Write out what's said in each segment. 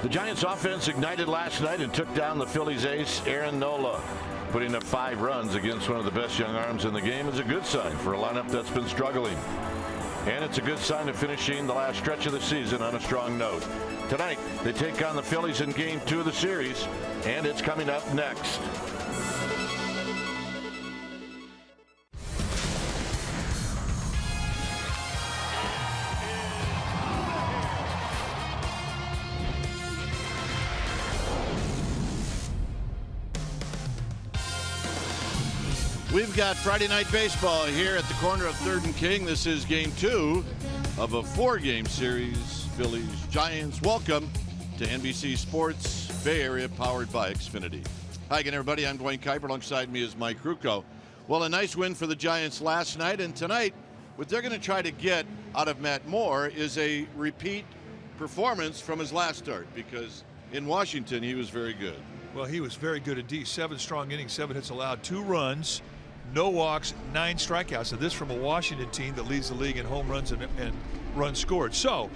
The Giants offense ignited last night and took down the Phillies ace Aaron Nola. Putting up 5 runs against one of the best young arms in the game is a good sign for a lineup that's been struggling. And it's a good sign of finishing the last stretch of the season on a strong note. Tonight, they take on the Phillies in Game 2 of the series, and it's coming up next. We've got Friday Night Baseball here at the corner of 3rd and King. This is Game 2 of a 4-game series. Phillies, Giants. Welcome to NBC Sports Bay Area, powered by Xfinity. Hi again, everybody. I'm Dwayne Kuiper. Alongside me is Mike Krukow. Well, a nice win for the Giants last night, and tonight, what they're going to try to get out of Matt Moore is a repeat performance from his last start, because in Washington, he was very good. Well, he was very good indeed. 7 strong innings, 7 hits allowed, 2 runs. No walks, 9 strikeouts. And this from a Washington team that leads the league in home runs and runs scored. So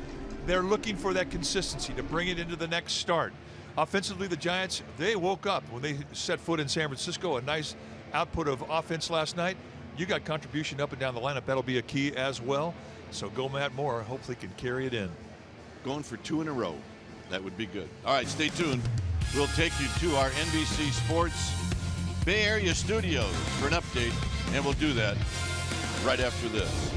they're looking for that consistency to bring it into the next start. Offensively, the Giants, they woke up when they set foot in San Francisco. A nice output of offense last night. You got contribution up and down the lineup. That'll be a key as well. So go Matt Moore. Hopefully can carry it in. Going for 2 in a row. That would be good. All right, stay tuned. We'll take you to our NBC Sports Bay Area studios for an update, and we'll do that right after this.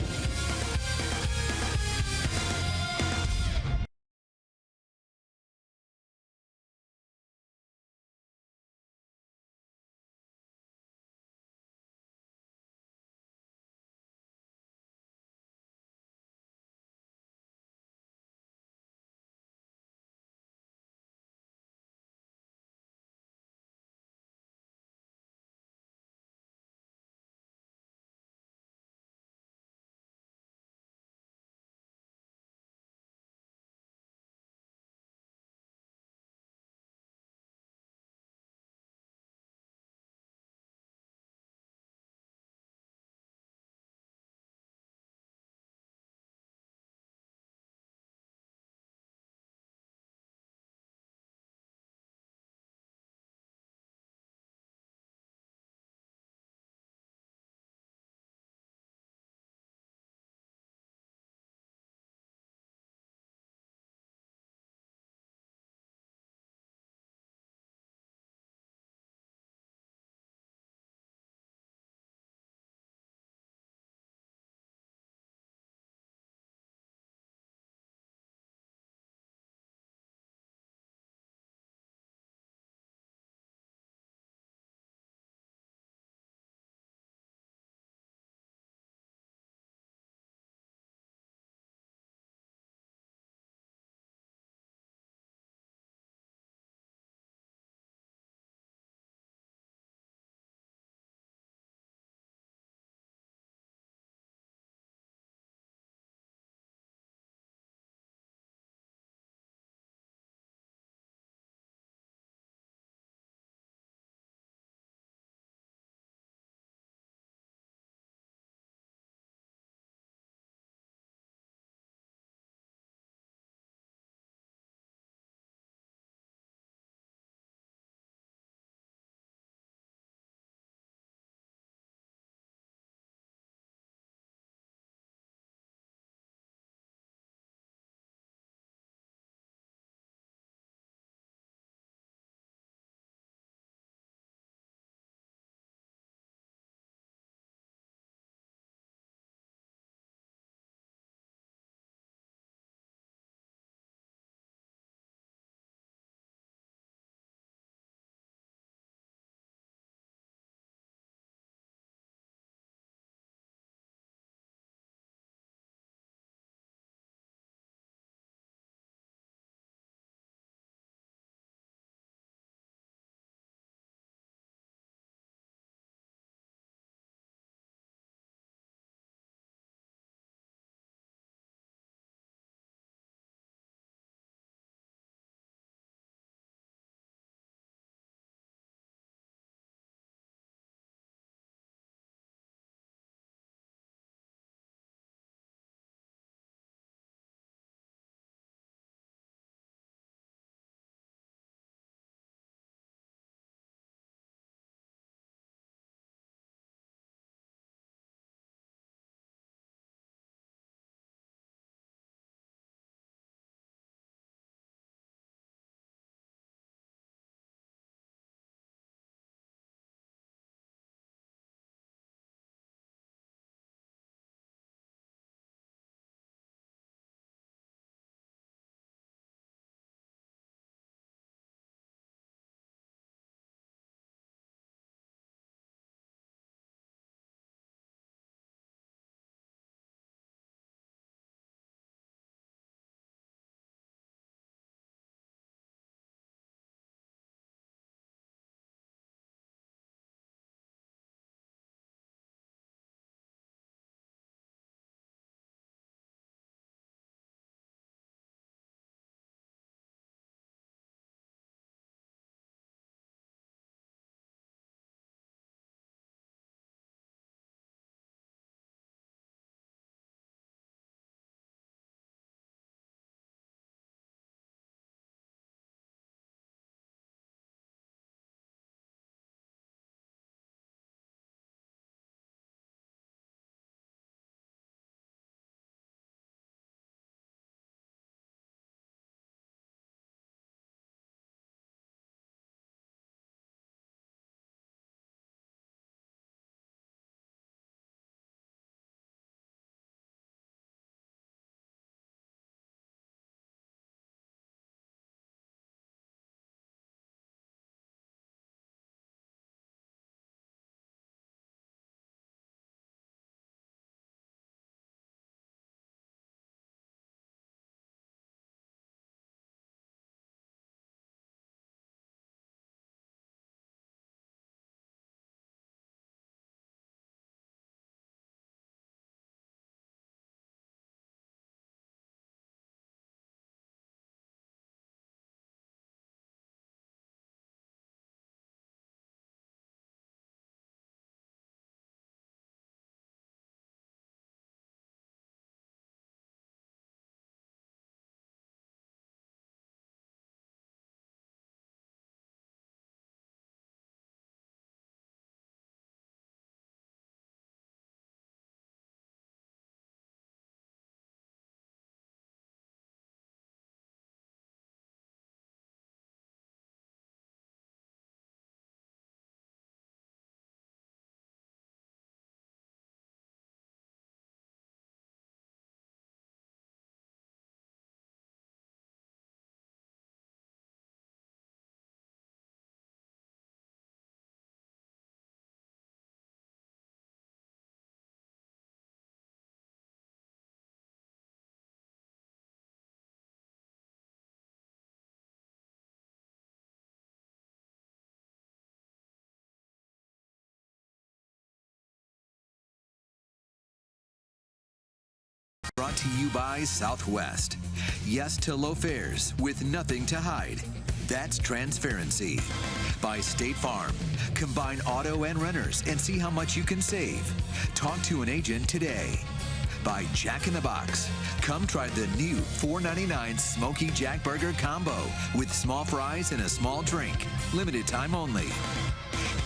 Brought to you by Southwest. Yes to low fares with nothing to hide. That's transparency. By State Farm. Combine auto and renters and see how much you can save. Talk to an agent today. By Jack in the Box. Come try the new $4.99 Smoky Jack Burger Combo with small fries and a small drink. Limited time only.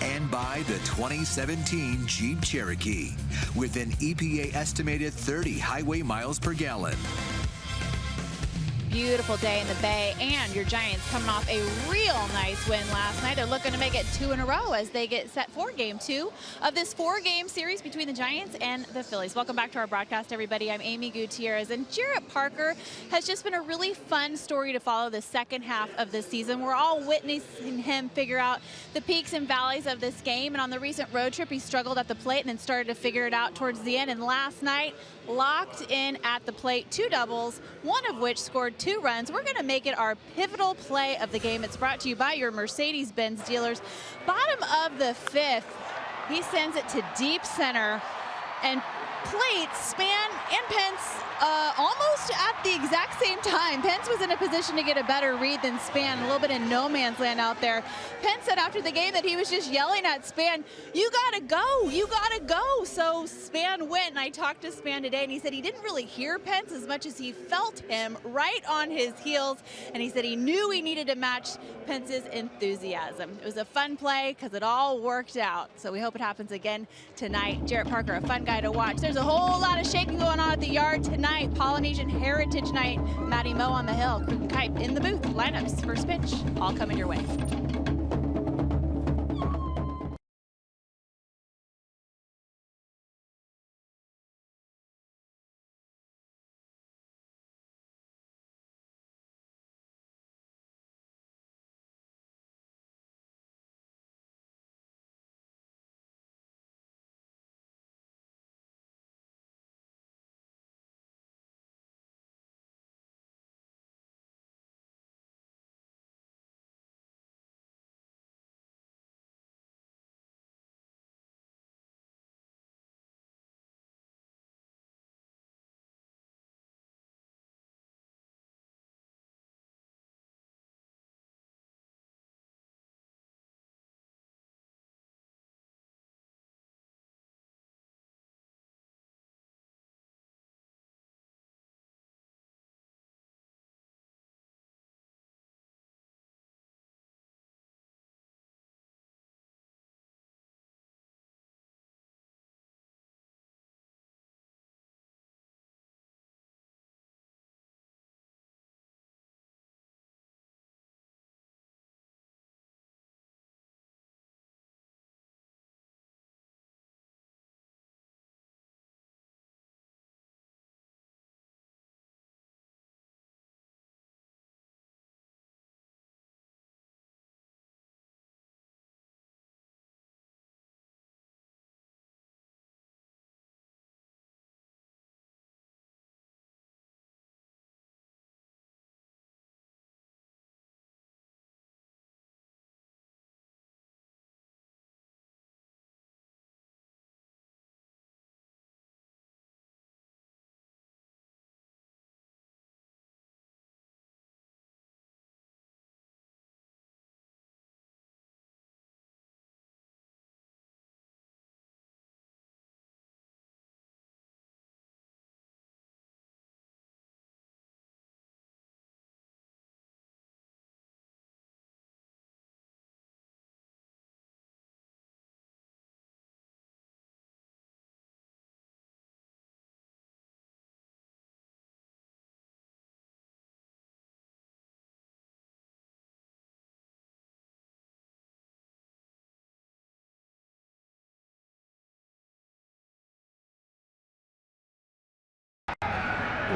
And by the 2017 Jeep Cherokee with an EPA estimated 30 highway miles per gallon. Beautiful day in the Bay, and your Giants coming off a real nice win last night. They're looking to make it 2 in a row as they get set for Game 2 of this 4-game series between the Giants and the Phillies. Welcome back to our broadcast, everybody. I'm Amy Gutierrez, and Jarrett Parker has just been a really fun story to follow the second half of the season. We're all witnessing him figure out the peaks and valleys of this game, and on the recent road trip, he struggled at the plate and then started to figure it out towards the end, and last night, locked in at the plate, 2 doubles, one of which scored 2 runs. We're going to make it our pivotal play of the game. It's brought to you by your Mercedes-Benz dealers. Bottom of the 5th, he sends it to deep center, and plate, Span, and Pence almost at the exact same time. Pence was in a position to get a better read than Span, a little bit in no man's land out there. Pence said after the game that he was just yelling at Span, "You gotta go, you gotta go." So Span went, and I talked to Span today, and he said he didn't really hear Pence as much as he felt him right on his heels, and he said he knew he needed to match Pence's enthusiasm. It was a fun play because it all worked out, so we hope it happens again tonight. Jarrett Parker, a fun guy to watch. There's a whole lot of shaking going on at the yard tonight. Polynesian Heritage Night. Matty Moe on the hill. Kruten Kipe in the booth. Lineups, first pitch, all coming your way.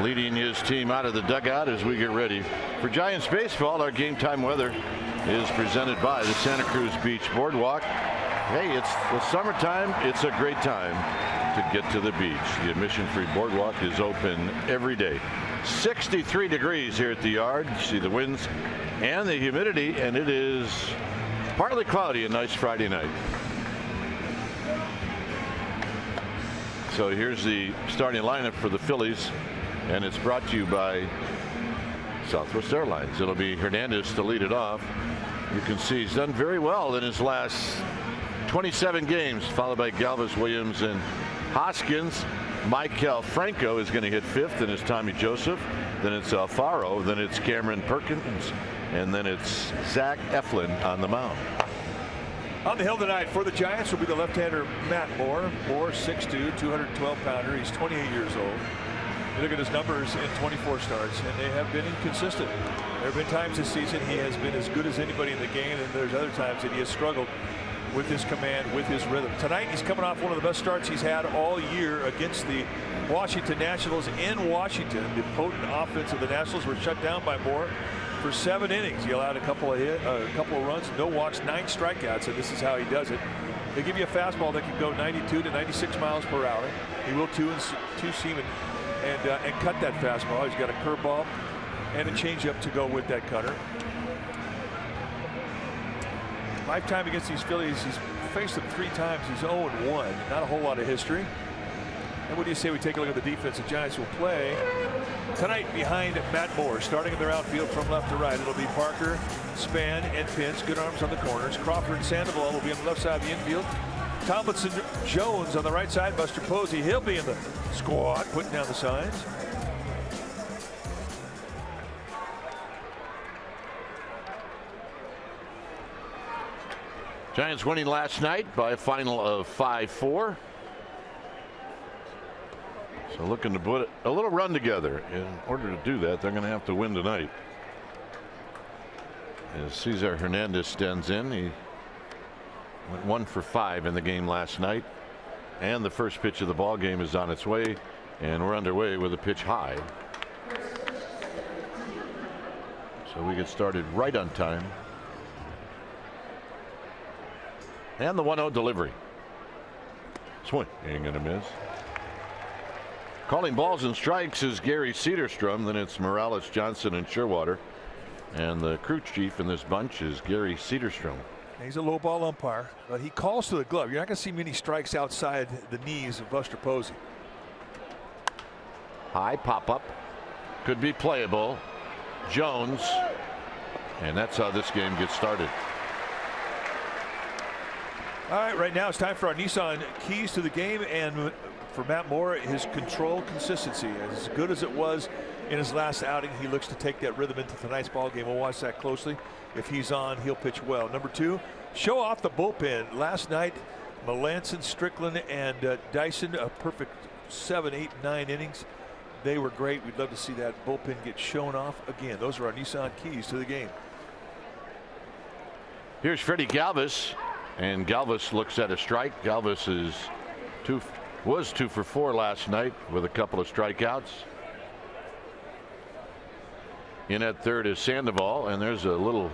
Leading his team out of the dugout as we get ready for Giants baseball. Our game time weather is presented by the Santa Cruz Beach Boardwalk. Hey, it's the summertime. It's a great time to get to the beach. The admission-free boardwalk is open every day. 63 degrees here at the yard. See the winds and the humidity, and it is partly cloudy, a nice Friday night. So here's the starting lineup for the Phillies. And it's brought to you by Southwest Airlines. It'll be Hernandez to lead it off. You can see he's done very well in his last 27 games, followed by Galvis, Williams, and Hoskins. Michael Franco is going to hit 5th, and it's Tommy Joseph. Then it's Alfaro. Then it's Cameron Perkins. And then it's Zach Eflin on the mound. On the hill tonight for the Giants will be the left-hander Matt Moore. Moore, 6'2", 212-pounder. He's 28 years old. You look at his numbers in 24 starts, and they have been inconsistent. There have been times this season he has been as good as anybody in the game, and there's other times that he has struggled with his command, with his rhythm. Tonight he's coming off one of the best starts he's had all year against the Washington Nationals in Washington. The potent offense of the Nationals were shut down by Moore for 7 innings. He allowed a couple of runs, no walks, 9 strikeouts, and this is how he does it. They give you a fastball that can go 92 to 96 miles per hour. He will two seam and cut that fastball. He's got a curveball and a changeup to go with that cutter. Lifetime against these Phillies, he's faced them 3 times. He's 0-1. Not a whole lot of history. And what do you say we take a look at the defense? The Giants will play tonight behind Matt Moore, starting in their outfield from left to right. It'll be Parker, Span, and Pence. Good arms on the corners. Crawford and Sandoval will be on the left side of the infield. Tomlinson Jones on the right side. Buster Posey, he'll be in the squad, putting down the signs. Giants winning last night by a final of 5-4. So looking to put a little run together. In order to do that, they're going to have to win tonight. As Cesar Hernandez stands in, he went 1 for 5 in the game last night. And the first pitch of the ball game is on its way. And we're underway with a pitch high. So we get started right on time. And the 1-0 delivery. Swing. Ain't gonna miss. Calling balls and strikes is Gary Cedarstrom. Then it's Morales, Johnson, and Sherwater. And the crew chief in this bunch is Gary Cedarstrom. He's a low ball umpire, but he calls to the glove. You're not going to see many strikes outside the knees of Buster Posey. High pop up. Could be playable. Jones. And that's how this game gets started. All right now it's time for our Nissan keys to the game, and for Matt Moore, his control consistency. As good as it was in his last outing, he looks to take that rhythm into tonight's ball game. We'll watch that closely. If he's on, he'll pitch well. Number 2, show off the bullpen. Last night, Melanson, Strickland, and Dyson, a perfect 7, 8, 9 innings. They were great. We'd love to see that bullpen get shown off again. Those are our Nissan keys to the game. Here's Freddie Galvis, and Galvis looks at a strike. Galvis was 2 for 4 last night with a couple of strikeouts. In at third is Sandoval, and there's a little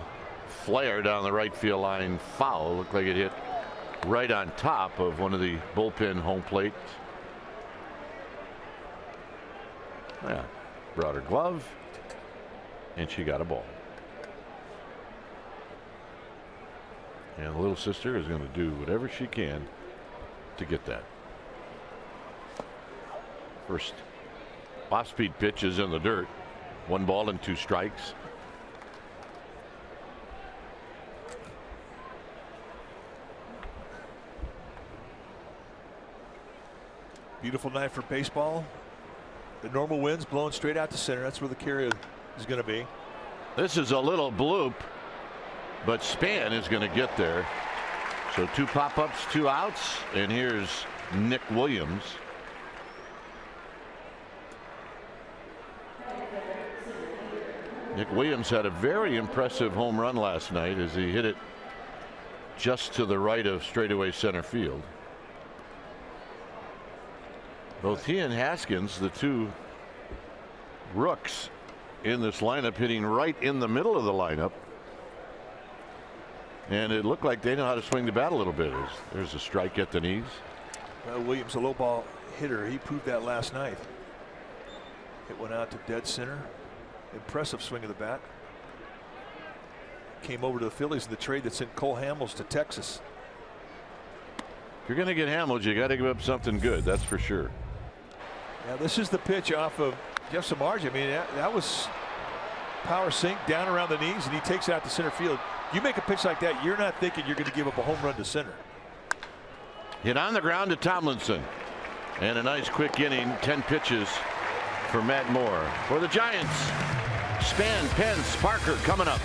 flare down the right field line foul. Looked like it hit right on top of one of the bullpen home plates. Yeah, brought her glove, and she got a ball. And the little sister is going to do whatever she can to get that. First off-speed pitch is in the dirt. 1 ball and 2 strikes. Beautiful night for baseball. The normal winds blowing straight out to center. That's where the carry is going to be. This is a little bloop, but Span is going to get there. So 2 pop-ups, 2 outs, and here's Nick Williams. Nick Williams had a very impressive home run last night as he hit it just to the right of straightaway center field. Both he and Haskins, the 2 rooks in this lineup, hitting right in the middle of the lineup. And it looked like they know how to swing the bat a little bit. There's a strike at the knees. Well, Williams, a low ball hitter. He proved that last night. It went out to dead center. Impressive swing of the bat. Came over to the Phillies in the trade that sent Cole Hamels to Texas. If you're going to get Hamels, you got to give up something good. That's for sure. Now this is the pitch off of Jeff Samardzija, I mean, that was power sink down around the knees, and he takes it out to center field. You make a pitch like that, you're not thinking you're going to give up a home run to center. Hit on the ground to Tomlinson. And a nice quick inning, 10 pitches for Matt Moore. For the Giants, Span, Pence, Parker coming up.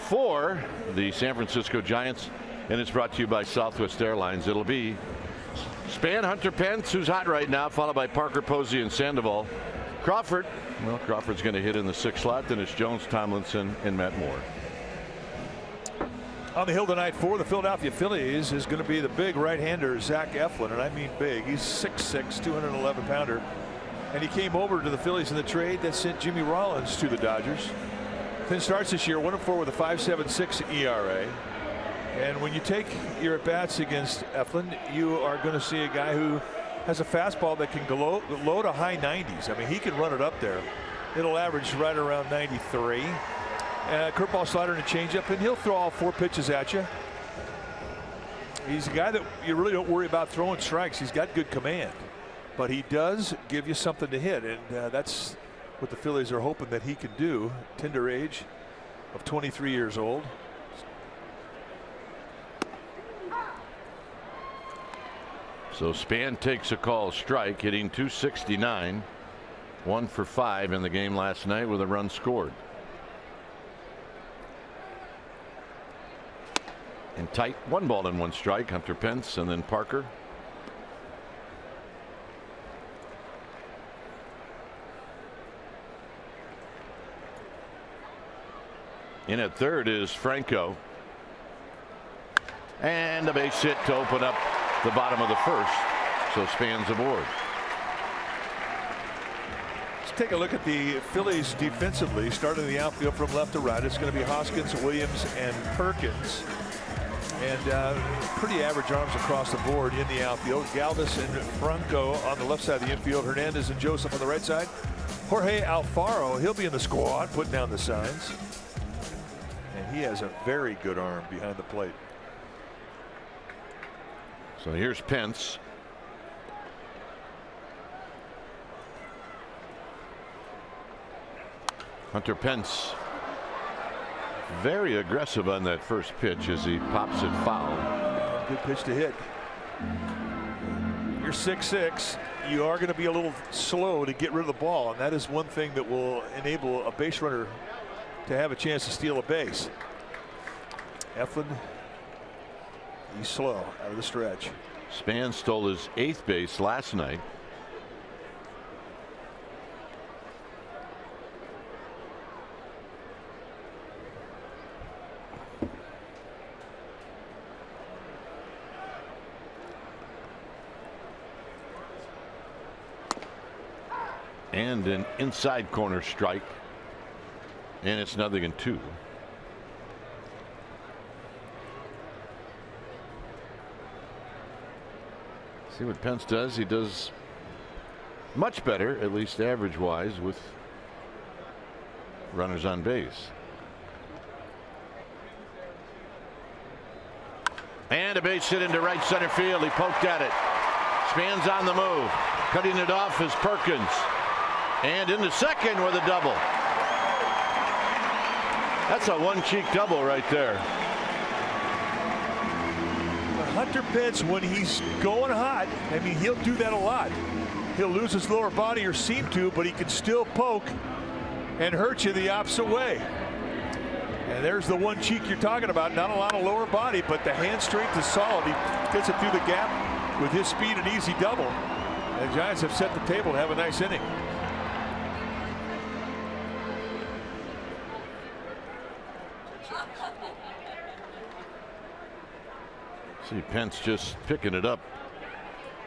For the San Francisco Giants, and it's brought to you by Southwest Airlines. It'll be Span, Hunter Pence, who's hot right now, followed by Parker, Posey, and Sandoval. Crawford, well, Crawford's going to hit in the 6th slot. Then it's Jones, Tomlinson, and Matt Moore. On the hill tonight for the Philadelphia Phillies is going to be the big right-hander Zach Eflin, and I mean big. He's 6'6", 211-pounder, and he came over to the Phillies in the trade that sent Jimmy Rollins to the Dodgers. 10 starts this year, 1-4 with a 5.76 ERA. And when you take your at-bats against Eflin, you are going to see a guy who has a fastball that can go low to high 90s. I mean, he can run it up there. It'll average right around 93. Curveball, slider, and a changeup, and he'll throw all 4 pitches at you. He's a guy that you really don't worry about throwing strikes. He's got good command, but he does give you something to hit, and that's what the Phillies are hoping that he can do. Tender age of 23 years old. So Span takes a call strike, hitting .269, 1 for 5 in the game last night with a run scored. And tight, 1 ball and 1 strike. Hunter Pence and then Parker. In at third is Franco. And a base hit to open up the bottom of the 1st. So Span's aboard. Let's take a look at the Phillies defensively, starting the outfield from left to right. It's going to be Hoskins, Williams, and Perkins. And pretty average arms across the board in the outfield. Galvis and Franco on the left side of the infield. Hernandez and Joseph on the right side. Jorge Alfaro, he'll be in the squad, putting down the signs. And he has a very good arm behind the plate. So here's Pence. Hunter Pence very aggressive on that first pitch as he pops it foul. Good pitch to hit. You're 6'6". You are going to be a little slow to get rid of the ball, and that is one thing that will enable a base runner to have a chance to steal a base. Eflin, he's slow out of the stretch. Span stole his 8th base last night. And an inside corner strike, and it's 0-2. See what Pence does. He does much better, at least average wise, with runners on base. And a base hit into right center field. He poked at it. Spans on the move. Cutting it off is Perkins. And into second with a double. That's a one-cheek double right there. Hunter Pitts, when he's going hot, I mean, he'll do that a lot. He'll lose his lower body or seem to, but he can still poke and hurt you the opposite way. And there's the one cheek you're talking about. Not a lot of lower body, but the hand strength is solid. He gets it through the gap with his speed, an easy double. And the Giants have set the table to have a nice inning. See Pence just picking it up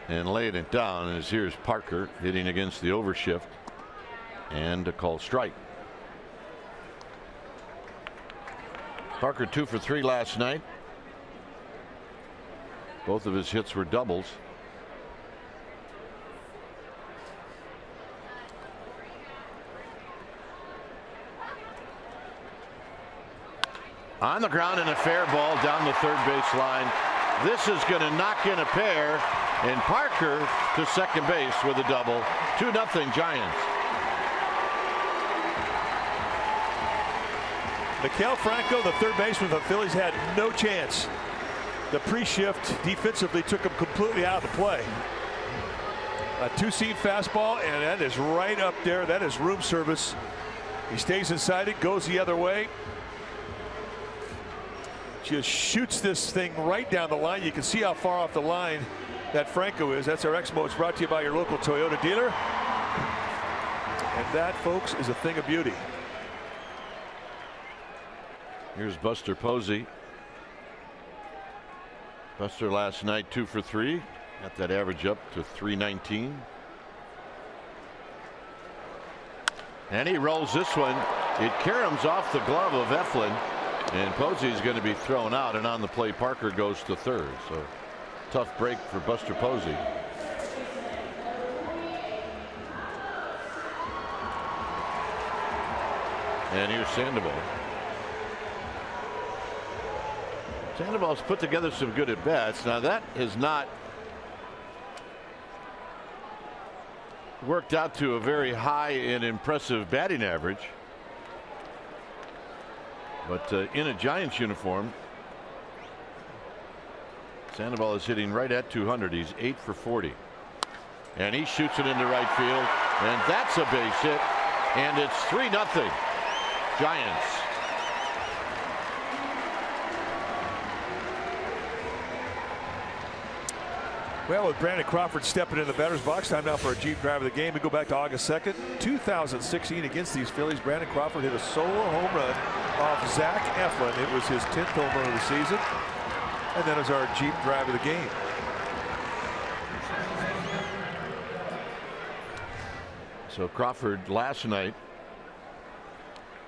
and laying it down, as here's Parker hitting against the overshift and a called strike. Parker 2 for 3 last night. Both of his hits were doubles. On the ground and a fair ball down the third base line. This is going to knock in a pair, and Parker to second base with a double. 2-0 Giants. Maikel Franco, the third baseman for the Phillies, had no chance. The pre-shift defensively took him completely out of the play. A two-seam fastball, and that is right up there. That is room service. He stays inside it, goes the other way. Just shoots this thing right down the line. You can see how far off the line that Franco is. That's our X-Mo. It's brought to you by your local Toyota dealer. And that, folks, is a thing of beauty. Here's Buster Posey. Buster last night 2 for 3. Got that average up to 319. And he rolls this one. It caroms off the glove of Eflin. And Posey is going to be thrown out, and on the play Parker goes to third. So tough break for Buster Posey. And here's Sandoval. Sandoval's put together some good at bats. Now that has not worked out to a very high and impressive batting average. But in a Giants uniform, Sandoval is hitting right at 200. He's 8 for 40. And he shoots it into right field. And that's a base hit. And it's 3-0 Giants. Well, with Brandon Crawford stepping in the batter's box, time now for a Jeep drive of the game. We go back to August 2nd, 2016 against these Phillies. Brandon Crawford hit a solo home run off Zach Eflin. It was his 10th home run of the season. And that is our Jeep drive of the game. So Crawford last night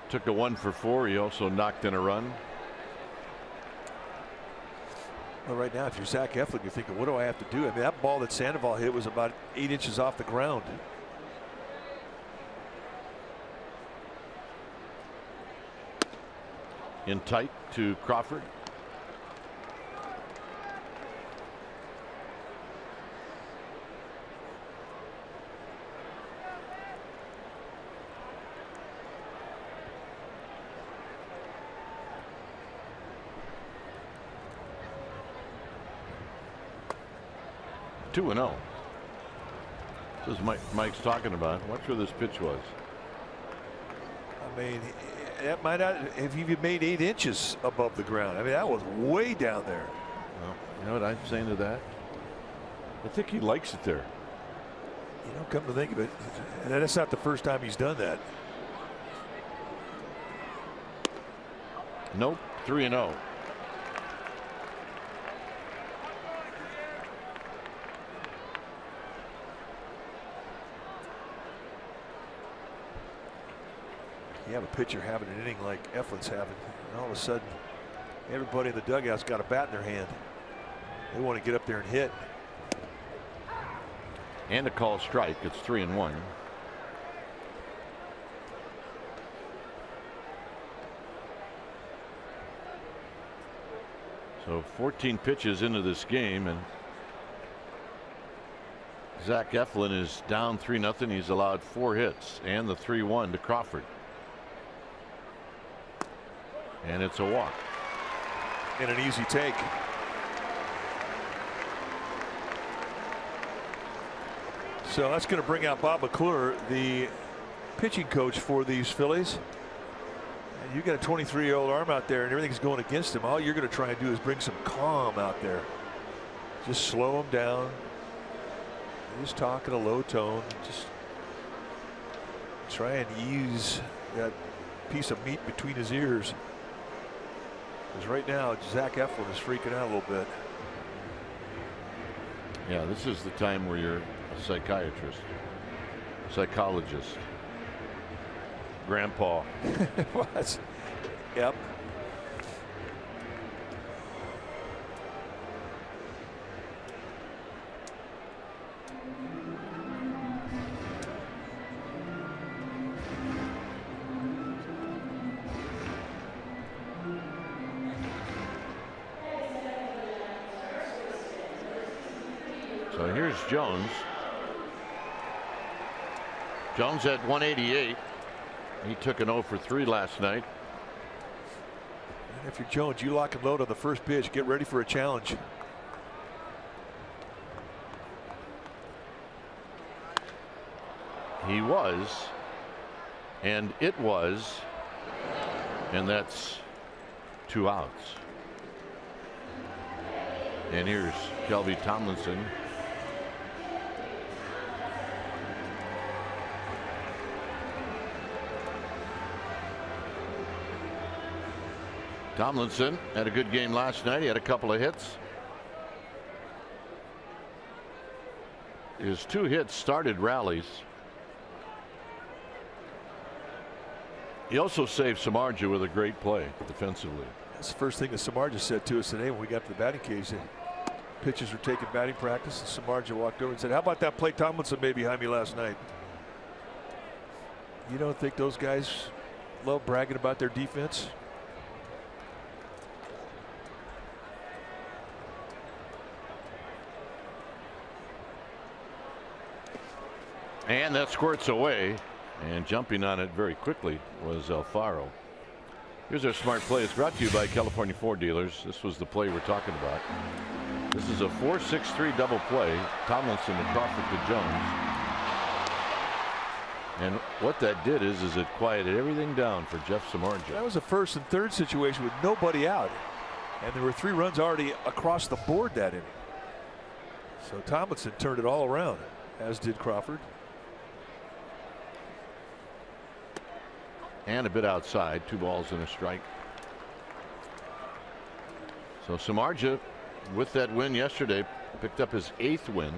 took a 1 for 4. He also knocked in a run. Well, right now, if you're Zach Eflin, you're thinking, what do I have to do? I mean, that ball that Sandoval hit was about 8 inches off the ground. In tight to Crawford. Two and 0. This is Mike's talking about. Watch where this pitch was. I mean, that might not have even made 8 inches above the ground. I mean, that was way down there. Well, you know what I'm saying to that? I think he likes it there. You know, come to think of it, and that's not the first time he's done that. Nope. 3-0. You have a pitcher having an inning like Eflin's having, and all of a sudden everybody in the dugout's got a bat in their hand. They want to get up there and hit. And a call strike. It's 3-1. So 14 pitches into this game, and Zach Eflin is down 3-0. He's allowed 4 hits and the 3-1 to Crawford. And it's a walk. And an easy take. So that's going to bring out Bob McClure, the pitching coach for these Phillies. And you got a 23-year-old arm out there and everything's going against him. All you're going to try and do is bring some calm out there. Just slow him down. Just talk in a low tone. Just try and ease that piece of meat between his ears. Because right now, Zach Eflin is freaking out a little bit. Yeah, this is the time where you're a psychiatrist, psychologist, grandpa. Was. Yep. So here's Jones. Jones at 188. He took an 0 for 3 last night. And if you're Jones, you lock and load on the first pitch. Get ready for a challenge. He was, and it was, and that's 2 outs. And here's Shelby Tomlinson. Tomlinson had a good game last night. He had a couple of hits. His 2 hits started rallies. He also saved Samardzija with a great play defensively. That's the first thing that Samardzija said to us today when we got to the batting cage. Pitchers were taking batting practice, and Samardzija walked over and said, "How about that play Tomlinson made behind me last night?" You don't think those guys love bragging about their defense? And that squirts away, and jumping on it very quickly was Alfaro. Here's our smart play. It's brought to you by California Ford dealers. This was the play we're talking about. This is a 4-6-3 double play. Tomlinson to Crawford to Jones. And what that did is it quieted everything down for Jeff Samardzija. That was a first and third situation with nobody out. And there were 3 runs already across the board that inning. So Tomlinson turned it all around, as did Crawford. And a bit outside, 2 balls and a strike. So Samardzija, with that win yesterday, picked up his 8th win.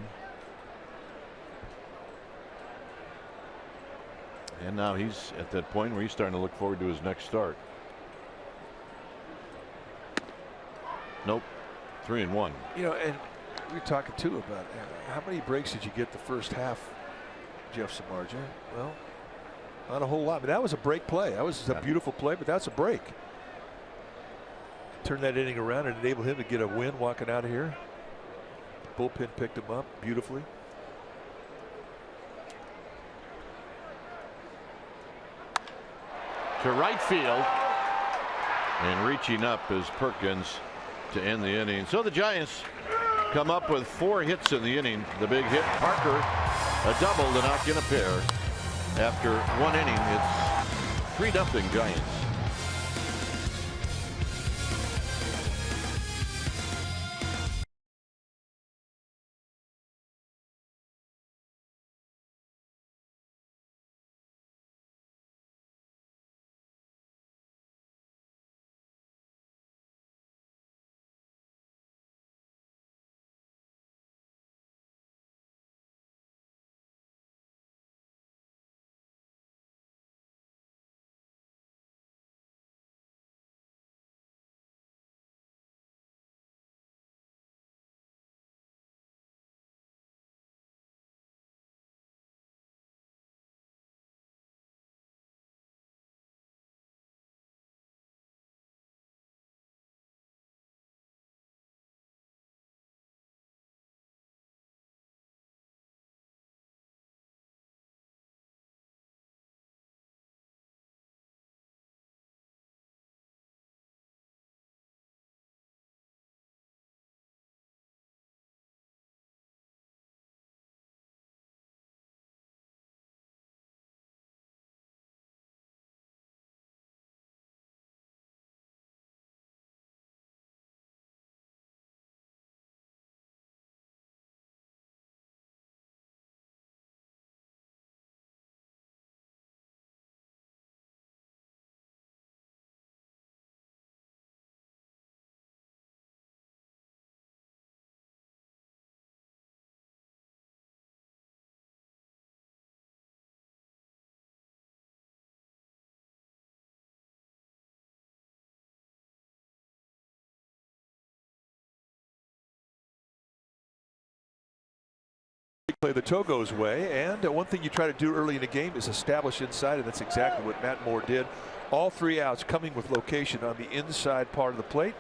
And now he's at that point where he's starting to look forward to his next start. Nope. 3-1. You know, and we were talking too about how many breaks did you get the first half, Jeff Samardzija? Well, not a whole lot, but that was a break play. That was a beautiful play, but that's a break. Turn that inning around and enable him to get a win walking out of here. Bullpen picked him up beautifully. To right field, and reaching up is Perkins to end the inning. So the Giants come up with 4 hits in the inning. The big hit, Parker, a double to knock in a pair. After 1 inning, it's 3-0 Giants. Play the Togo's way, and one thing you try to do early in the game is establish inside, and that's exactly what Matt Moore did. All 3 outs coming with location on the inside part of the plate.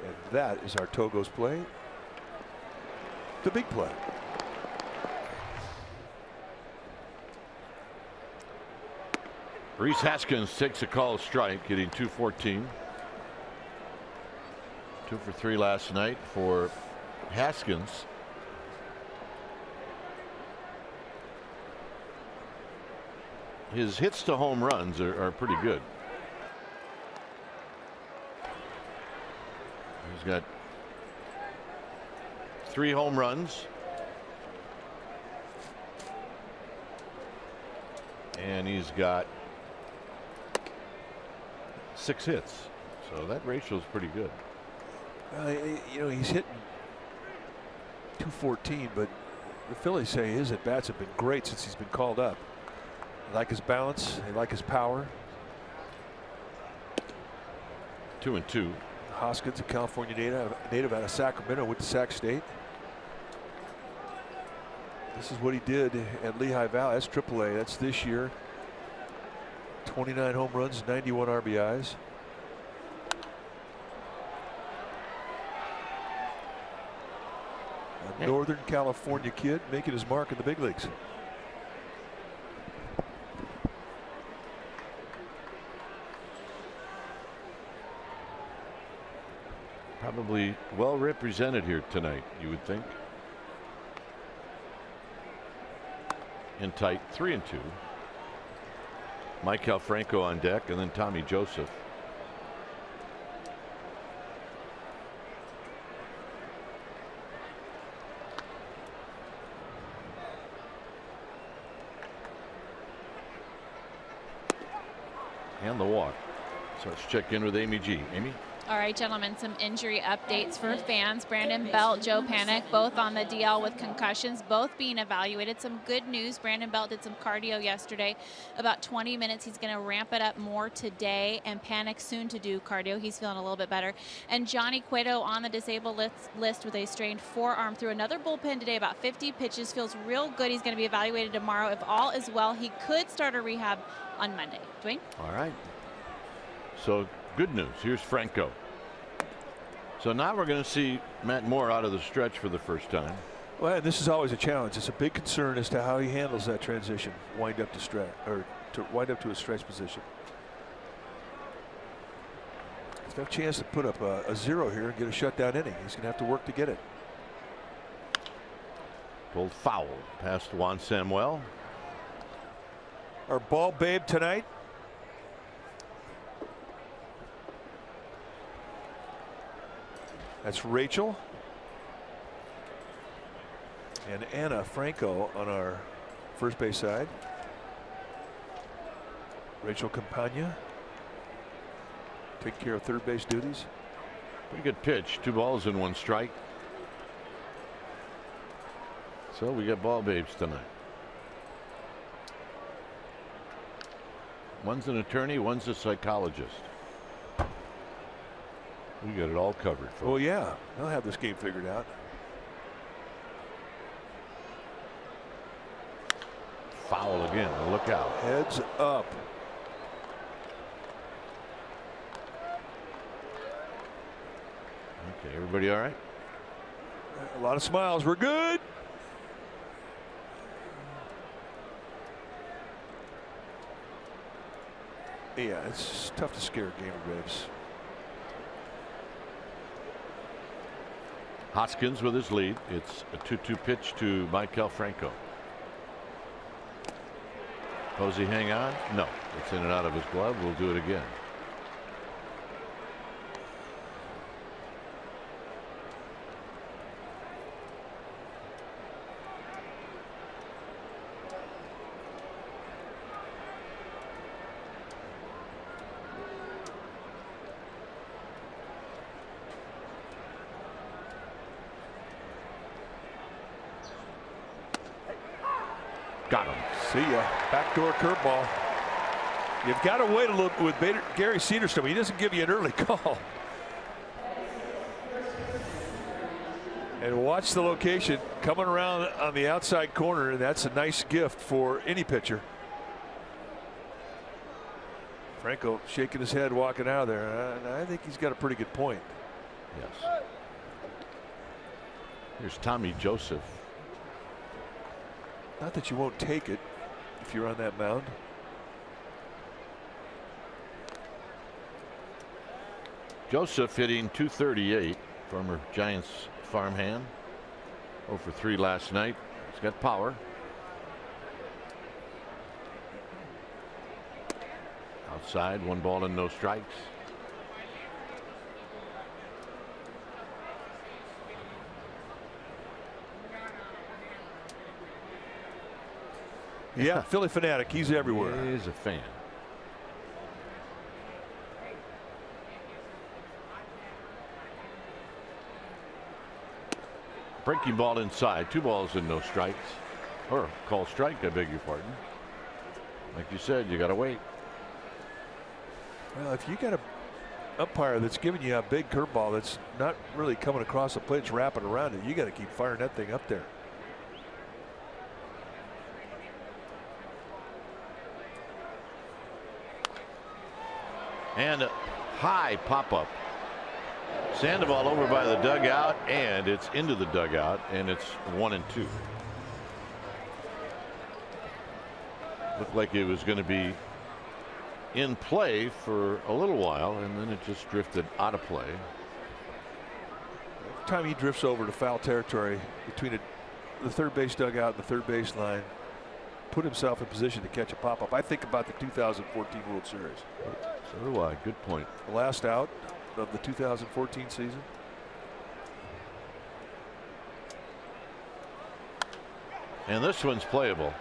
And that is our Togo's play. The big play. Rhys Haskins takes a called strike, hitting .214. 2 for 3 last night for Haskins. His hits to home runs are pretty good. He's got 3 home runs. And he's got 6 hits. So that ratio is pretty good. You know, he's hitting .214, but the Phillies say his at-bats have been great since he's been called up. They like his balance. They like his power. 2-2. Hoskins, a California native out of Sacramento, went to Sac State. This is what he did at Lehigh Valley. That's AAA. That's this year. 29 home runs, 91 RBIs. A Northern California kid making his mark in the big leagues. Probably well represented here tonight, you would think. In tight, 3-2. Michael Franco on deck, and then Tommy Joseph. And the walk. So let's check in with Amy G. Amy? All right, gentlemen, some injury updates for fans. Brandon Belt, Joe Panik, both on the DL with concussions, both being evaluated. Some good news. Brandon Belt did some cardio yesterday, about 20 minutes. He's going to ramp it up more today, and Panik soon to do cardio. He's feeling a little bit better. And Johnny Cueto on the disabled list with a strained forearm through another bullpen today, about 50 pitches. Feels real good. He's going to be evaluated tomorrow. If all is well, he could start a rehab on Monday. Dwayne? All right. So good news. Here's Franco. So now we're going to see Matt Moore out of the stretch for the first time. Well, and this is always a challenge. It's a big concern as to how he handles that transition, wind up to stretch, or to wind up to a stretch position. He's got a chance to put up a 0 here and get a shutdown inning. He's going to have to work to get it. Pulled foul past Juan Samuel. Our ball babe tonight. That's Rachel and Anna Franco on our first base side. Rachel Campagna taking care of third base duties. Pretty good pitch. 2 balls and 1 strike. So we got ball babes tonight. One's an attorney, one's a psychologist. We got it all covered. Folks. Oh yeah, they'll have this game figured out. Foul again. Look out. Heads up. Okay, everybody all right? A lot of smiles. We're good. Yeah, it's tough to scare gamer babes. Hoskins with his lead. It's a 2-2 pitch to Michael Franco. Posey hang on? No. It's in and out of his glove. We'll do it again. Got him. See ya. Backdoor curveball. You've got to wait a little with Gary Cedarstone. He doesn't give you an early call. And watch the location coming around on the outside corner, and that's a nice gift for any pitcher. Franco shaking his head walking out of there. And I think he's got a pretty good point. Yes. Here's Tommy Joseph. Not that you won't take it if you're on that mound. Joseph hitting .238, former Giants farmhand. 0 for 3 last night. He's got power. Outside, 1 ball and no strikes. Yeah, Philly fanatic. He's everywhere. He's a fan. Breaking ball inside. 2 balls and no strikes. Or call strike, I beg your pardon. Like you said, you got to wait. Well, if you got a umpire that's giving you a big curveball that's not really coming across the plate, it's wrapping around it, you got to keep firing that thing up there. And a high pop-up. Sandoval over by the dugout, and it's into the dugout, and it's 1-2. Looked like it was going to be in play for a little while, and then it just drifted out of play. Every time he drifts over to foul territory between the third base dugout and the third base line, put himself in position to catch a pop-up. I think about the 2014 World Series. So do I. Good point. The last out of the 2014 season. And this one's playable.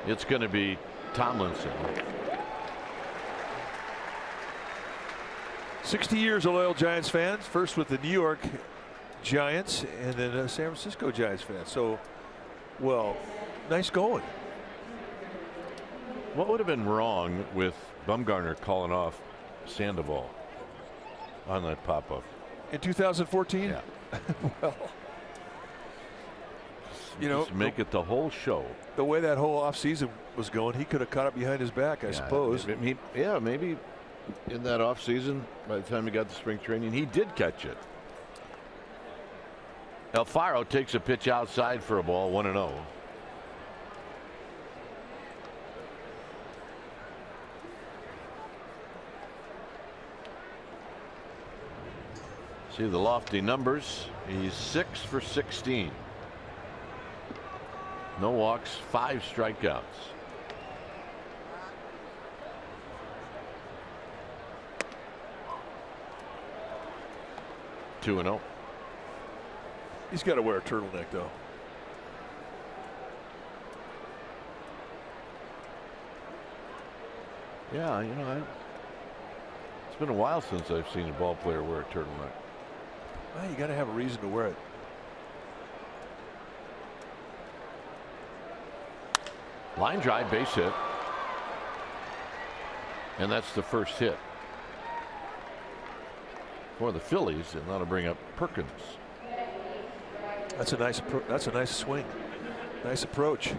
It's going to be Tomlinson. 60 years of loyal Giants fans, first with the New York Giants and then a San Francisco Giants fan. So, well, nice going. What would have been wrong with Bumgarner calling off Sandoval on that pop-up in 2014? Yeah. Well, you know, just make it the whole show. The way that whole offseason was going, he could have caught it behind his back, I suppose. Maybe in that offseason, by the time he got to spring training, he did catch it. Alfaro takes a pitch outside for a ball, 1-0. See the lofty numbers. He's 6 for 16. No walks, 5 strikeouts. Two and 0. He's got to wear a turtleneck, though. Yeah, you know, it's been a while since I've seen a ball player wear a turtleneck. Well, you got to have a reason to wear it. Line drive, base hit. And that's the first hit for the Phillies, and that'll bring up Perkins. That's a nice swing. Nice approach.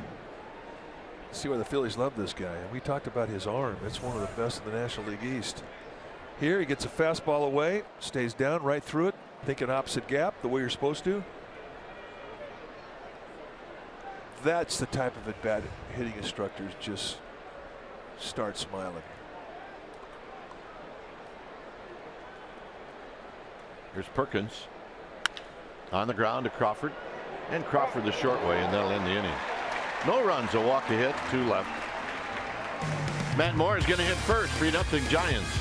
See why the Phillies love this guy. And we talked about his arm. It's one of the best in the National League East. Here he gets a fastball away, stays down right through it, thinking opposite gap the way you're supposed to. That's the type of at-bat hitting instructors just start smiling. Here's Perkins on the ground to Crawford, and Crawford the short way, and that'll end the inning. No runs, a walk, a hit, 2 left. Matt Moore is going to hit first, 3-0 Giants.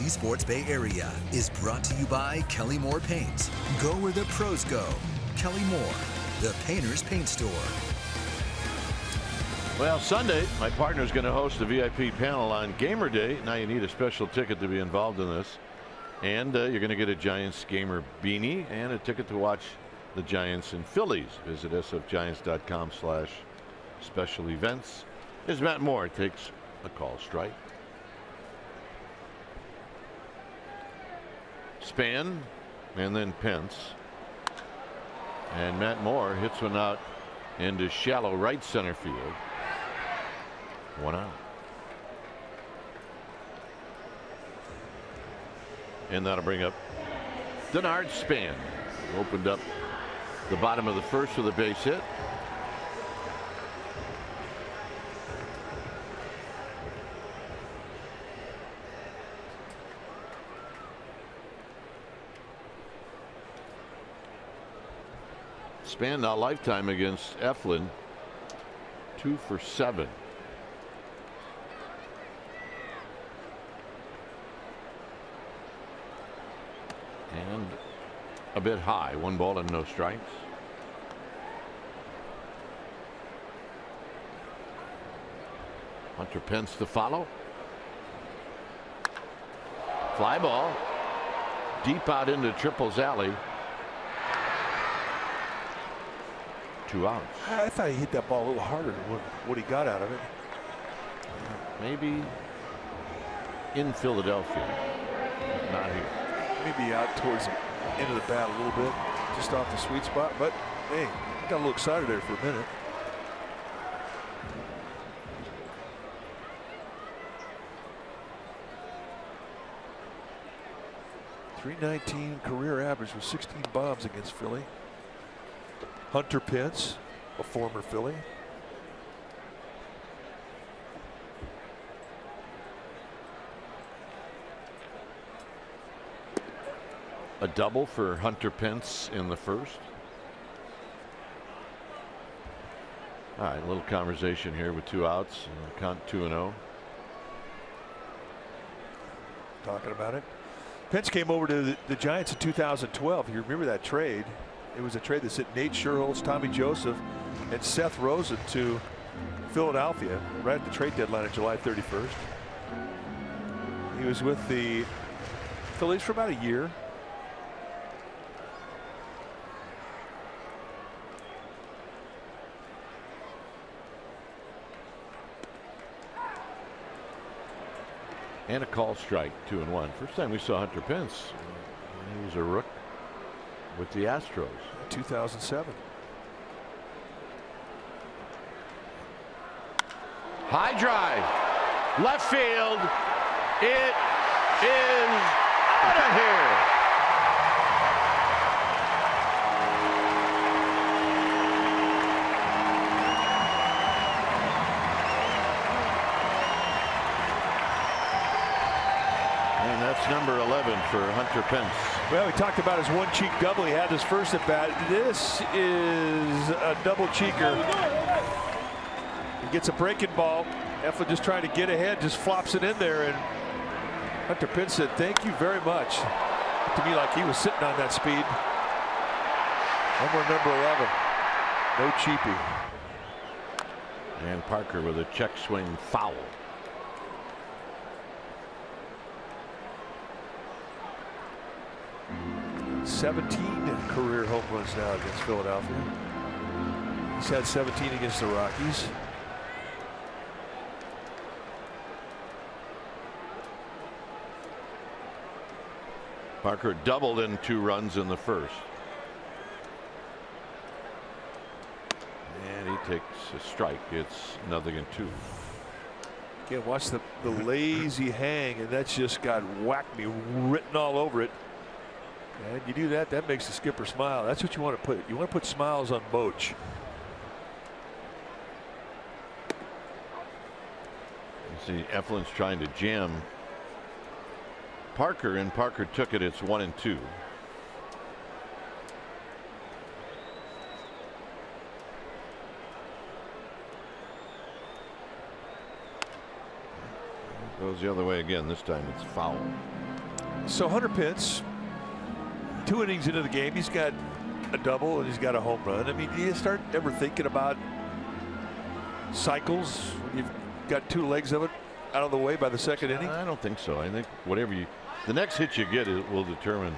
NBC Sports Bay Area is brought to you by Kelly Moore Paints. Go where the pros go. Kelly Moore, the painter's paint store. Well, Sunday, my partner's going to host a VIP panel on Gamer Day. Now you need a special ticket to be involved in this. And you're going to get a Giants gamer beanie and a ticket to watch the Giants and Phillies. Visit sfgiants.com/special events. As Matt Moore takes a call strike. Span and then Pence. And Matt Moore hits one out into shallow right center field. 1 out. And that'll bring up Denard Span. Opened up the bottom of the first with a base hit. Span now lifetime against Eflin, 2 for 7. And a bit high. 1 ball and no strikes. Hunter Pence to follow. Fly ball deep out into Triple's alley. 2 outs. I thought he hit that ball a little harder than what he got out of it. Maybe in Philadelphia. Not here. Maybe out towards the end of the bat a little bit, just off the sweet spot. But hey, got a little excited there for a minute. .319 career average with 16 bombs against Philly. Hunter Pence, a former Philly. A double for Hunter Pence in the first. All right, a little conversation here with 2 outs. Count 2-0. Talking about it. Pence came over to the Giants in 2012. You remember that trade? It was a trade that sent Nate Sherholz, Tommy Joseph, and Seth Rosen to Philadelphia right at the trade deadline on July 31st. He was with the Phillies for about a year. And a call strike, 2-1. First time we saw Hunter Pence. He was a rook with the Astros. 2007. High drive. Left field. It is out of here. That's number 11 for Hunter Pence. Well, we talked about his one cheek double. He had his first at bat. This is a double cheeker. He gets a breaking ball. Eflin just trying to get ahead, just flops it in there, and Hunter Pence said, "Thank you very much." To me, like he was sitting on that speed. Number 11. No cheapie. And Parker with a check swing foul. 17 career home runs now against Philadelphia. He's had 17 against the Rockies. Parker doubled in 2 runs in the first. And he takes a strike. It's 0-2. Again, watch the lazy hang, and that's just got whacked me written all over it. And you do that, that makes the skipper smile. That's what you want to put. You want to put smiles on Boch. You see Eflin's trying to jam Parker, and Parker took it. It's 1-2. Goes the other way again. This time it's foul. So Hunter Pence, 2 innings into the game, he's got a double and he's got a home run. I mean, do you start ever thinking about cycles when you've got 2 legs of it out of the way by the 2nd inning? I don't think so. I think the next hit you get will determine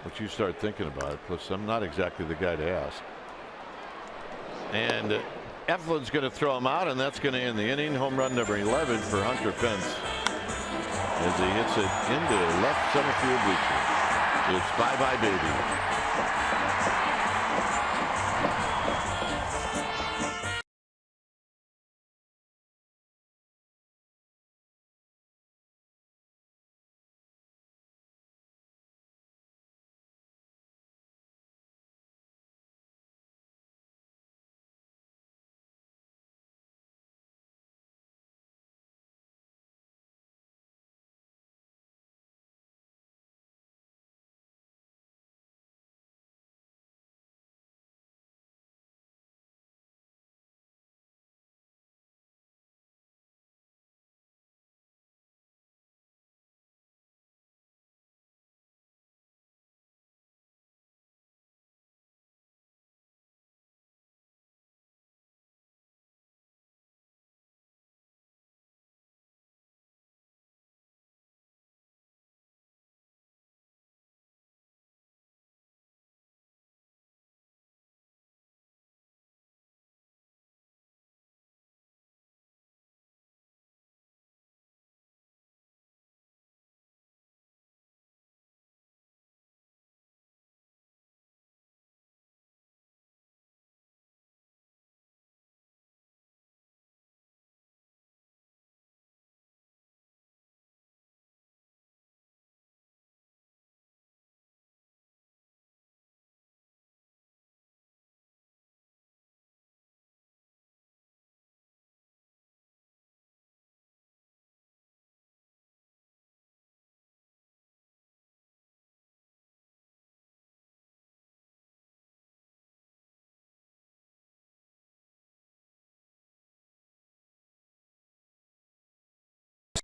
what you start thinking about. Plus, I'm not exactly the guy to ask. And Eflin's going to throw him out, and that's going to end the inning. Home run number 11 for Hunter Pence as he hits it into left center field bleachers. It's bye-bye, baby.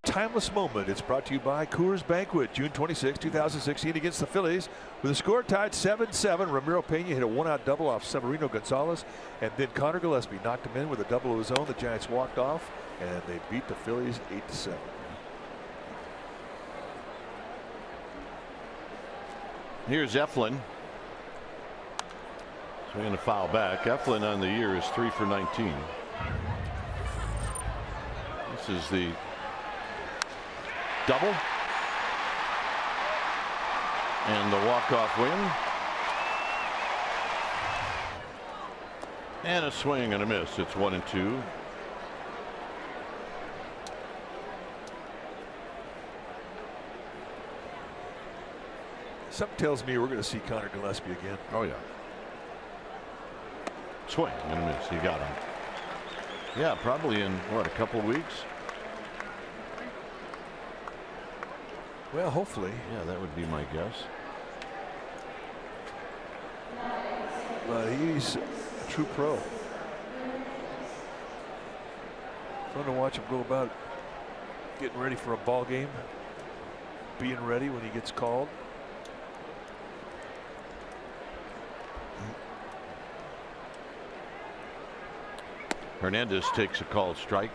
Timeless moment. It's brought to you by Coors Banquet, June 26, 2016, against the Phillies, with a score tied 7-7. Ramiro Pena hit a 1-out double off Severino Gonzalez, and then Connor Gillespie knocked him in with a double of his own. The Giants walked off, and they beat the Phillies 8-7. Here's Eflin. Swinging a foul back. Eflin on the year is 3 for 19. This is the double and the walk-off win, and a swing and a miss. It's 1-2. Something tells me we're going to see Connor Gillespie again. Oh yeah. Swing and a miss. He got him. Yeah, probably in what, a couple of weeks. Well, hopefully. Yeah, that would be my guess. But he's a true pro. Fun to watch him go about getting ready for a ball game, being ready when he gets called. Hernandez takes a called strike.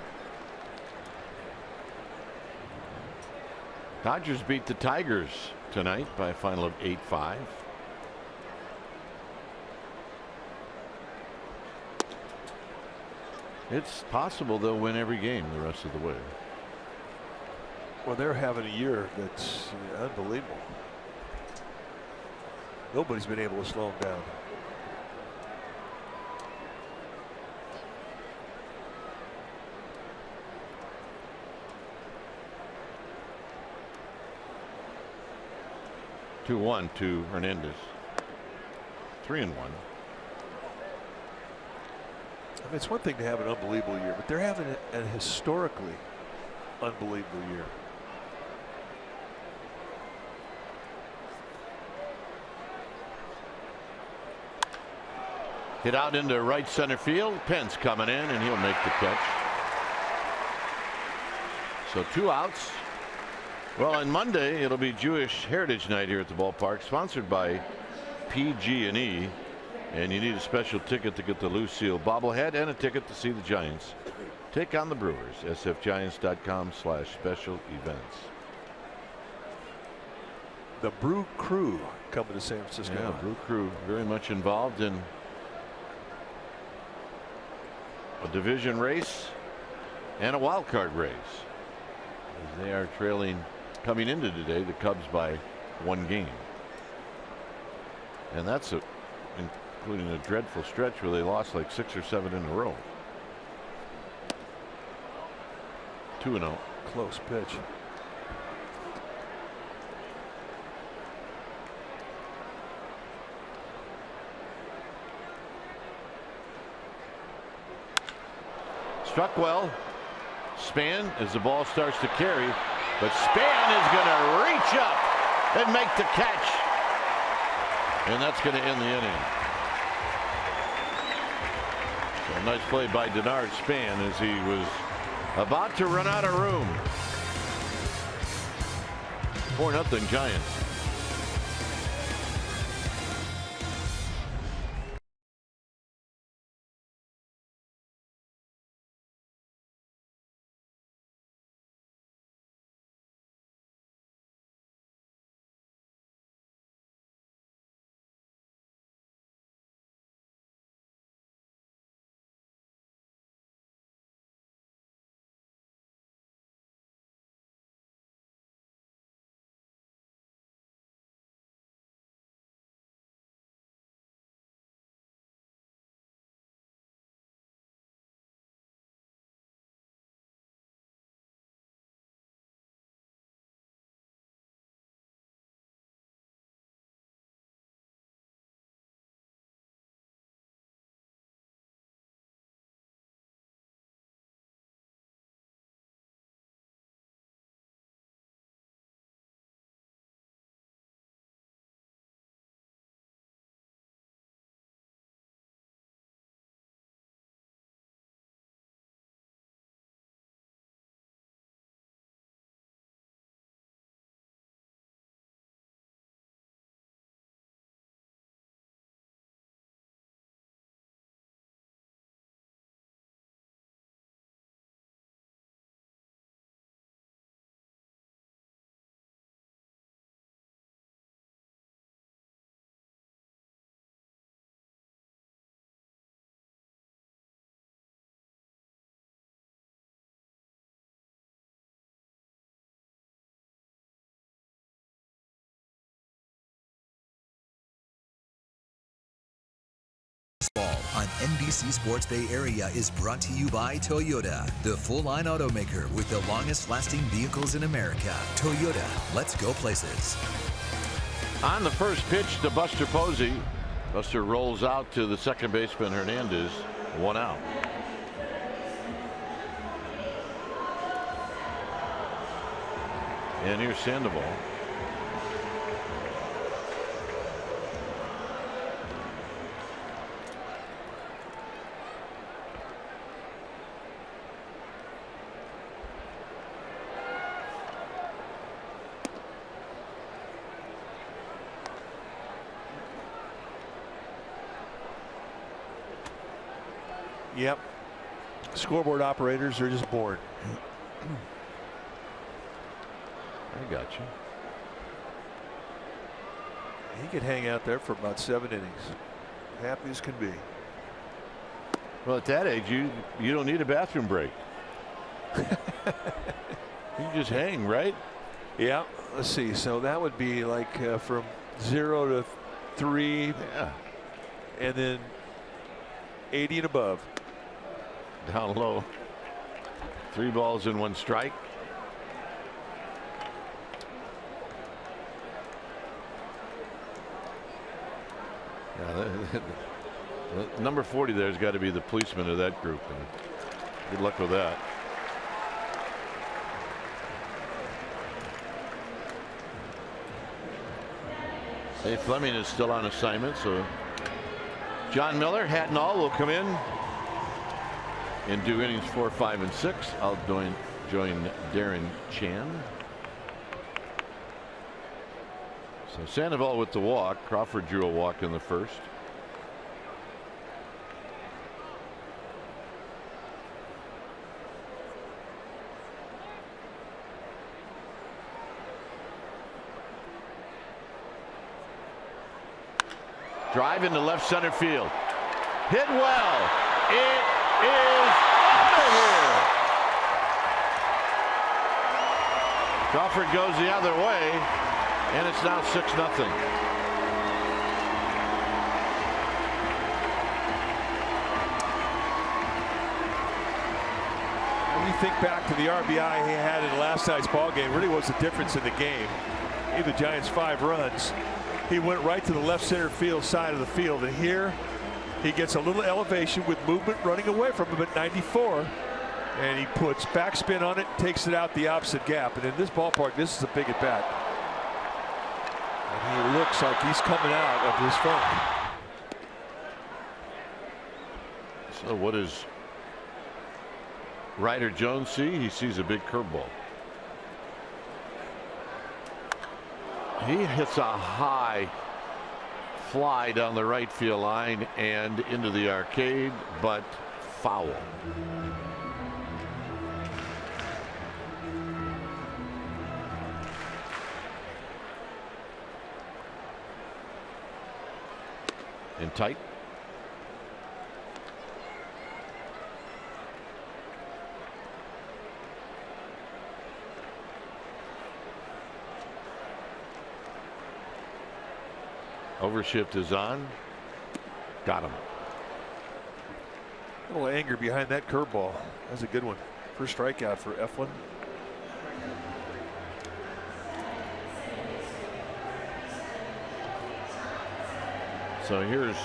Dodgers beat the Tigers tonight by a final of 8-5. It's possible they'll win every game the rest of the way. Well, they're having a year that's unbelievable. Nobody's been able to slow them down. Two-1 to Hernandez. 3-1. I mean, it's one thing to have an unbelievable year, but they're having a historically unbelievable year. Hit out into right center field. Pence coming in, and he'll make the catch. So 2 outs. Well, on Monday it'll be Jewish Heritage Night here at the ballpark, sponsored by PG&E, and you need a special ticket to get the Lucille bobblehead and a ticket to see the Giants take on the Brewers. sfgiants.com/special events. The Brew Crew coming to San Francisco. Yeah, Brew Crew very much involved in a division race and a wild card race, as they are trailing coming into today the Cubs by 1 game, and that's including a dreadful stretch where they lost like 6 or 7 in a row. 2-0. Close pitch. Struck well. Span as the ball starts to carry, but Span is going to reach up and make the catch, and that's going to end the inning. So a nice play by Denard Span as he was about to run out of room. 4-0 Giants. On NBC Sports Bay Area is brought to you by Toyota, the full-line automaker with the longest-lasting vehicles in America. Toyota, let's go places. On the first pitch to Buster Posey, Buster rolls out to the second baseman Hernandez, 1 out. And here's Sandoval. Yep. Scoreboard operators are just bored. I got you. He could hang out there for about 7 innings. Happy as can be. Well, at that age, you don't need a bathroom break. You just hang, right? Yeah. Let's see. So that would be like from 0 to 3. Yeah. And then 80 and above. Down low. 3 balls and 1 strike. Yeah, number 40 there's got to be the policeman of that group, and good luck with that. Hey, Fleming is still on assignment, so John Miller, hat and all, will come in and do innings 4, 5, and 6. I'll join Darren Chan. So Sandoval with the walk. Crawford drew a walk in the first. Drive into left center field. Hit well. It is out of here. Crawford goes the other way, and it's now 6-0. When you think back to the RBI he had in last night's ball game, really was the difference in the game. Gave the Giants 5 runs. He went right to the left center field side of the field, and here he gets a little elevation with movement running away from him at 94, and he puts backspin on it, takes it out the opposite gap. And in this ballpark, this is a big at bat, and he looks like he's coming out of his funk. So what does Ryder Jones see? He sees a big curveball. He hits a high fly down the right field line and into the arcade, but foul. In tight. Overshift is on. Got him. A little anger behind that curveball. That's a good one. First strikeout for Eflin. So here's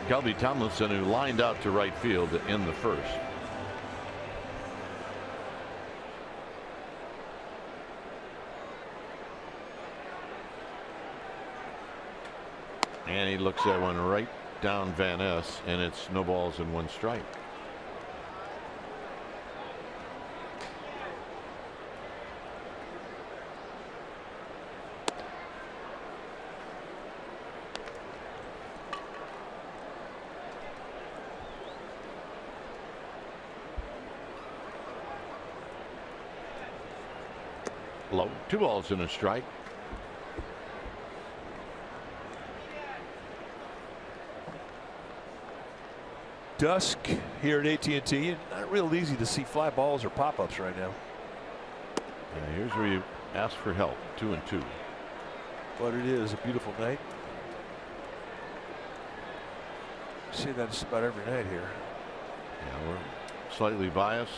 Kelby Tomlinson, who lined out to right field in the first. And he looks at one right down Van Ness, and it's no balls and 1 strike. Low. 2 balls and a strike. Dusk here at AT&T, and not real easy to see fly balls or pop-ups right now. And here's where you ask for help. 2-2. But it is a beautiful night. See that just about every night here. Yeah, we're slightly biased.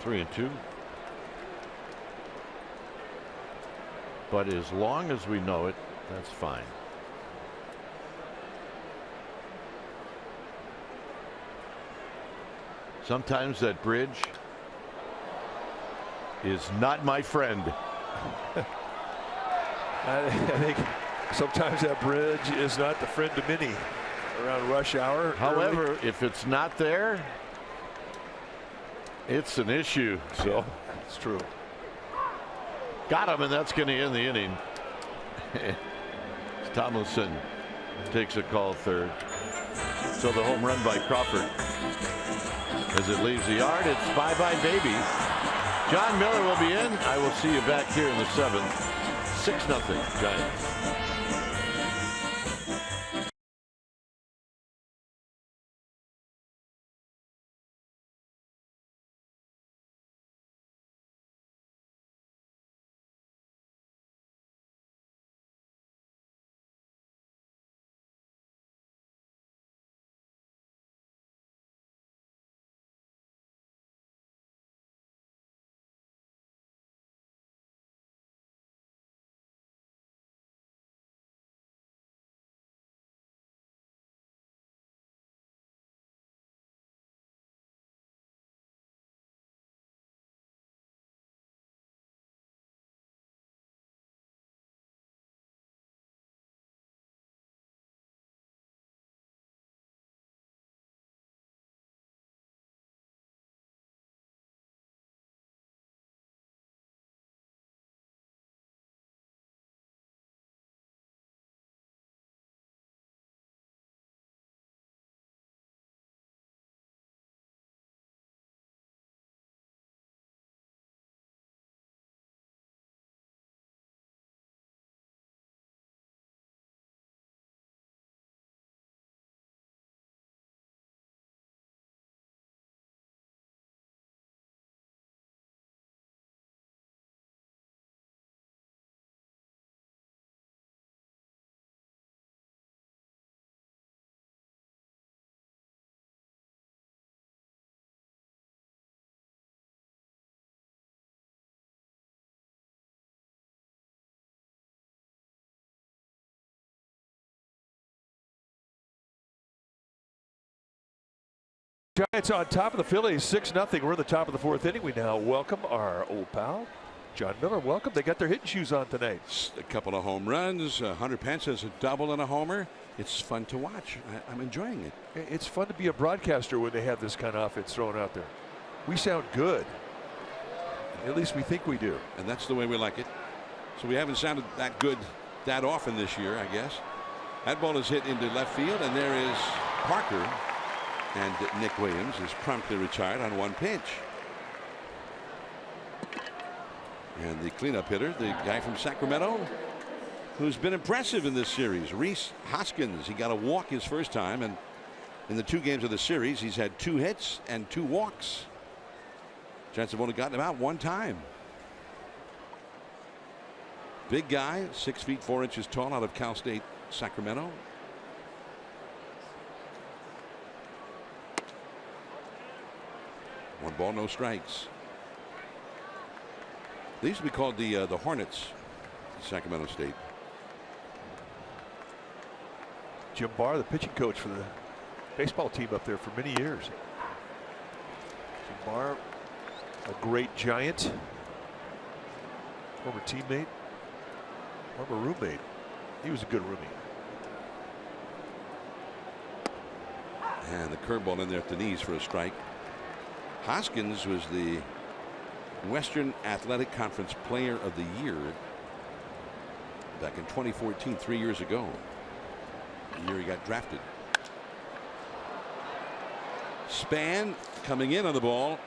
3-2. But as long as we know it, that's fine. Sometimes that bridge is not my friend. I think sometimes that bridge is not the friend of many around rush hour. However, early. if it's not there, it's an issue. So it's true. Got him, and that's going to end the inning. Tomlinson takes a call third. So the home run by Crawford. As it leaves the yard, it's bye-bye baby. John Miller will be in. I will see you back here in the 7th. 6-0 Giants. Giants on top of the Phillies, 6-0. We're in the top of the 4th inning. We now welcome our old pal, John Miller. Welcome. They got their hitting shoes on tonight. A couple of home runs. Hunter Pence has a double and a homer. It's fun to watch. I'm enjoying it. It's fun to be a broadcaster when they have this kind of offense thrown out there. We sound good. At least we think we do. And that's the way we like it. So we haven't sounded that good that often this year, I guess. That ball is hit into left field, and there is Parker. And Nick Williams is promptly retired on one pitch. And the cleanup hitter, the guy from Sacramento, who's been impressive in this series, Rhys Hoskins. He got a walk his first time, and in the 2 games of the series, he's had 2 hits and 2 walks. Giants have only gotten him out 1 time. Big guy, 6 feet 4 inches tall, out of Cal State Sacramento. One ball, no strikes. They used to be called the Hornets, Sacramento State. Jim Barr, the pitching coach for the baseball team up there for many years. Jim Barr, a great Giant, former teammate, former roommate. He was a good roomie. And the curveball in there at the knees for a strike. Hoskins was the Western Athletic Conference Player of the Year back in 2014, 3 years ago. The year he got drafted. Span coming in on the ball.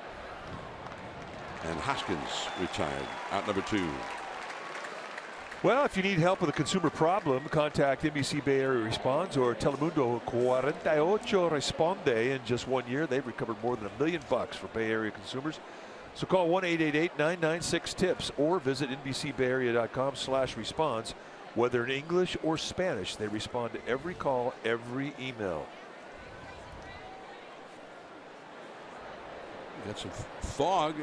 And Hoskins retired. Out number 2. Well, if you need help with a consumer problem, contact NBC Bay Area Responds or Telemundo 48 Responde. In just 1 year, they've recovered more than $1 million for Bay Area consumers. So call 1-888-996-TIPS or visit NBCBayArea.com/response. Whether in English or Spanish, they respond to every call, every email. Got some fog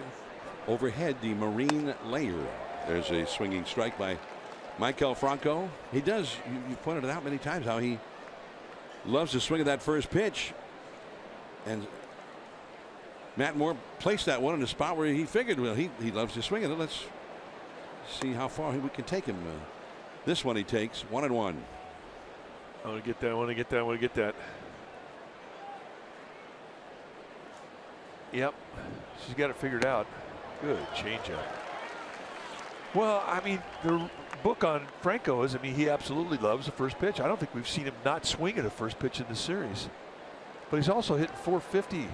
overhead, the marine layer. There's a swinging strike by Michael Franco. He does, you pointed it out many times, how he loves to swing at that first pitch. And Matt Moore placed that one in a spot where he figured, well, he loves to swing at it. Let's see how far we can take him. This one he takes 1-1. I want to get that. I want to get that. I want to get that. Yep. She's got it figured out. Good changeup. Well, I mean, the book on Franco is, I mean, he absolutely loves the first pitch. I don't think we've seen him not swing at a first pitch in the series. But he's also hitting .450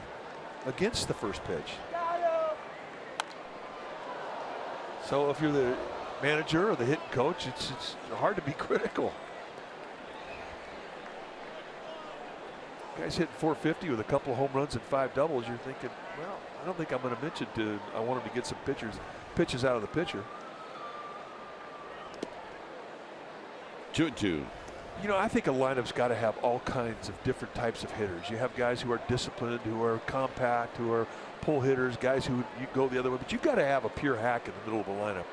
against the first pitch. So if you're the manager or the hitting coach, it's hard to be critical. Guys hitting .450 with a couple of home runs and 5 doubles. You're thinking, well, I don't think I'm going to mention I want him to get some pitches out of the pitcher. 2-2. You know, I think a lineup's got to have all kinds of different types of hitters. You have guys who are disciplined, who are compact, who are pull hitters, guys who you go the other way. But you've got to have a pure hack in the middle of the lineup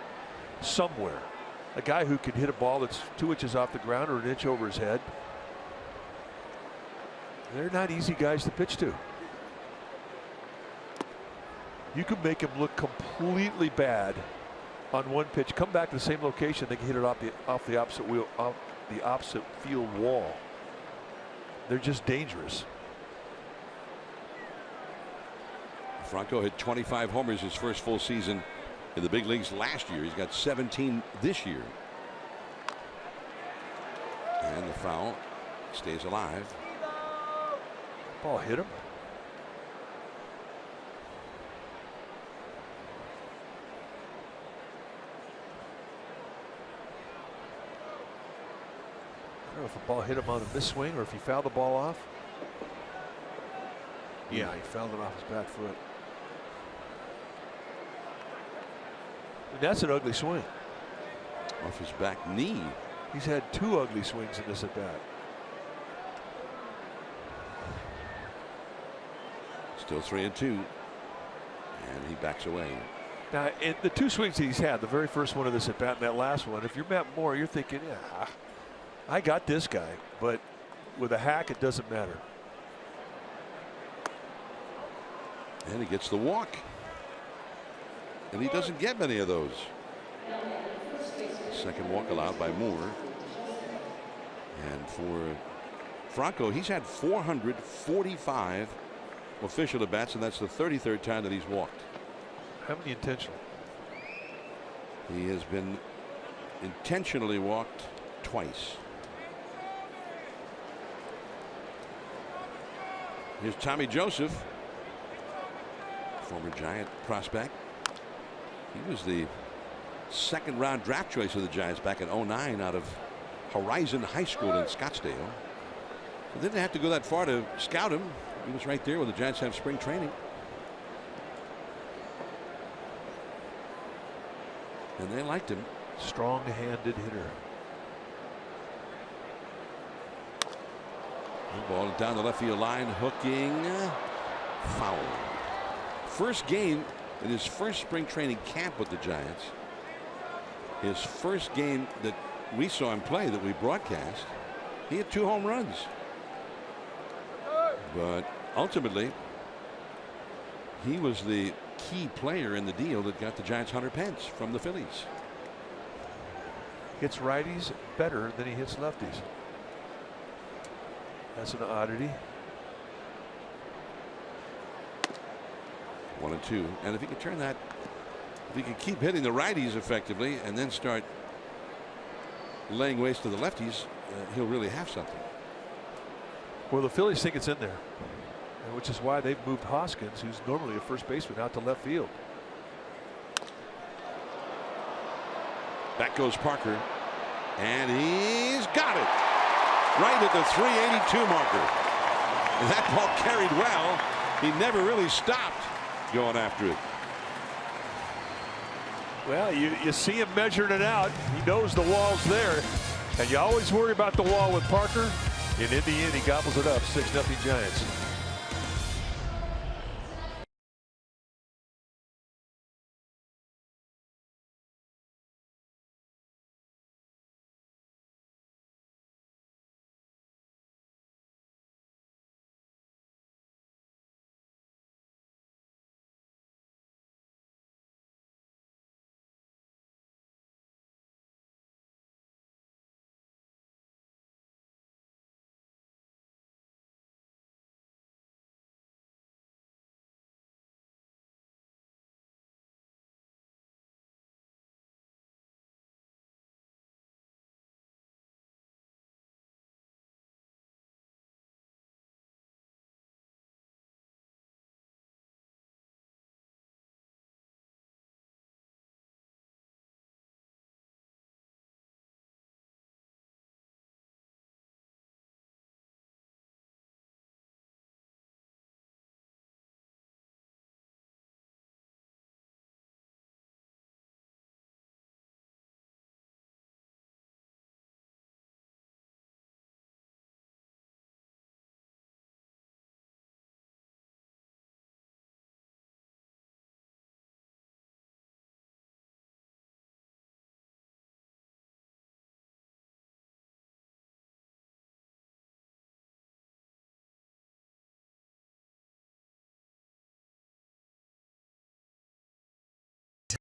somewhere. A guy who can hit a ball that's 2 inches off the ground or an inch over his head. They're not easy guys to pitch to. You can make him look completely bad on one pitch, come back to the same location, they can hit it off the opposite field wall. They're just dangerous. Franco hit 25 homers his first full season in the big leagues last year. He's got 17 this year. And the foul stays alive. Ball hit him. I don't know if the ball hit him on the miss swing or if he fouled the ball off. Yeah, he fouled it off his back foot. And that's an ugly swing. Off his back knee. He's had 2 ugly swings in this at bat. Still 3-2. And he backs away. Now, in the 2 swings that he's had, the very first one of this at bat and that last one, if you're Matt Moore, you're thinking, yeah, I got this guy, but with a hack, it doesn't matter. And he gets the walk. And he doesn't get many of those. Second walk allowed by Moore. And for Franco, he's had 445 official at bats, and that's the 33rd time that he's walked. How many intentional? He has been intentionally walked twice. Here's Tommy Joseph, former Giant prospect. He was the second round draft choice of the Giants back in '09 out of Horizon High School in Scottsdale. So they didn't have to go that far to scout him. He was right there where the Giants have spring training. And they liked him. Strong-handed hitter. Ball down the left field line, hooking, foul. First game in his first spring training camp with the Giants. His first game that we saw him play, that we broadcast, he had 2 home runs. But ultimately, he was the key player in the deal that got the Giants Hunter Pence from the Phillies. Hits righties better than he hits lefties. That's an oddity. 1-2. And if he could turn that, if he could keep hitting the righties effectively and then start laying waste to the lefties, he'll really have something. Well, the Phillies think it's in there, which is why they've moved Hoskins, who's normally a first baseman, out to left field. Back goes Parker, and he's got it right at the 382 marker. And that ball carried well. He never really stopped going after it. Well, you see him measuring it out. He knows the wall's there, and you always worry about the wall with Parker. And in the end, he gobbles it up. 6-0 Giants.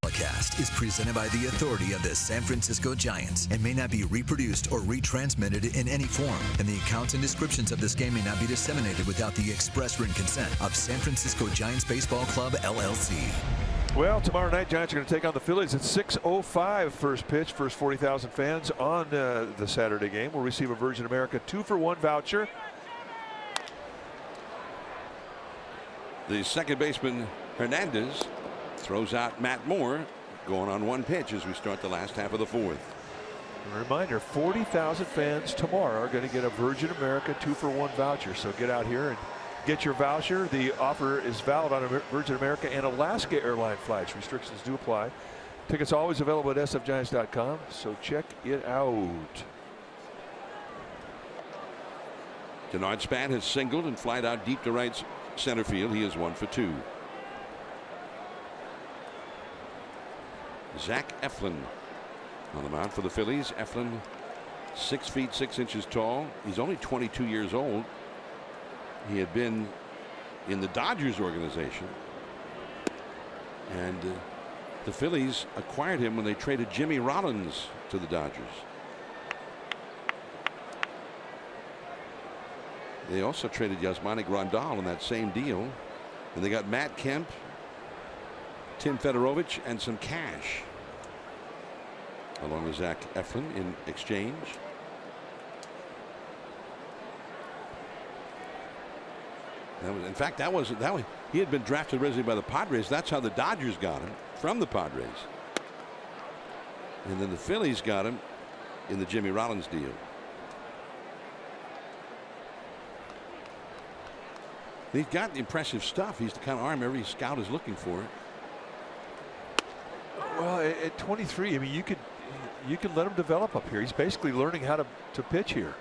Telecast is presented by the authority of the San Francisco Giants and may not be reproduced or retransmitted in any form. And the accounts and descriptions of this game may not be disseminated without the express written consent of San Francisco Giants Baseball Club, LLC. Well, tomorrow night, Giants are going to take on the Phillies at 6:05 first pitch. First 40,000 fans on the Saturday game will receive a Virgin America 2-for-1 voucher. The second baseman, Hernandez, throws out Matt Moore, going on 1 pitch as we start the last half of the 4th. A reminder, 40,000 fans tomorrow are going to get a Virgin America 2-for-1 voucher. So get out here and get your voucher. The offer is valid on Virgin America and Alaska Airline flights. Restrictions do apply. Tickets always available at sfgiants.com, so check it out. Denard Span has singled and flied out deep to right center field. He is 1 for 2. Zach Eflin on the mound for the Phillies. Eflin, 6 feet 6 inches tall. He's only 22 years old. He had been in the Dodgers organization And the Phillies acquired him when they traded Jimmy Rollins to the Dodgers. They also traded Yasmani Grandal in that same deal. And they got Matt Kemp, Tim Fedorovich, and some cash, along with Zach Eflin in exchange. In fact, that was he had been drafted originally by the Padres. That's how the Dodgers got him, from the Padres. And then the Phillies got him in the Jimmy Rollins deal. He's got impressive stuff. He's the kind of arm every scout is looking for. Well, at 23, I mean, you could let him develop up here. He's basically learning how to pitch here.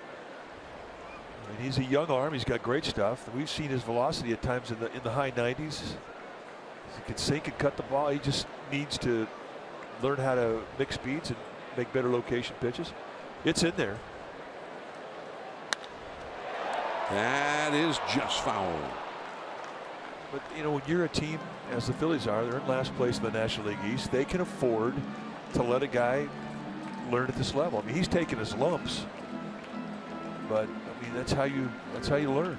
I mean, he's a young arm. He's got great stuff. We've seen his velocity at times in the high 90s. He can sink and cut the ball. He just needs to learn how to mix speeds and make better location pitches. It's in there. That is just foul. But you know, when you're a team as the Phillies are, they're in last place in the National League East. They can afford to let a guy learn at this level. I mean, he's taking his lumps, but I mean, that's how you learn.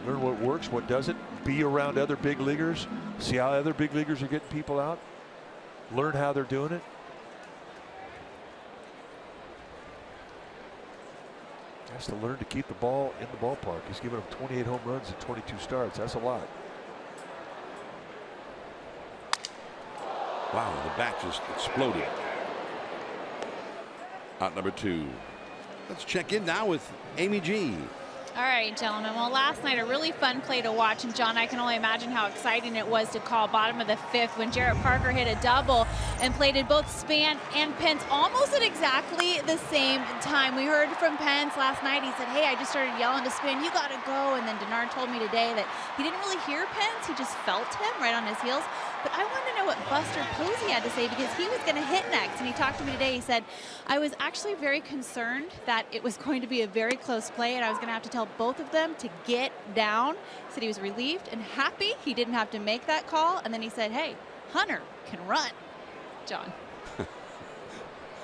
Learn what works, what doesn't. Be around other big leaguers. See how other big leaguers are getting people out. Learn how they're doing it. Has to learn to keep the ball in the ballpark. He's given up 28 home runs and 22 starts. That's a lot. Wow, the bat just exploded. Out number 2. Let's check in now with Amy G. All right, gentlemen. Well, last night a really fun play to watch, and John, I can only imagine how exciting it was to call bottom of the 5th when Jarrett Parker hit a double and plated both Span and Pence almost at exactly the same time. We heard from Pence last night. He said, "Hey, I just started yelling to Span, you got to go." And then Denard told me today that he didn't really hear Pence. He just felt him right on his heels. But I want to know what Buster Posey had to say, because he was going to hit next. And he talked to me today. He said, "I was actually very concerned that it was going to be a very close play, and I was going to have to tell both of them to get down." He said he was relieved and happy he didn't have to make that call. And then he said, "Hey, Hunter can run." John.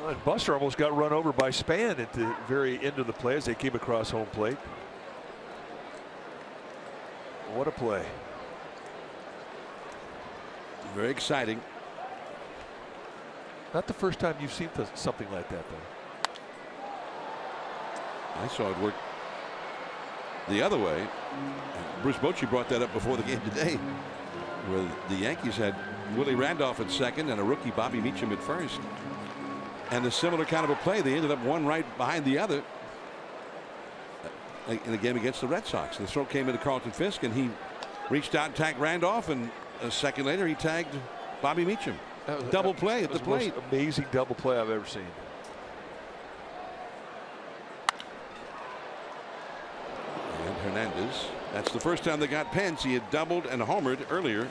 Well, Buster almost got run over by Span at the very end of the play as they came across home plate. What a play. Very exciting. Not the first time you've seen something like that, though. I saw it work the other way. Bruce Bochy brought that up before the game today, where the Yankees had Willie Randolph at second and a rookie Bobby Meacham at first. And a similar kind of a play. They ended up one right behind the other in a game against the Red Sox. The throw came into Carlton Fisk, and he reached out and tagged Randolph, and a second later he tagged Bobby Meacham. Double play at the plate. The most amazing double play I've ever seen. And Hernandez. That's the first time they got Pence. He had doubled and homered earlier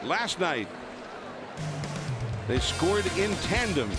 last night. They scored in tandem.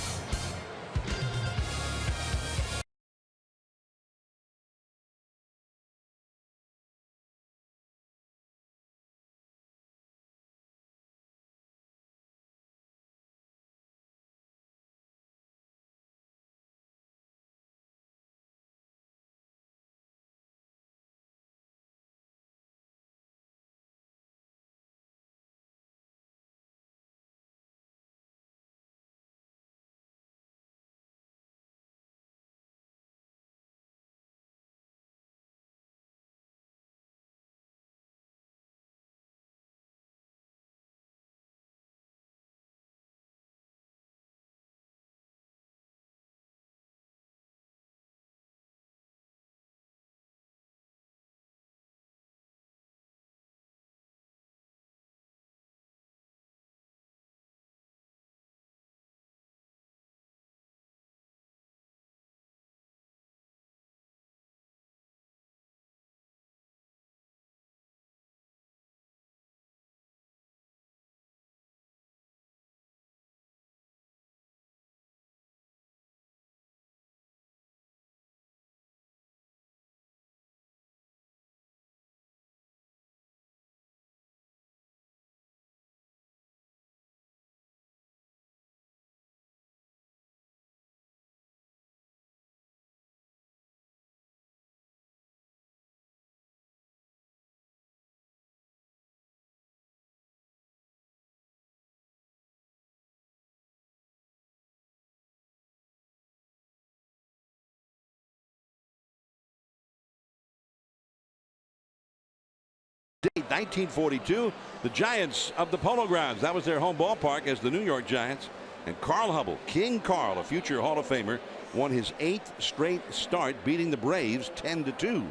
date 1942. The Giants of the Polo Grounds. That was their home ballpark as the New York Giants. And Carl Hubble, King Carl, a future Hall of Famer, won his 8th straight start, beating the Braves 10-2.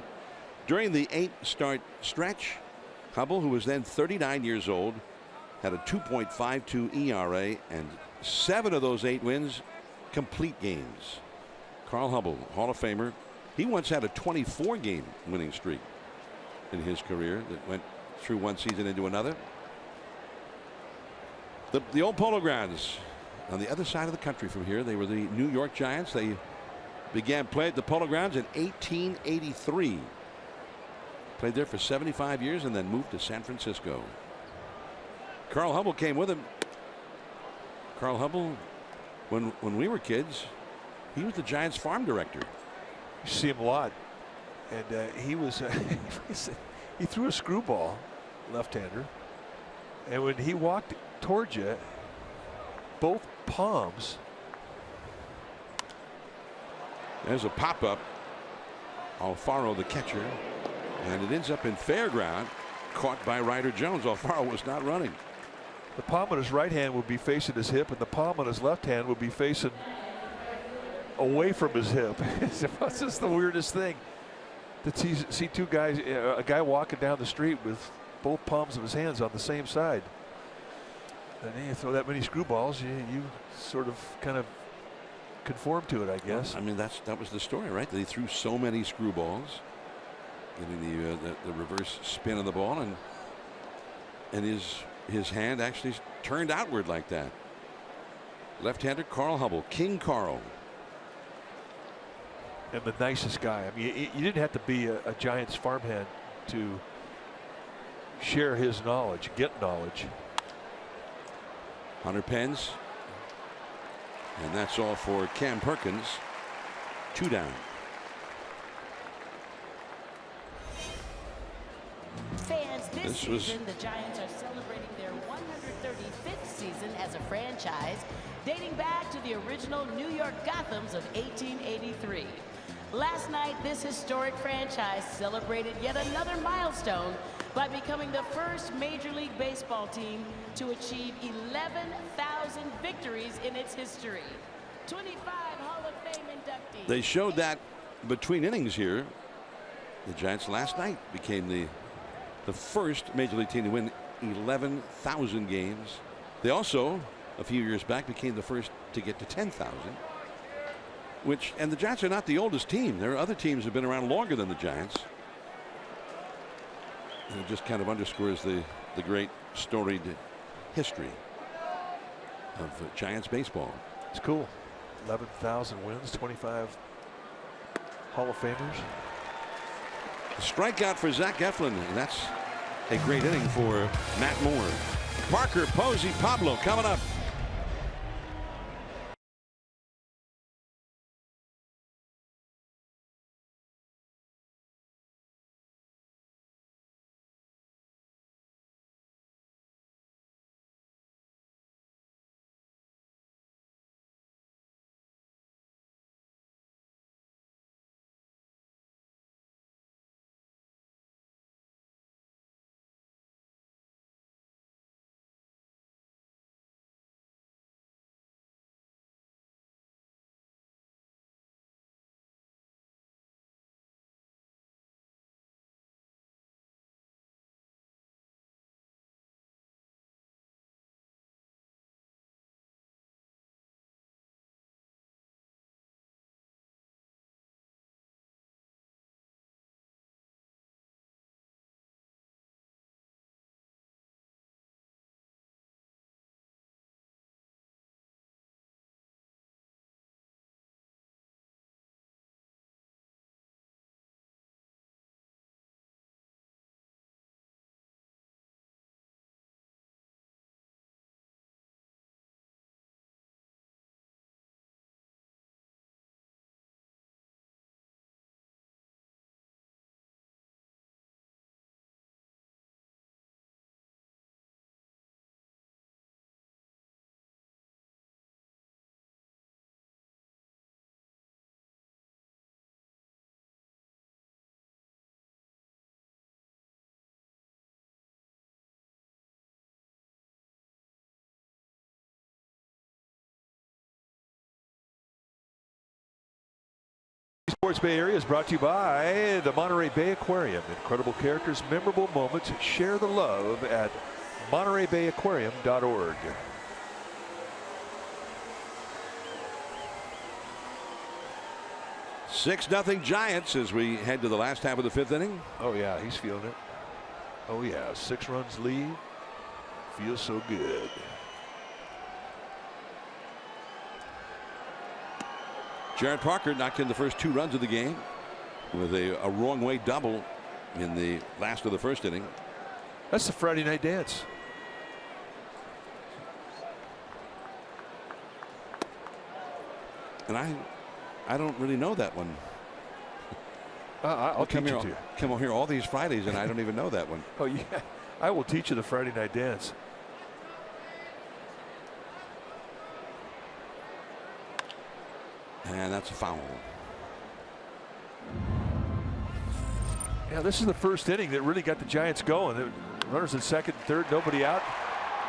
During the 8-start stretch, Hubble, who was then 39 years old, had a 2.52 ERA, and 7 of those 8 wins complete games. Carl Hubble, Hall of Famer, he once had a 24-game winning streak in his career that went through one season into another. The old Polo Grounds on the other side of the country from here. They were the New York Giants. They began play at the Polo Grounds in 1883. Played there for 75 years and then moved to San Francisco. Carl Hubble came with him. Carl Hubble, when we were kids, he was the Giants farm director. You see him a lot. And he was he threw a screwball, left-hander, and when he walked towards you, both palms. There's a pop-up. Alfaro, the catcher, and it ends up in fair ground, caught by Ryder Jones. Alfaro was not running. The palm of his right hand would be facing his hip, and the palm of his left hand would be facing away from his hip. It's just the weirdest thing. To see two guys, a guy walking down the street with both palms of his hands on the same side. And then you throw that many screwballs, you sort of kind of conform to it, I guess. Well, I mean, that was the story, right? They threw so many screwballs, getting the reverse spin of the ball, and his hand actually turned outward like that. Left-hander Carl Hubble, King Carl. And the nicest guy. I mean, you didn't have to be a Giants farmhand to share his knowledge, get knowledge. Hunter Pence. And that's all for Cam Perkins. 2 down. Fans, this season the Giants are celebrating their 135th season as a franchise, dating back to the original New York Gothams of 1883. Last night, this historic franchise celebrated yet another milestone by becoming the first Major League Baseball team to achieve 11,000 victories in its history. 25 Hall of Fame inductees. They showed that between innings here. The Giants last night became the first Major League team to win 11,000 games. They also, a few years back, became the first to get to 10,000. And the Giants are not the oldest team. There are other teams that have been around longer than the Giants. And it just kind of underscores the great storied history of Giants baseball. It's cool. 11,000 wins, 25 Hall of Famers. A strikeout for Zach Eflin, and that's a great inning for Matt Moore. Parker, Posey, Pablo coming up. Sports Bay Area is brought to you by the Monterey Bay Aquarium. Incredible characters, memorable moments. Share the love at MontereyBayAquarium.org. Six nothing Giants as we head to the last half of the fifth inning. Oh yeah, he's feeling it. Oh yeah, 6 runs lead. Feels so good. Jared Parker knocked in the first 2 runs of the game with a wrong way double in the last of the first inning. That's the Friday night dance. And I don't really know that one. I'll teach it to you. Come on here all these Fridays and I don't even know that one. Oh yeah, I will teach you the Friday night dance. And that's a foul. Yeah, this is the first inning that really got the Giants going. The runners in second and third, nobody out.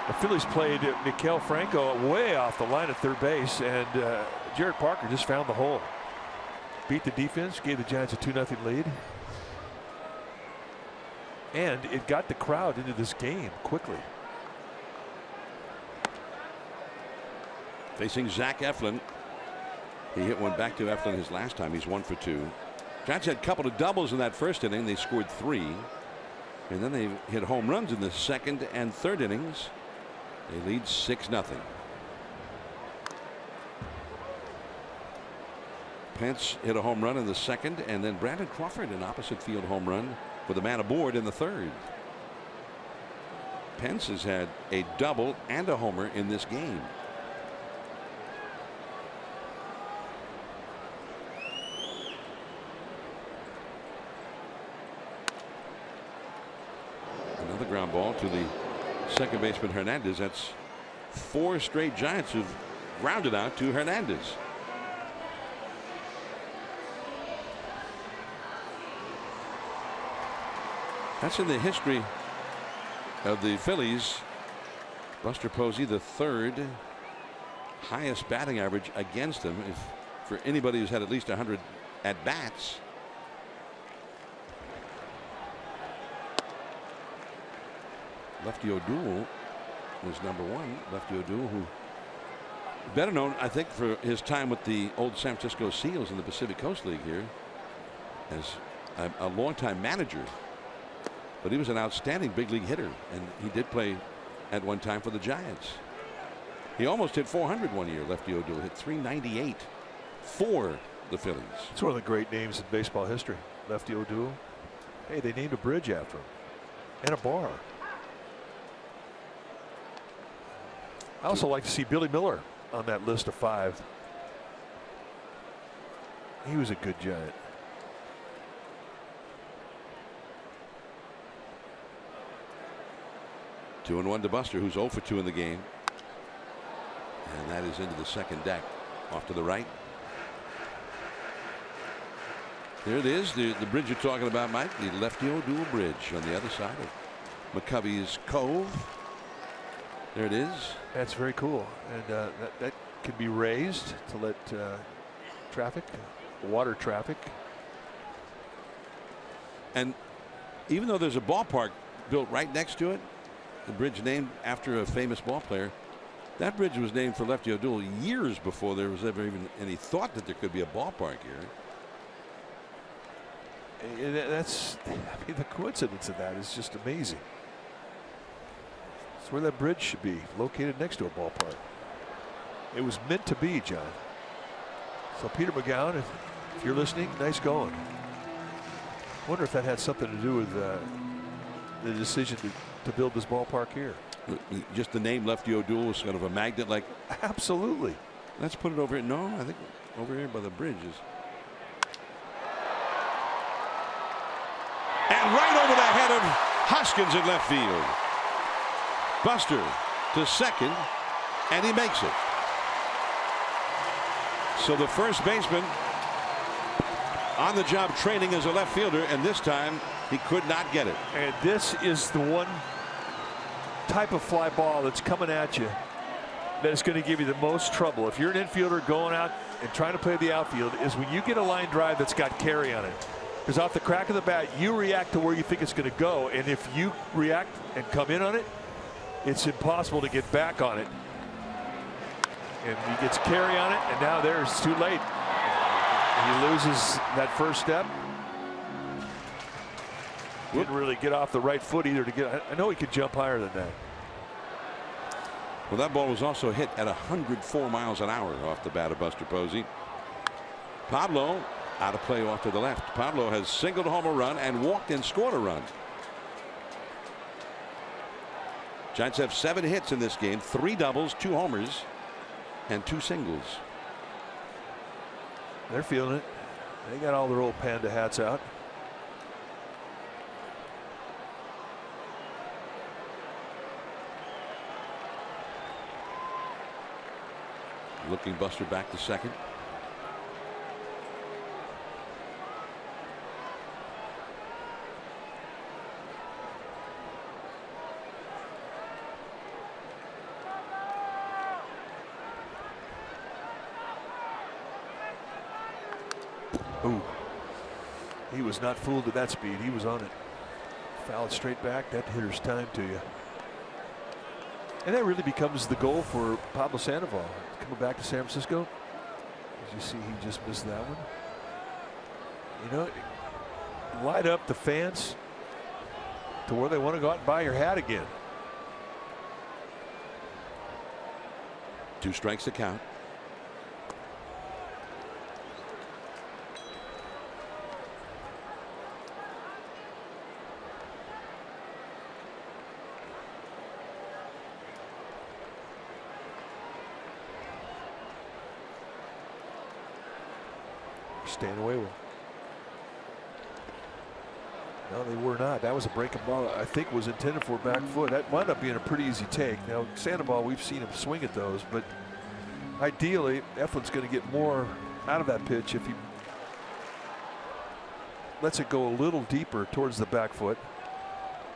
The Phillies played Miguel Franco way off the line at third base, and Jared Parker just found the hole. Beat the defense, gave the Giants a 2-0 lead. And it got the crowd into this game quickly. Facing Zach Eflin. He hit one back to Eflin his last time. He's 1 for 2. Giants had a couple of doubles in that first inning. They scored 3. And then they hit home runs in the second and third innings. They lead 6-0. Pence hit a home run in the second, and then Brandon Crawford an opposite field home run with a man aboard in the third. Pence has had a double and a homer in this game. Another ground ball to the second baseman Hernandez. That's 4 straight Giants who've grounded out to Hernandez. That's in the history of the Phillies. Buster Posey, the 3rd highest batting average against him. If for anybody who's had at least 100 at bats. Lefty O'Doul was number 1. Lefty O'Doul, who better known, I think, for his time with the old San Francisco Seals in the Pacific Coast League here as a longtime manager. But he was an outstanding big league hitter, and he did play at one time for the Giants. He almost hit 400 one year. Lefty O'Doul hit 398 for the Phillies. It's one of the great names in baseball history. Lefty O'Doul. Hey, they named a bridge after him and a bar. I also like to see Billy Miller on that list of 5. He was a good Giant. Two and 1 to Buster, who's 0 for 2 in the game. And that is into the second deck, off to the right. There it is, the bridge you're talking about, Mike, the Lefty O'Doul Bridge on the other side of McCovey's Cove. There it is. That's very cool, and that can be raised to let water traffic. And even though there's a ballpark built right next to it, the bridge named after a famous ball player, that bridge was named for Lefty O'Doul years before there was ever even any thought that there could be a ballpark here. That's, I mean, the coincidence of that is just amazing. It's where that bridge should be, located next to a ballpark. It was meant to be, John. So Peter McGowan, if you're listening, nice going. I wonder if that had something to do with the decision to build this ballpark here. Just the name Lefty O'Doul was kind of a magnet, like. Absolutely. Let's put it over here. No, I think over here by the bridges. And right over the head of Hoskins in left field. Buster to second, and he makes it. So the first baseman on the job training as a left fielder, and this time he could not get it. And this is the one type of fly ball that's coming at you that is going to give you the most trouble. If you're an infielder going out and trying to play the outfield is when you get a line drive that's got carry on it. Because off the crack of the bat, you react to where you think it's going to go. And if you react and come in on it, it's impossible to get back on it. And he gets carry on it, and now it's too late. And he loses that first step. Didn't really get off the right foot either to get. I know he could jump higher than that. Well, that ball was also hit at 104 miles an hour off the bat of Buster Posey. Pablo out of play off to the left. Pablo has singled home a run and walked and scored a run. Giants have 7 hits in this game, 3 doubles, 2 homers, and 2 singles. They're feeling it. They got all their old Panda hats out. Looking Buster back to second. Ooh. He was not fooled at that speed. He was on it. Foul it straight back. That hitter's time to you. And that really becomes the goal for Pablo Sandoval. Coming back to San Francisco. As you see, he just missed that one. You know, light up the fans to where they want to go out and buy your hat again. 2 strikes to count. Staying away with him. No, they were not. That was a breaking ball. I think was intended for back foot. That wound up being a pretty easy take. Now, Sandoval, we've seen him swing at those, but ideally, Eflin's going to get more out of that pitch if he lets it go a little deeper towards the back foot.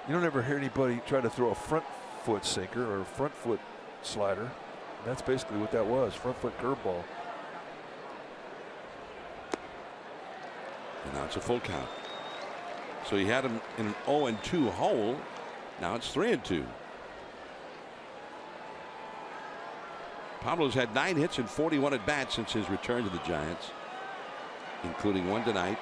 You don't ever hear anybody try to throw a front foot sinker or a front foot slider. And that's basically what that was, front foot curveball. And now it's a full count. So he had him in an 0-2 hole. Now it's 3-2. Pablo's had 9 hits and 41 at bats since his return to the Giants, including 1 tonight.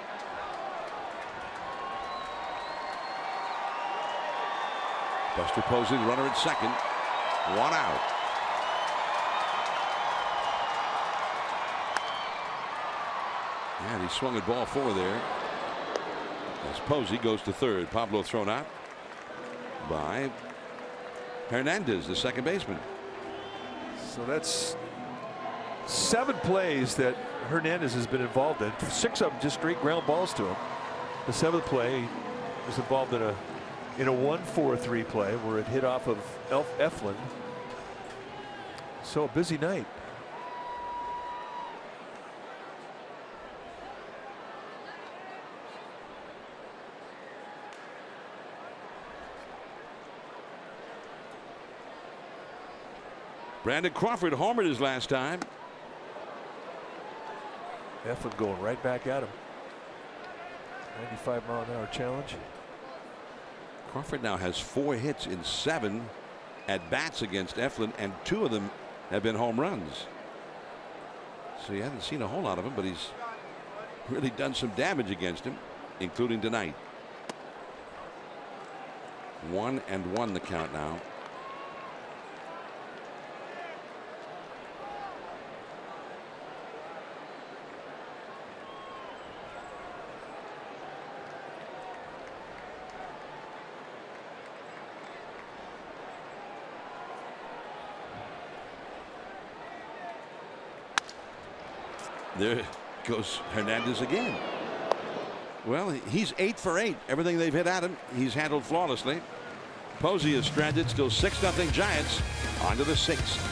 Buster Posey, the runner at second. 1 out. And he swung at ball 4 there. As Posey goes to third. Pablo thrown out by Hernandez, the second baseman. So that's 7 plays that Hernandez has been involved in. 6 of them just straight ground balls to him. The 7th play was involved in a 1-4-3 play where it hit off of Eflin. So a busy night. Brandon Crawford homered his last time. Eflin going right back at him. 95-mile-an-hour challenge. Crawford now has 4 hits in 7 at bats against Eflin, and 2 of them have been home runs. So you haven't seen a whole lot of him, but he's really done some damage against him, including tonight. 1-1 the count now. There goes Hernandez again. Well, he's 8 for 8. Everything they've hit at him, he's handled flawlessly. Posey is stranded, still 6-0 Giants. On to the 6th.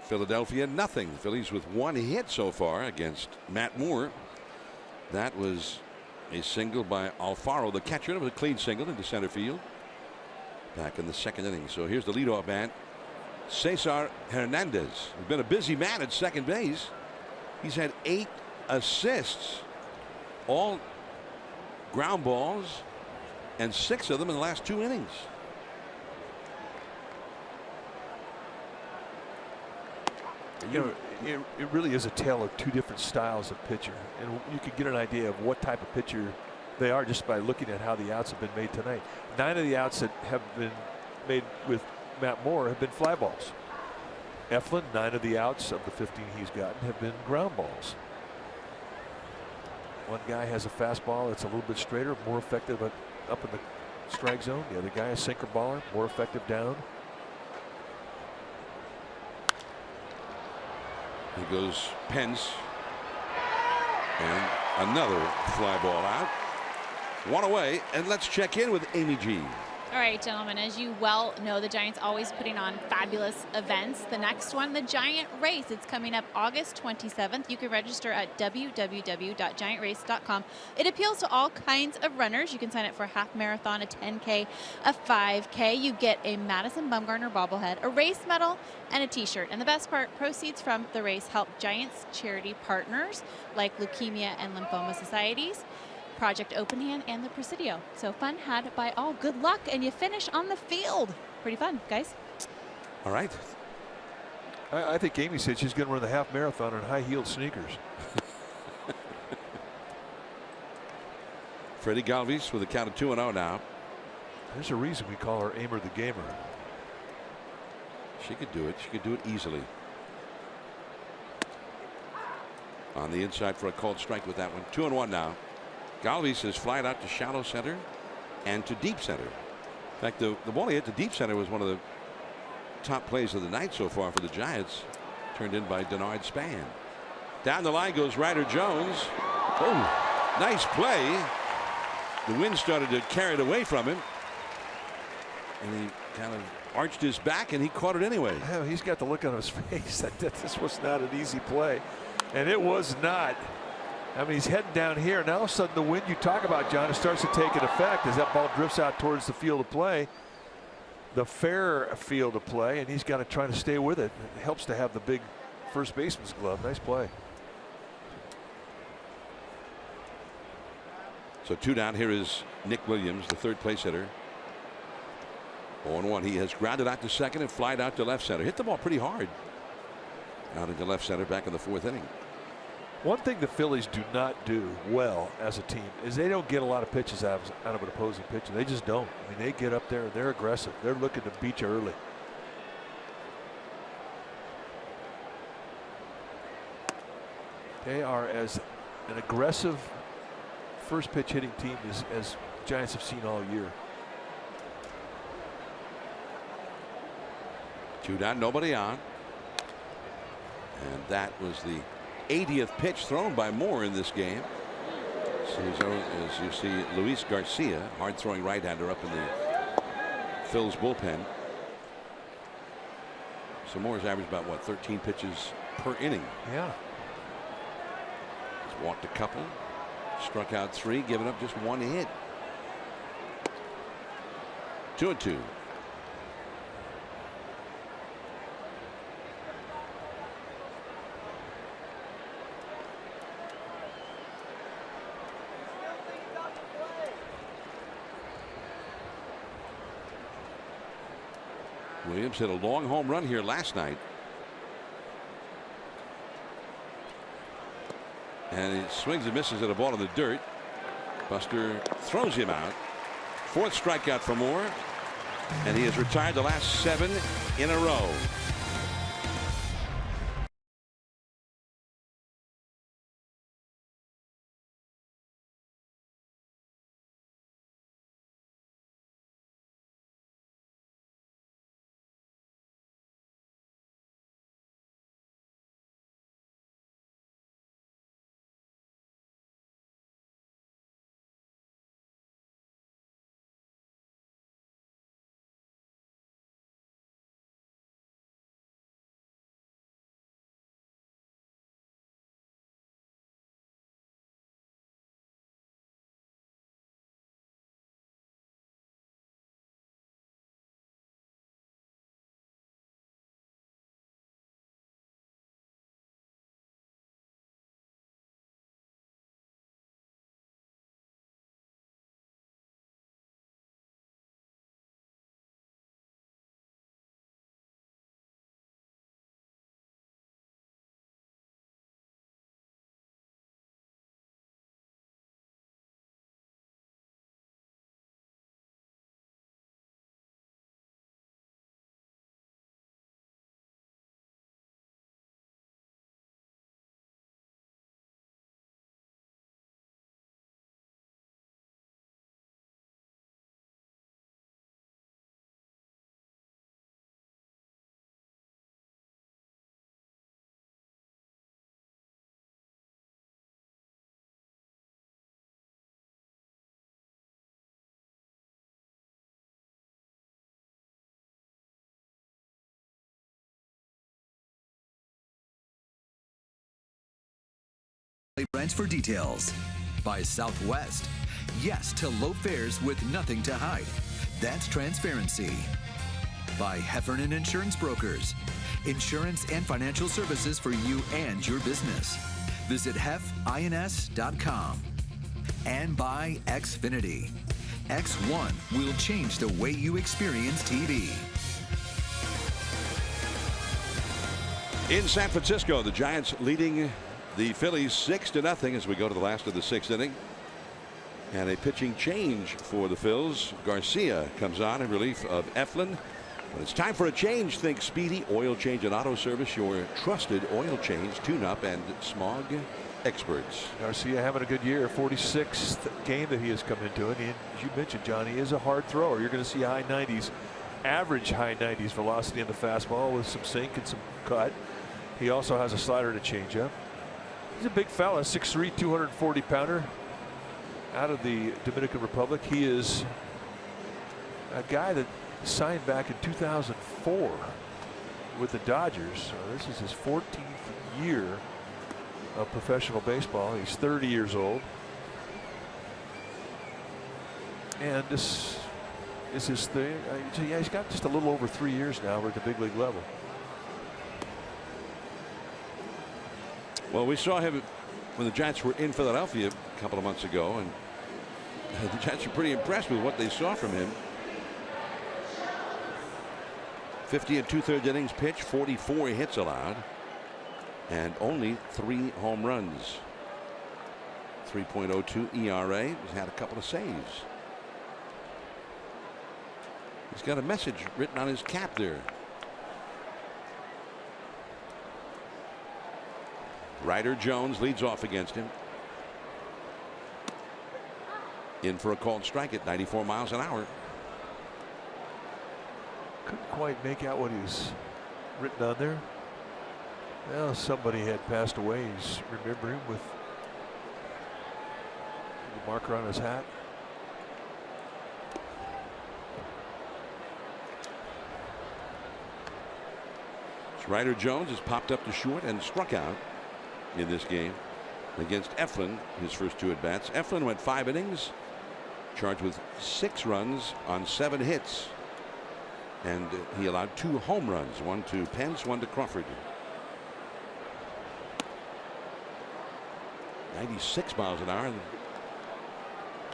Philadelphia, nothing. The Phillies with 1 hit so far against Matt Moore. That was a single by Alfaro, the catcher. It was a clean single into center field back in the 2nd inning. So here's the leadoff man, Cesar Hernandez. He's been a busy man at second base. He's had 8 assists, all ground balls, and 6 of them in the last 2 innings. You know, it really is a tale of 2 different styles of pitcher, and you can get an idea of what type of pitcher they are just by looking at how the outs have been made tonight. 9 of the outs that have been made with Matt Moore have been fly balls. Eflin, 9 of the outs of the 15 he's gotten have been ground balls. One guy has a fastball that's a little bit straighter, more effective up in the strike zone. The other guy is sinker baller, more effective down. Here goes Pence, and another fly ball out. 1 away, and let's check in with Amy G. All right, gentlemen, as you well know, the Giants always putting on fabulous events. The next one, the Giant Race. It's coming up August 27th. You can register at www.giantrace.com. It appeals to all kinds of runners. You can sign up for a half marathon, a 10K, a 5K. You get a Madison Bumgarner bobblehead, a race medal, and a t-shirt. And the best part, proceeds from the race help Giants charity partners like Leukemia and Lymphoma Societies, Project Open Hand, and the Presidio. So fun had by all. Good luck, and you finish on the field. Pretty fun, guys. All right. I think Amy said she's going to run the half marathon in high-heeled sneakers. Freddie Galvis with a count of 2-0 now. There's a reason we call her Aimer the Gamer. She could do it. She could do it easily. On the inside for a called strike with that one. 2-1 now. Galvis has flied out to shallow center and to deep center. In fact, the ball he hit to deep center was one of the top plays of the night so far for the Giants. Turned in by Denard Span. Down the line goes Ryder Jones. Oh, nice play. The wind started to carry it away from him, and he kind of arched his back, and he caught it anyway. Yeah, he's got the look on his face that this was not an easy play, and it was not. I mean, he's heading down here, and all of a sudden the wind you talk about, John, it starts to take an effect as that ball drifts out towards the field of play, the fair field of play, and he's got to try to stay with it. It helps to have the big first baseman's glove. Nice play. So 2 down. Here is Nick Williams, the third place hitter. 0-1. He has grounded out to second and flied out to left center. Hit the ball pretty hard out into left center back in the 4th inning. One thing the Phillies do not do well as a team is they don't get a lot of pitches out of an opposing pitcher. They just don't. I mean, they get up there, they're aggressive. They're looking to beat you early. They are as an aggressive first pitch hitting team as Giants have seen all year. 2 down, nobody on. And that was the 80th pitch thrown by Moore in this game. So as you see, Luis Garcia, hard throwing right-hander, up in the Phil's bullpen. So Moore's averaged about what, 13 pitches per inning. Yeah. He's walked a couple, struck out 3, given up just 1 hit. 2-2. Williams hit a long home run here last night. And he swings and misses at a ball in the dirt. Buster throws him out. 4th strikeout for Moore. And he has retired the last 7 in a row. branch for details. By Southwest. Yes to low fares with nothing to hide. That's transparency. By Heffernan Insurance Brokers. Insurance and financial services for you and your business. Visit hefins.com. And by Xfinity. X1 will change the way you experience TV. In San Francisco, the Giants leading the Phillies 6-0 as we go to the last of the 6th inning. And a pitching change for the Phils. Garcia comes on in relief of Eflin. But it's time for a change. Think Speedy Oil Change and Auto Service, your trusted oil change, tune-up, and smog experts. Garcia having a good year. 46th game that he has come into it. And as you mentioned, John, he is a hard thrower. You're going to see high 90s, average high 90s velocity in the fastball with some sink and some cut. He also has a slider to change up. He's a big fella, 6'3", 240-pounder out of the Dominican Republic. He is a guy that signed back in 2004 with the Dodgers. So this is his 14th year of professional baseball. He's 30 years old. And this is his thing. Yeah, he's got just a little over 3 years now. We're at the big league level. Well, we saw him when the Giants were in Philadelphia a couple of months ago, and the Giants were pretty impressed with what they saw from him. 50 2/3 innings pitched, 44 hits allowed, and only 3 home runs. 3.02 ERA. He's had a couple of saves. He's got a message written on his cap there. Ryder Jones leads off against him. In for a called strike at 94 miles an hour. Couldn't quite make out what he's written on there. Well, somebody had passed away. He's remembering with the marker on his hat. Ryder Jones has popped up to short and struck out in this game against Eflin, his first 2 at-bats. Eflin went 5 innings, charged with 6 runs on 7 hits, and he allowed 2 home runs, 1 to Pence, 1 to Crawford. 96 miles an hour, and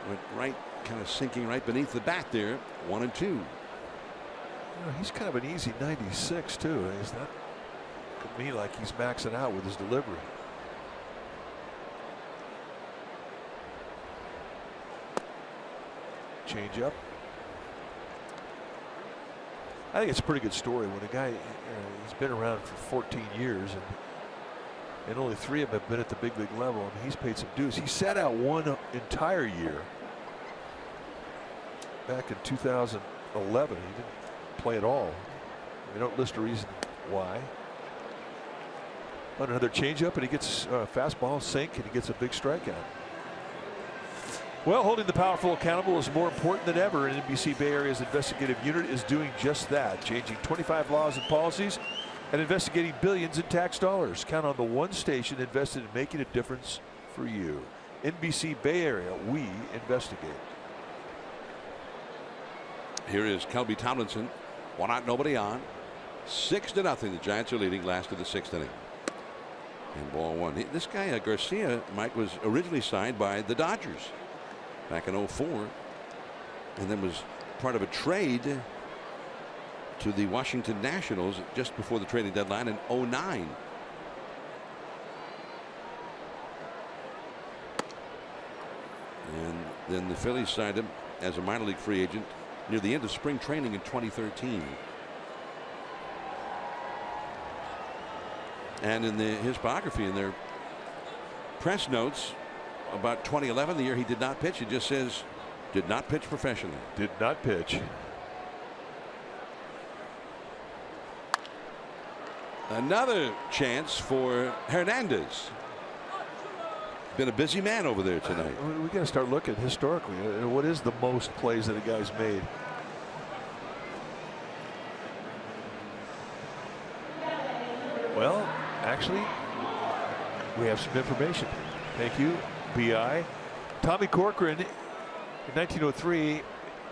went right, kind of sinking right beneath the bat there. 1 and 2. You know, he's kind of an easy 96 too. He's not to me like he's maxing out with his delivery. Change up. I think it's a pretty good story when a guy, he's been around for 14 years and only 3 of them have been at the big league level. I mean, he's paid some dues. He sat out 1 entire year back in 2011. He didn't play at all. They don't list a reason why. But another changeup, and he gets a fastball sink, and he gets a big strikeout. Well, holding the powerful accountable is more important than ever, and NBC Bay Area's investigative unit is doing just that, changing 25 laws and policies and investigating billions in tax dollars. Count on the one station invested in making a difference for you. NBC Bay Area, we investigate. Here is Kelby Tomlinson. 1 out, nobody on. 6-0. The Giants are leading last of the 6th inning. And ball 1. This guy Garcia, Mike, was originally signed by the Dodgers back in 04, and then was part of a trade to the Washington Nationals just before the trading deadline in 09. And then the Phillies signed him as a minor league free agent near the end of spring training in 2013. And in his biography, in their press notes about 2011, the year he did not pitch, it just says did not pitch professionally. Did not pitch. Another chance for Hernandez. Been a busy man over there tonight. We got to start looking historically. What is the most plays that a guy's made? Well, actually, we have some information. Thank you, BI. Tommy Corcoran in 1903,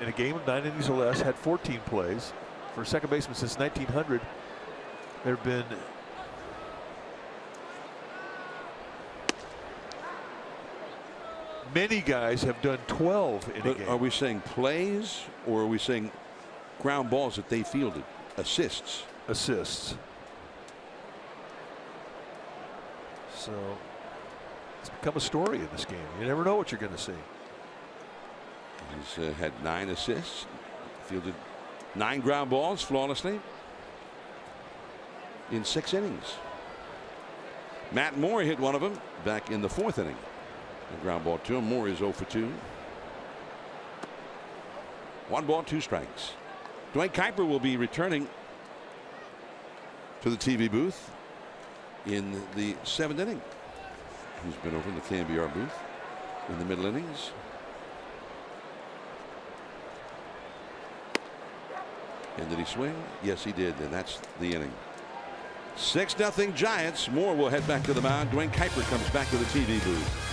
in a game of 9 innings or less, had 14 plays. For a second baseman since 1900, there have been many guys have done 12 in a game. Are we saying plays, or are we saying ground balls that they fielded? Assists. Assists. So it's become a story in this game. You never know what you're going to see. He's had 9 assists, fielded 9 ground balls flawlessly in 6 innings. Matt Moore hit one of them back in the 4th inning. A ground ball to him. Moore is 0 for 2. 1 ball, 2 strikes. Dwayne Kuiper will be returning to the TV booth in the 7th inning. He's been over in the KNBR booth in the middle innings. And did he swing? Yes, he did. And that's the inning. 6-0 Giants. Moore will head back to the mound. Dwayne Kuiper comes back to the TV booth.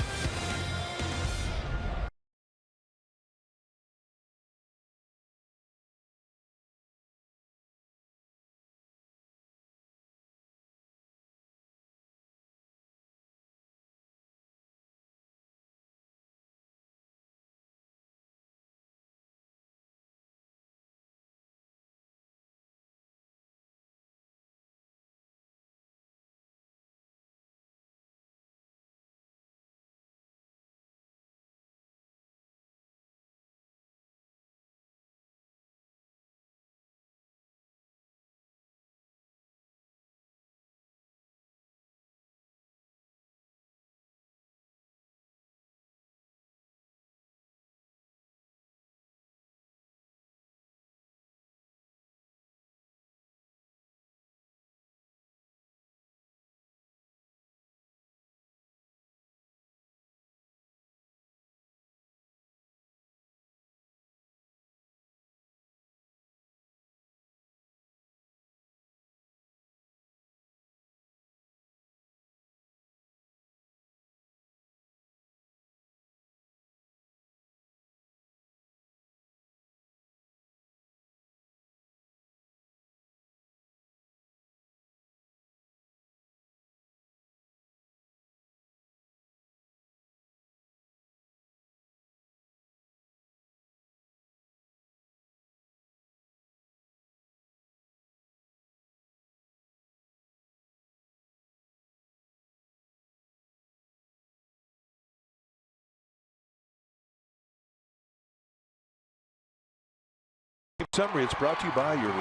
Summary, it's brought to you by your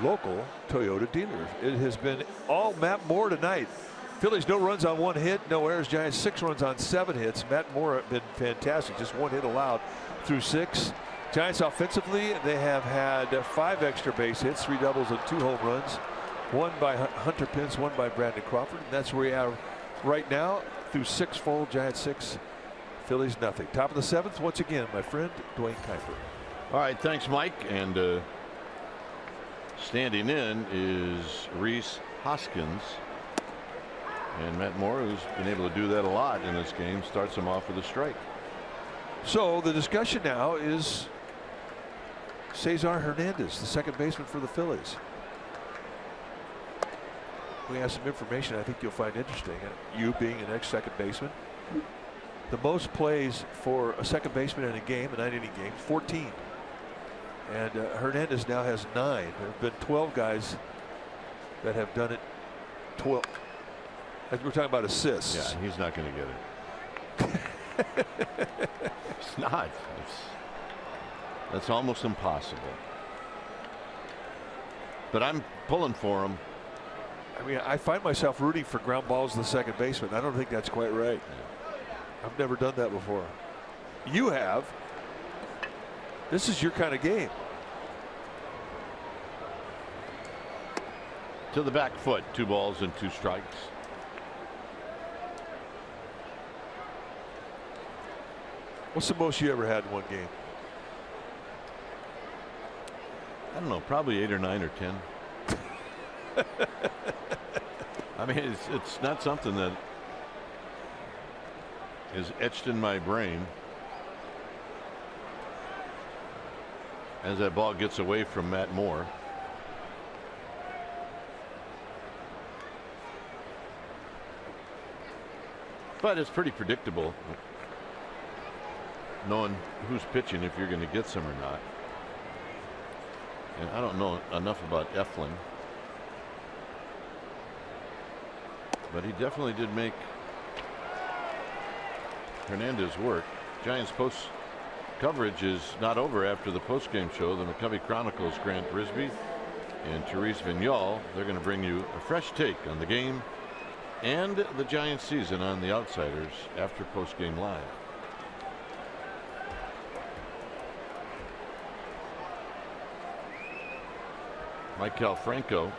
local Toyota dealer. It has been all Matt Moore tonight. Phillies no runs on 1 hit, no errors. Giants 6 runs on 7 hits. Matt Moore have been fantastic, just 1 hit allowed through 6. Giants offensively, they have had 5 extra base hits, 3 doubles and 2 home runs. 1 by Hunter Pence, 1 by Brandon Crawford. And that's where we are right now through 6 full. Giants 6, Phillies nothing. Top of the 7th once again, my friend Dwayne Kuiper. All right, thanks, Mike. And standing in is Rhys Hoskins. And Matt Moore, who's been able to do that a lot in this game, starts him off with a strike. So the discussion now is Cesar Hernandez, the second baseman for the Phillies. We have some information I think you'll find interesting. You being an ex-second baseman, the most plays for a second baseman in a game, a 9-inning game, 14. And Hernandez now has 9. There have been 12 guys that have done it. 12. As we're talking about assists. Yeah, he's not going to get it. It's not. That's almost impossible. But I'm pulling for him. I mean, I find myself rooting for ground balls to the second baseman. I don't think that's quite right. Yeah. I've never done that before. You have. This is your kind of game. To the back foot, 2 balls and 2 strikes. What's the most you ever had in one game? I don't know, probably 8 or 9 or 10. I mean, it's not something that is etched in my brain as that ball gets away from Matt Moore. But it's pretty predictable knowing who's pitching, if you're going to get some or not. And I don't know enough about Eflin, but he definitely did make Hernandez work. Giants post coverage is not over after the post-game show. The McCovey Chronicles' Grant Brisby and Therese Vignal, they're going to bring you a fresh take on the game and the Giants season on The Outsiders after post-game live. Maikel Franco.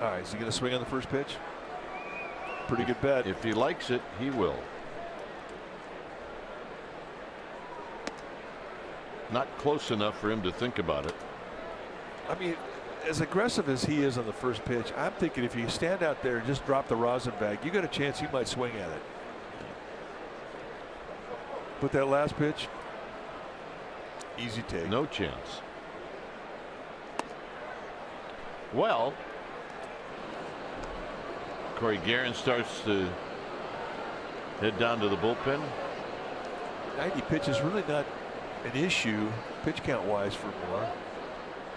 All right, is he going to swing on the first pitch? Pretty good bet. If he likes it, he will. Not close enough for him to think about it. I mean, as aggressive as he is on the first pitch, I'm thinking if you stand out there and just drop the rosin bag, you got a chance he might swing at it. But that last pitch, easy take. No chance. Well, Corey Guerin starts to head down to the bullpen. 90 pitches really not an issue pitch count wise for Moore.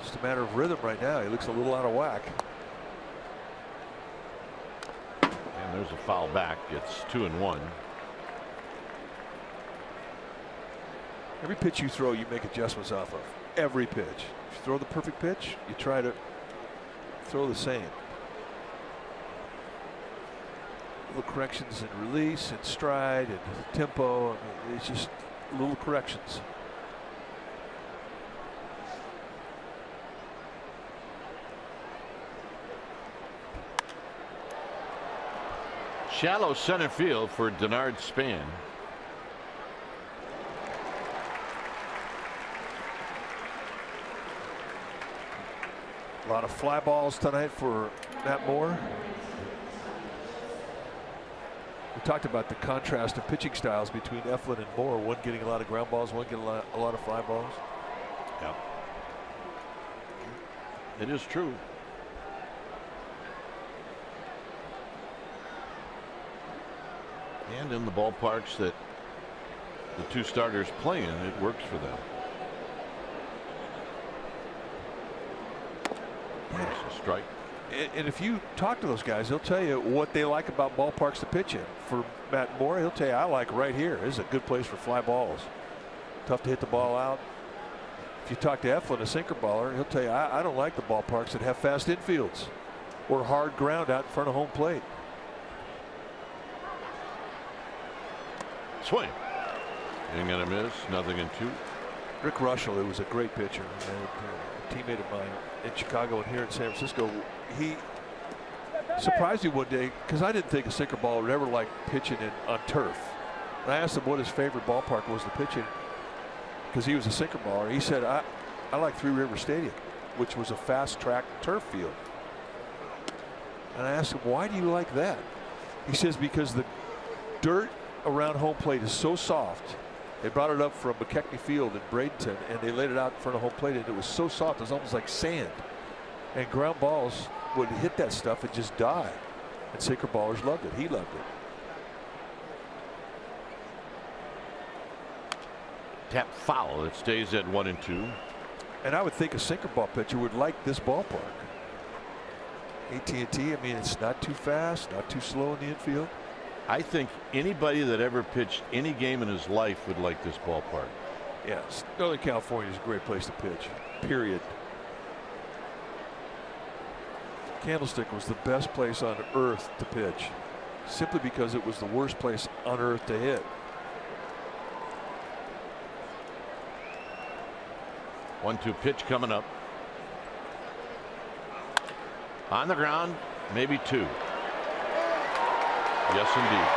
Just a matter of rhythm right now. He looks a little out of whack. And there's a foul back. It's 2-1. Every pitch you throw, you make adjustments off of. Every pitch. If you throw the perfect pitch, you try to throw the same. Little corrections in release and stride and tempo. I mean, it's just little corrections. Shallow center field for Denard Span. A lot of fly balls tonight for Matt Moore. We talked about the contrast of pitching styles between Eflin and Moore. One getting a lot of ground balls, one getting a lot of fly balls. Yeah. It is true. And in the ballparks that the two starters play in, it works for them. There's a strike. And if you talk to those guys, they'll tell you what they like about ballparks to pitch in. For Matt Moore, he'll tell you, I like right here. This is a good place for fly balls. Tough to hit the ball out. If you talk to Eflin, a sinker baller, he'll tell you, I don't like the ballparks that have fast infields or hard ground out in front of home plate. Swing. Ain't gonna miss. Nothing in 2. Rick Russell, who was a great pitcher and a teammate of mine in Chicago and here in San Francisco, he surprised me one day because I didn't think a sinker baller would ever like pitching on turf. And I asked him what his favorite ballpark was to pitch in because he was a sinker baller. He said, I like Three River Stadium, which was a fast track turf field. And I asked him, why do you like that? He says, because the dirt around home plate is so soft. They brought it up from McKechnie Field in Bradenton and they laid it out in front of home plate and it was so soft it was almost like sand. And ground balls would hit that stuff and just die. And sinker ballers loved it. He loved it. Tap foul. It stays at 1-2. And I would think a sinker ball pitcher would like this ballpark. AT&T, I mean, it's not too fast, not too slow in the infield. I think anybody that ever pitched any game in his life would like this ballpark. Yes, Northern California is a great place to pitch, period. Candlestick was the best place on earth to pitch, simply because it was the worst place on earth to hit. 1-2 pitch coming up. On the ground, maybe 2. Yes, indeed.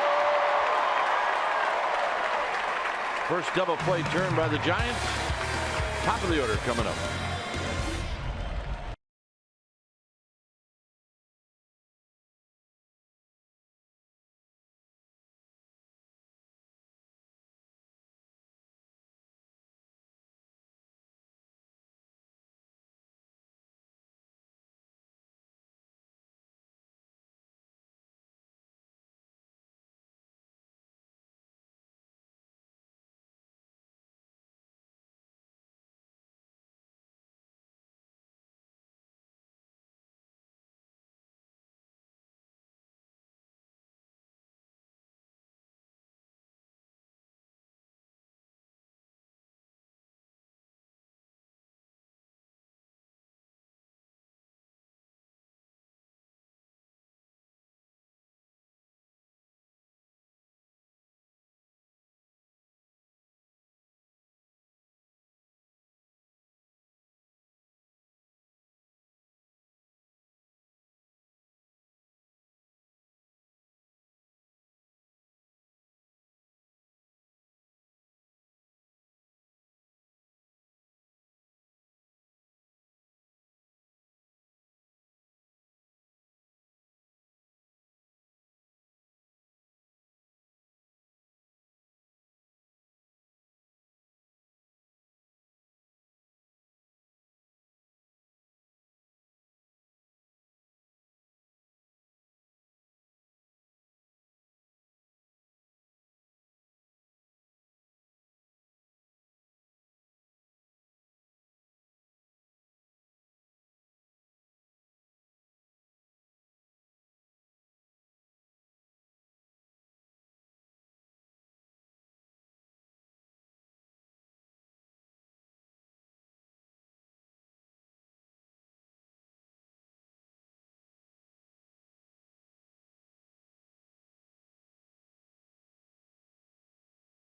First double play turn by the Giants. Top of the order coming up.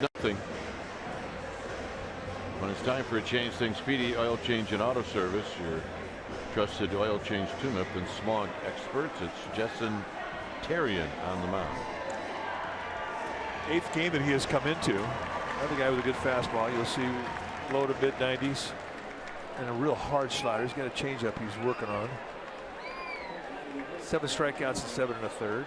6-0. When it's time for a change, things speedy oil change and auto service. Your trusted oil change tune-up and smog experts. It's Justin Terrian on the mound. 8th game that he has come into. Another guy with a good fastball. You'll see low to mid 90s and a real hard slider. He's got a changeup he's working on. 7 strikeouts and 7 1/3.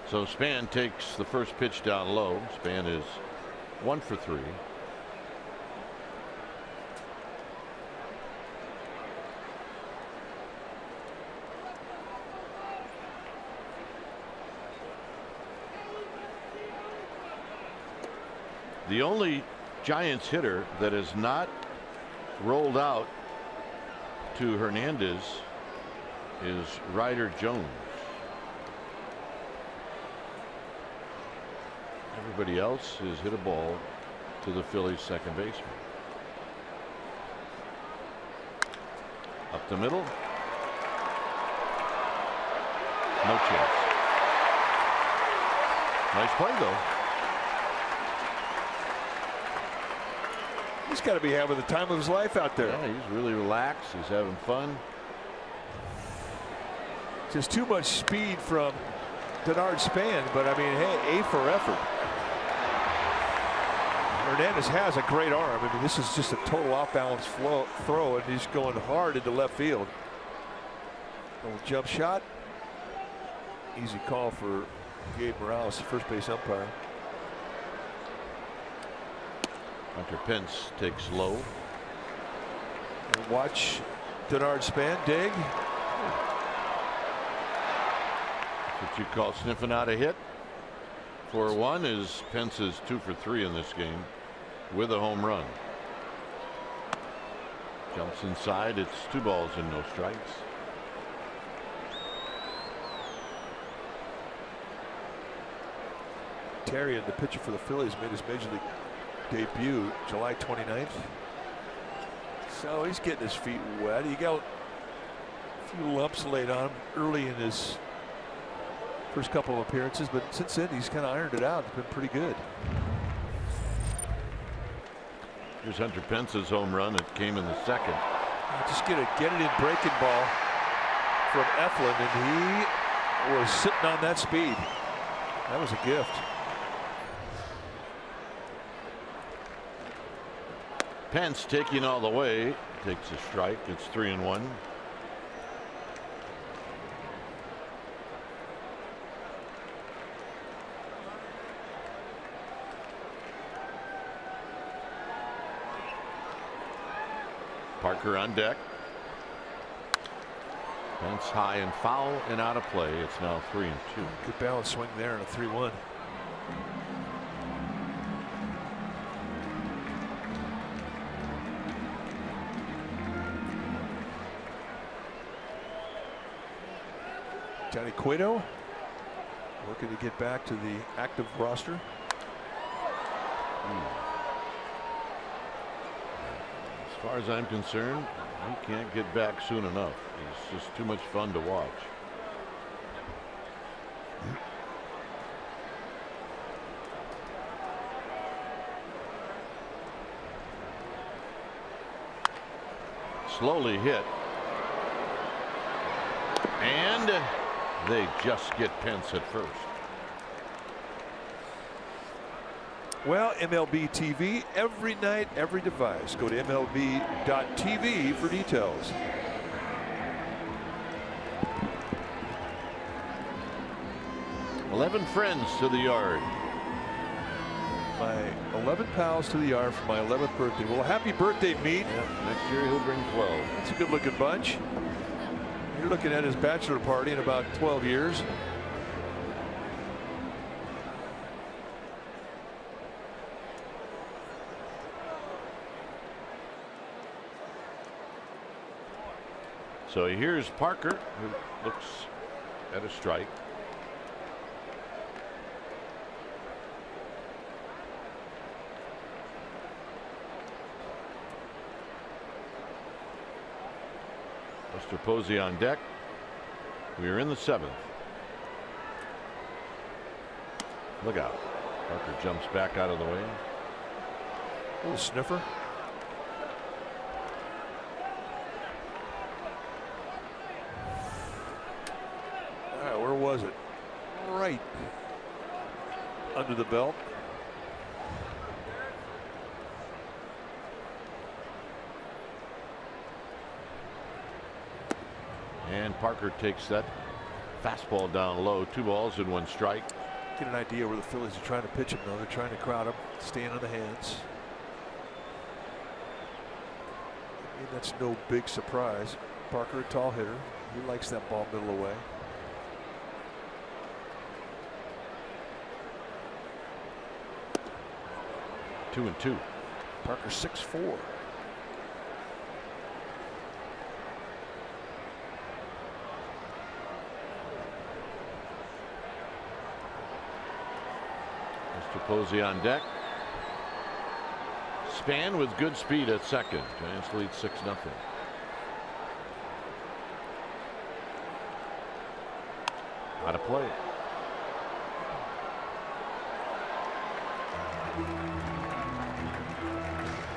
So Span takes the first pitch down low. Span is 1 for 3. The only Giants hitter that is not rolled out to Hernandez is Ryder Jones. Everybody else has hit a ball to the Phillies second baseman. Up the middle. No chance. Nice play though. He's got to be having the time of his life out there. Yeah, he's really relaxed. He's having fun. Just too much speed from Denard Span, but I mean, hey, A for effort. Hernandez has a great arm. I mean, this is just a total off-balance throw, and he's going hard into left field. Little jump shot. Easy call for Gabe Morales, the first base umpire. Hunter Pence takes low. And watch Denard Span dig. What you call sniffing out a hit. 4-1 is Pence is 2 for 3 in this game with a home run. Jumps inside. It's 2 balls and no strikes. Terrian, the pitcher for the Phillies, made his major league debut July 29th. So he's getting his feet wet. He got a few lumps laid on him early in his first couple of appearances, but since then he's kind of ironed it out. It's been pretty good. Here's Hunter Pence's home run. It came in the second. Just get it in breaking ball from Eflin, and he was sitting on that speed. That was a gift. Pence taking all the way, takes a strike. It's 3-1. Parker on deck. Pence high and foul and out of play. It's now 3-2. Good balance swing there in a 3-1. Johnny Cueto looking to get back to the active roster. As far as I'm concerned, he can't get back soon enough. It's just too much fun to watch. Slowly hit. And they just get Pence at first. Well, MLB TV every night, every device. Go to MLB.tv for details. "11 friends to the yard." My 11 pals to the yard for my 11th birthday. Well, happy birthday, Meat. Yeah, next year he'll bring 12. That's a good looking bunch. You're looking at his bachelor party in about 12 years. So here's Parker, who looks at a strike. Buster Posey on deck. We are in the 7th. Look out. Parker jumps back out of the way. A little sniffer. All right, where was it? Right under the belt. And Parker takes that fastball down low. 2 balls and 1 strike. Get an idea where the Phillies are trying to pitch him, though. They're trying to crowd him, stand on the hands. I mean, that's no big surprise. Parker, a tall hitter. He likes that ball middle away. Two and 2. Parker 6'4". Mr. Posey on deck. Span with good speed at second. Giants lead 6-0. Out of play.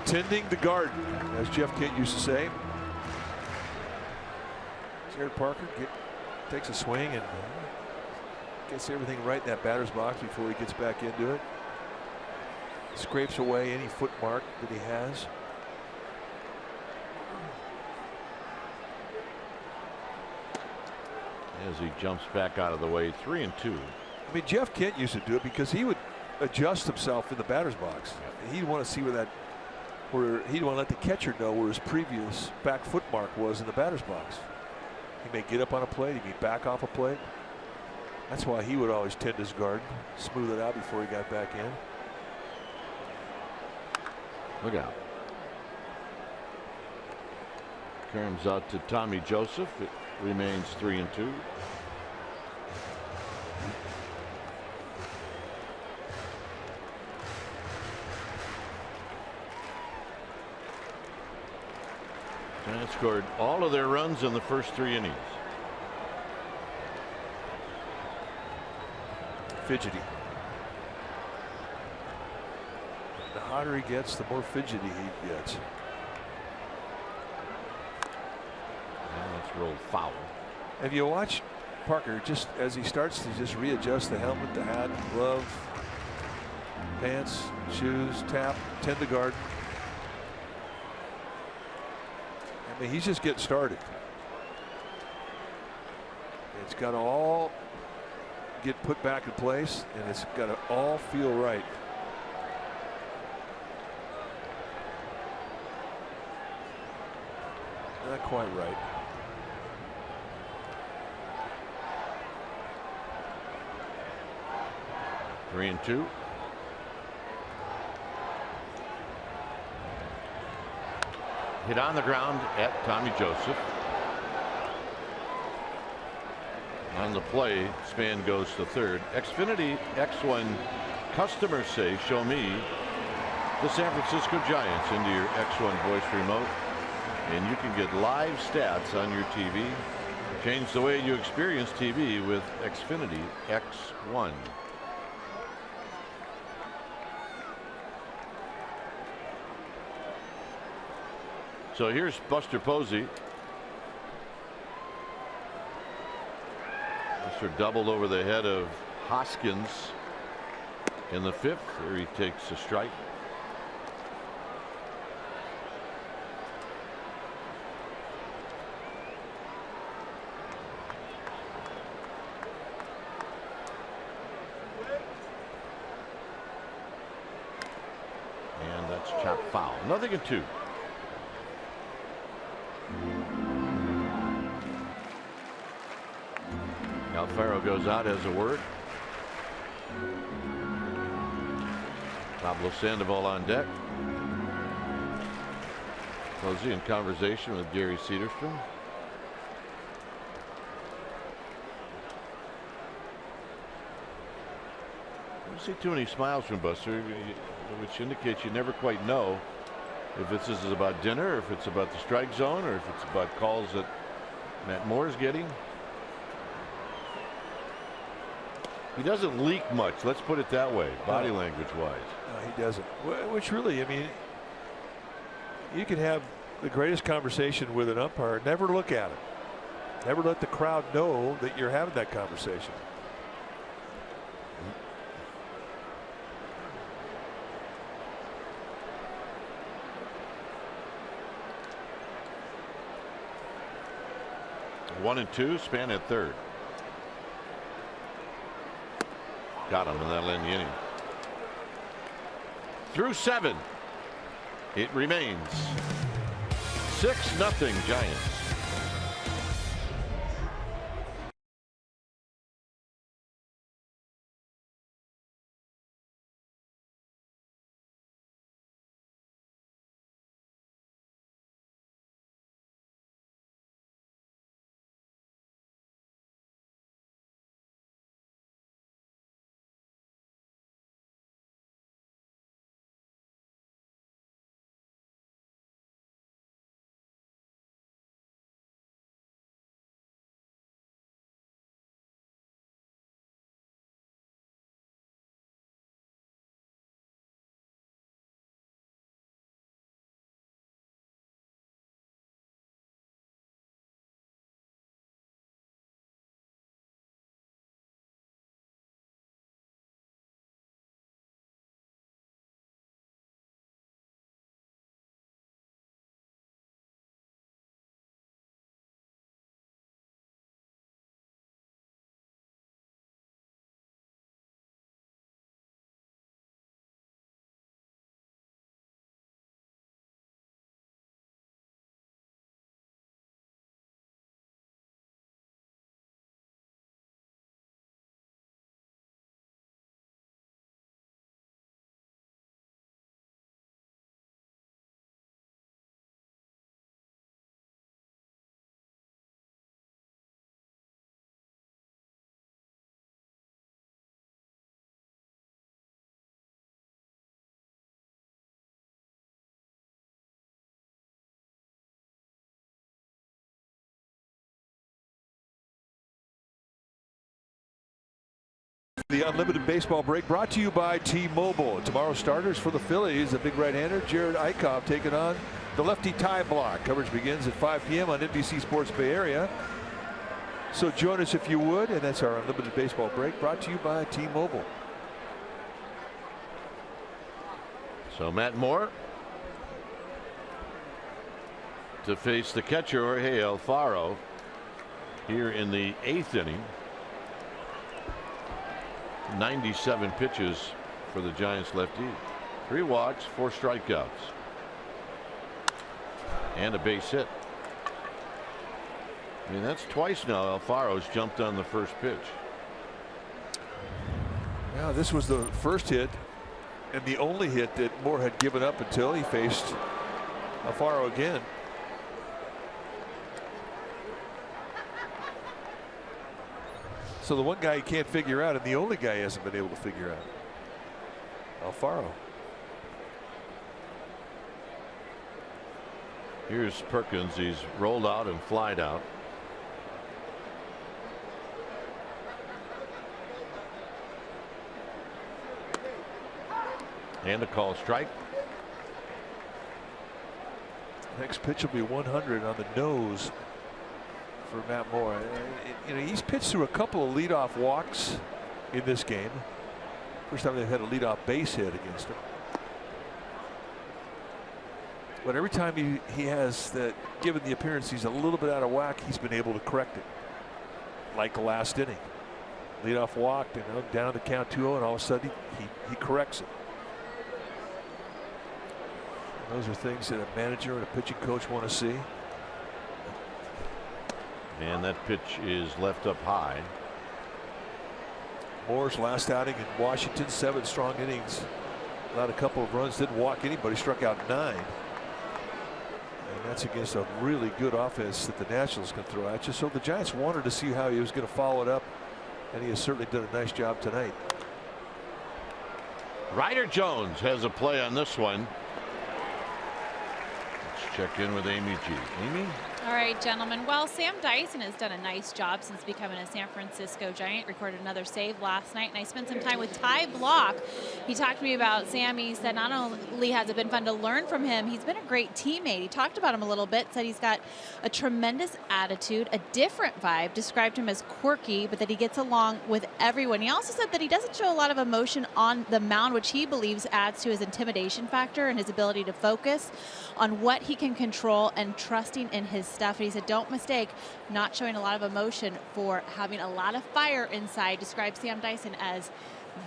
Tending the garden, as Jeff Kent used to say. Jared Parker takes a swing and gets everything right in that batter's box before he gets back into it. Scrapes away any foot mark that he has. As he jumps back out of the way. 3 and 2. I mean, Jeff Kent used to do it because he would adjust himself in the batter's box. He'd want to see where he'd want to let the catcher know where his previous back foot mark was in the batter's box. He may get up on a plate, he may back off a plate. That's why he would always tend his garden, smooth it out before he got back in. Look out. Comes out to Tommy Joseph. It remains 3 and 2. Giants scored all of their runs in the first 3 innings. Fidgety. The hotter he gets, the more fidgety he gets. And that's rolled foul. Have you watched Parker just as he starts to just readjust the helmet, the hat, glove, pants, shoes, tap, tend the garden? I mean, he's just getting started. It's got to all get put back in place, and it's got to all feel right. Not quite right. Three and 2. Hit on the ground at Tommy Joseph. On the play, Span goes to third. Xfinity X1 customers say, show me the San Francisco Giants into your X1 voice remote, and you can get live stats on your TV. Change the way you experience TV with Xfinity X1. So here's Buster Posey. Buster doubled over the head of Hoskins in the 5th. Here he takes a strike. And that's chopped foul. 0-2. Alfaro goes out as a word. Pablo Sandoval on deck. Posey in conversation with Gary Cederstrom. I don't see too many smiles from Buster, which indicates you never quite know if this is about dinner, or if it's about the strike zone, or if it's about calls that Matt Moore's getting. He doesn't leak much. Let's put it that way, body language wise. No, he doesn't. Which really, I mean, you can have the greatest conversation with an umpire. Never look at him. Never let the crowd know that you're having that conversation. One and two, Span at third. Got him, and that'll end the inning. Through 7. It remains 6-0 Giants. The Unlimited Baseball Break brought to you by T-Mobile. Tomorrow's starters for the Phillies, the big right-hander Jared Eichhoff taking on the lefty Ty Block. Coverage begins at 5 p.m. on NBC Sports Bay Area. So join us if you would, and that's our Unlimited Baseball Break brought to you by T-Mobile. So Matt Moore to face the catcher Jorge Alfaro here in the 8th inning. 97 pitches for the Giants lefty. 3 walks, 4 strikeouts, and a base hit. I mean, that's twice now Alfaro's jumped on the first pitch. Yeah, this was the first hit and the only hit that Moore had given up until he faced Alfaro again. So the one guy he can't figure out, and the only guy he hasn't been able to figure out, Alfaro. Here's Perkins. He's rolled out and flied out. And a call strike. Next pitch will be 100 on the nose for Matt Moore. You know, he's pitched through a couple of leadoff walks in this game. First time they've had a leadoff base hit against him. But every time he has that, given the appearance he's a little bit out of whack, he's been able to correct it. Like the last inning. Leadoff walk, you know, down the count 2-0, and all of a sudden he corrects it. And those are things that a manager and a pitching coach want to see. And that pitch is left up high. Moore's last outing in Washington, 7 strong innings. Allowed a couple of runs, didn't walk anybody, struck out 9. And that's against a really good offense that the Nationals can throw at you. So the Giants wanted to see how he was going to follow it up, and he has certainly done a nice job tonight. Ryder Jones has a play on this one. Let's check in with Amy G. Amy? All right, gentlemen. Well, Sam Dyson has done a nice job since becoming a San Francisco Giant. Recorded another save last night, and I spent some time with Ty Block. He talked to me about Sam. He said not only has it been fun to learn from him, he's been a great teammate. He talked about him a little bit, said he's got a tremendous attitude, a different vibe, described him as quirky, but that he gets along with everyone. He also said that he doesn't show a lot of emotion on the mound, which he believes adds to his intimidation factor and his ability to focus on what he can control and trusting in his stuff. And he said, don't mistake not showing a lot of emotion for having a lot of fire inside. Describes Sam Dyson as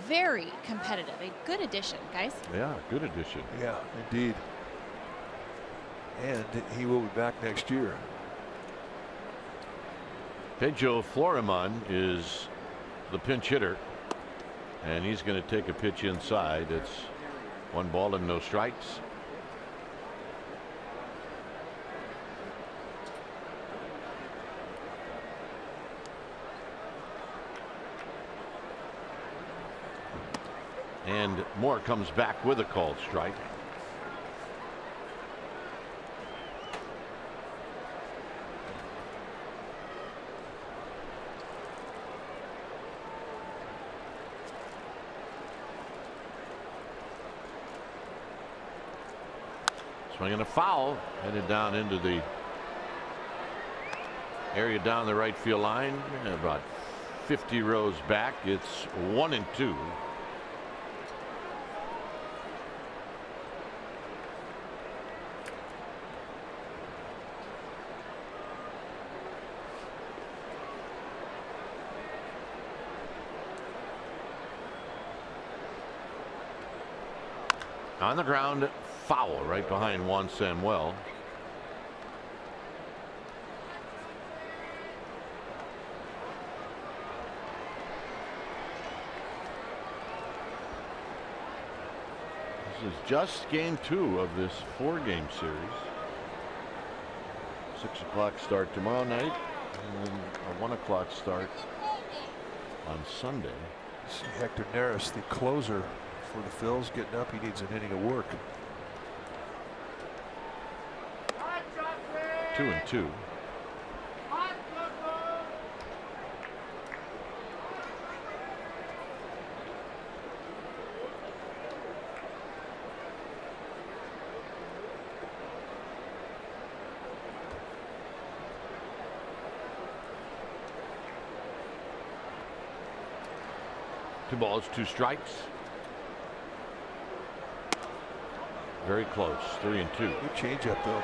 very competitive. A good addition, guys. Yeah, good addition. Yeah, indeed. And he will be back next year. Pedro Florimon is the pinch hitter, and he's going to take a pitch inside. It's 1 ball and no strikes. And Moore comes back with a called strike. Swinging a foul, headed down into the area down the right field line, about 50 rows back. It's 1-2. On the ground, foul right behind Juan Samuel. This is just game 2 of this 4-game series. 6 o'clock start tomorrow night, and a 1 o'clock start on Sunday. See Hector Neris, the closer for the Phils, getting up. He needs an inning of work. 2-2. Two balls, 2 strikes. Very close. 3-2. Good changeup though.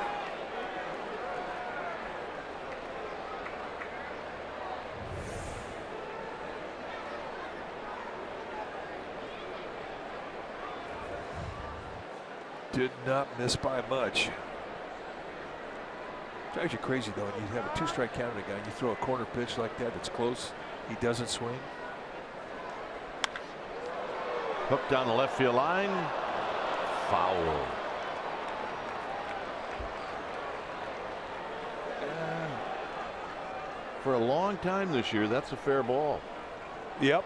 Did not miss by much. Drives you crazy though. When you have a 2-strike count on a guy and you throw a corner pitch like that that's close, he doesn't swing. Hooked down the left field line. Foul. For a long time this year, that's a fair ball. Yep.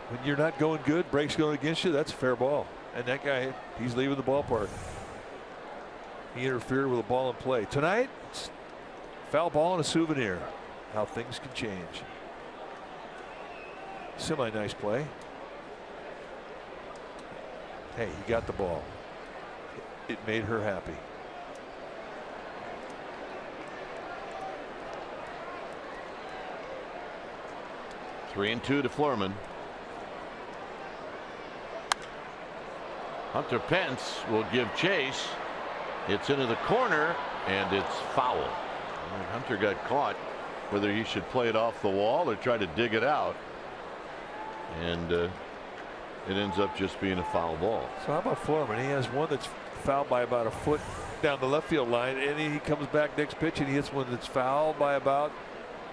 When you're not going good, breaks going against you, that's a fair ball. And that guy, he's leaving the ballpark. He interfered with a ball in play. Tonight, it's foul ball and a souvenir. How things can change. Semi-nice play. Hey, he got the ball. It made her happy. 3-2 to Florimon. Hunter Pence will give chase. It's into the corner, and it's foul. Hunter got caught whether he should play it off the wall or try to dig it out. And it ends up just being a foul ball. So how about Florimon? He has one that's fouled by about a foot down the left field line, and he comes back next pitch and he hits one that's fouled by about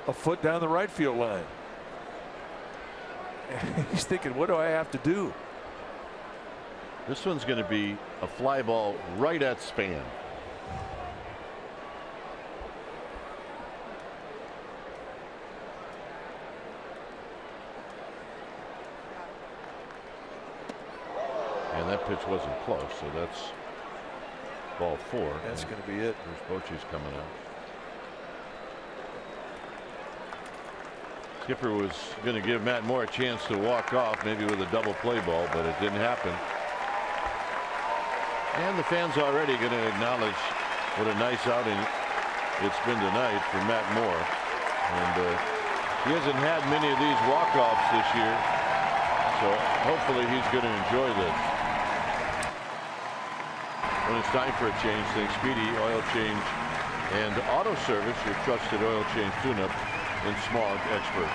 a foot down the right field line. And he's thinking, what do I have to do? This one's going to be a fly ball right at Span. And that pitch wasn't close, so that's ball 4. That's going to be it. There's Bochy's coming out. Skipper was going to give Matt Moore a chance to walk off, maybe with a double play ball, but it didn't happen. And the fans already going to acknowledge what a nice outing it's been tonight for Matt Moore. And he hasn't had many of these walk-offs this year, so hopefully he's going to enjoy this. When it's time for a change, think Speedy Oil Change and Auto Service, your trusted oil change tune-up and smog experts.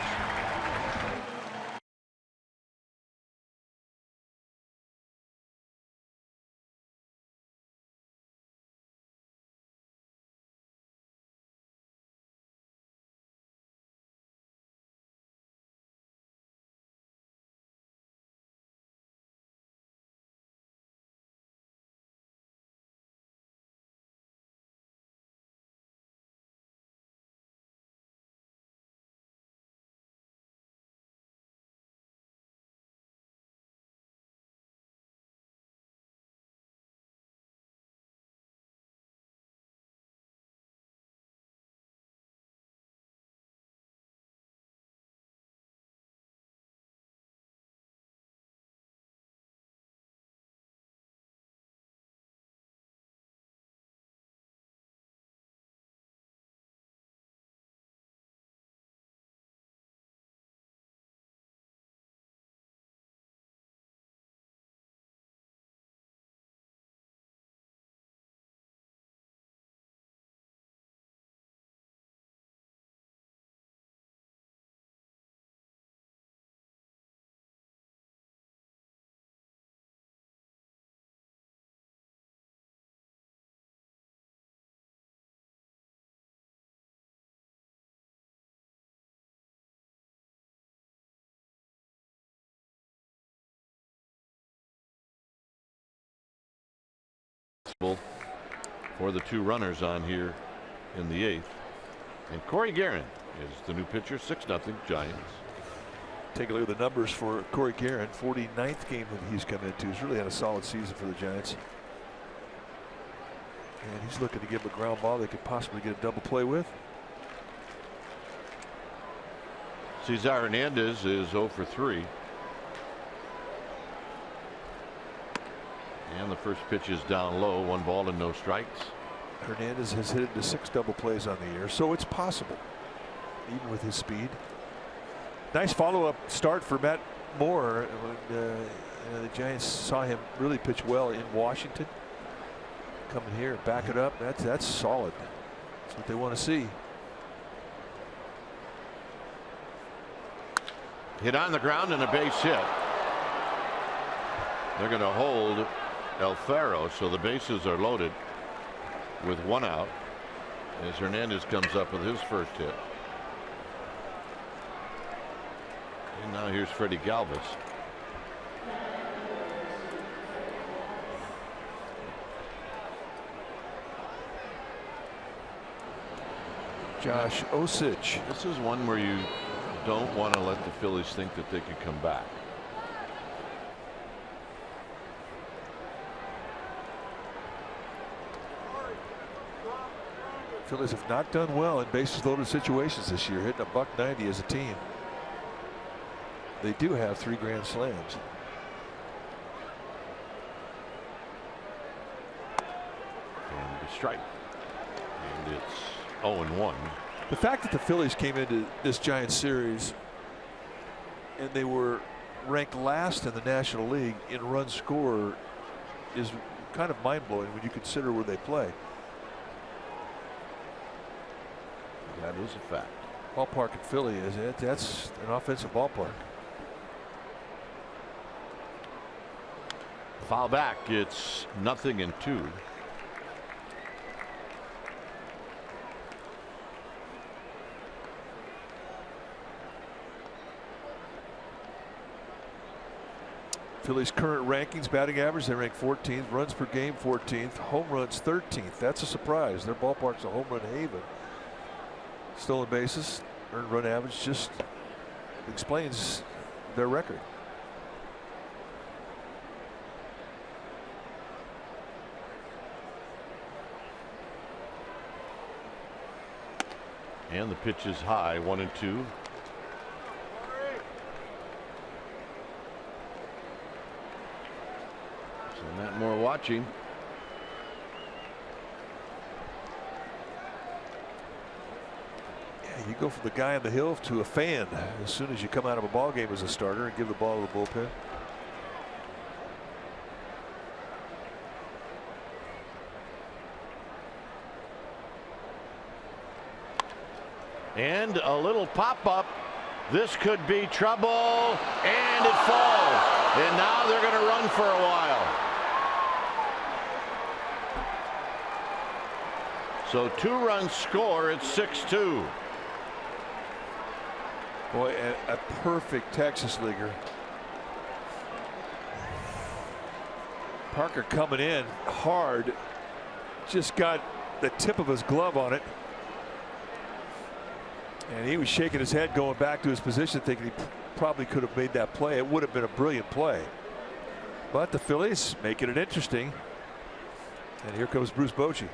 For the two runners on here in the 8th, and Corey Guerin is the new pitcher. 6-0 Giants. Take a look at the numbers for Corey Guerin. 49th game that he's come into. He's really had a solid season for the Giants, and he's looking to give a ground ball they could possibly get a double play with. Cesar Hernandez is 0 for 3. And the first pitch is down low, 1 ball and no strikes. Hernandez has hit into 6 double plays on the year, so it's possible, even with his speed. Nice follow-up start for Matt Moore when the Giants saw him really pitch well in Washington. Coming here, back it up. That's solid. That's what they want to see. Hit on the ground and a base hit. They're going to hold Alfaro, so the bases are loaded with 1 out as Hernandez comes up with his first hit. And now here's Freddie Galvis. Josh Osich. This is one where you don't want to let the Phillies think that they can come back. Phillies have not done well in bases loaded situations this year, hitting a .190 as a team. They do have 3 grand slams. And a strike. And it's 0-1. The fact that the Phillies came into this Giants series and they were ranked last in the National League in runs scored is kind of mind-blowing when you consider where they play. That is a fact. Ballpark in Philly is it? That's an offensive ballpark. Foul back. It's 0-2. Phillies' current rankings, batting average, they rank 14th, runs per game 14th, home runs 13th. That's a surprise. Their ballpark's a home run haven. Stolen bases, earned run average just explains their record. And the pitch is high, 1-2. So Matt Moore watching. Yeah, you go from the guy on the hill to a fan as soon as you come out of a ball game as a starter and give the ball to the bullpen. And a little pop-up. This could be trouble, and it falls. And now they're going to run for a while. So 2 runs score. It's 6-2. Boy, a perfect Texas leaguer. Parker coming in hard. Just got the tip of his glove on it. And he was shaking his head going back to his position, thinking he probably could have made that play. It would have been a brilliant play. But the Phillies making it interesting. And here comes Bruce Bochy.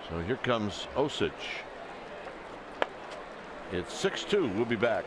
So here comes Osich. It's 6-2. We'll be back.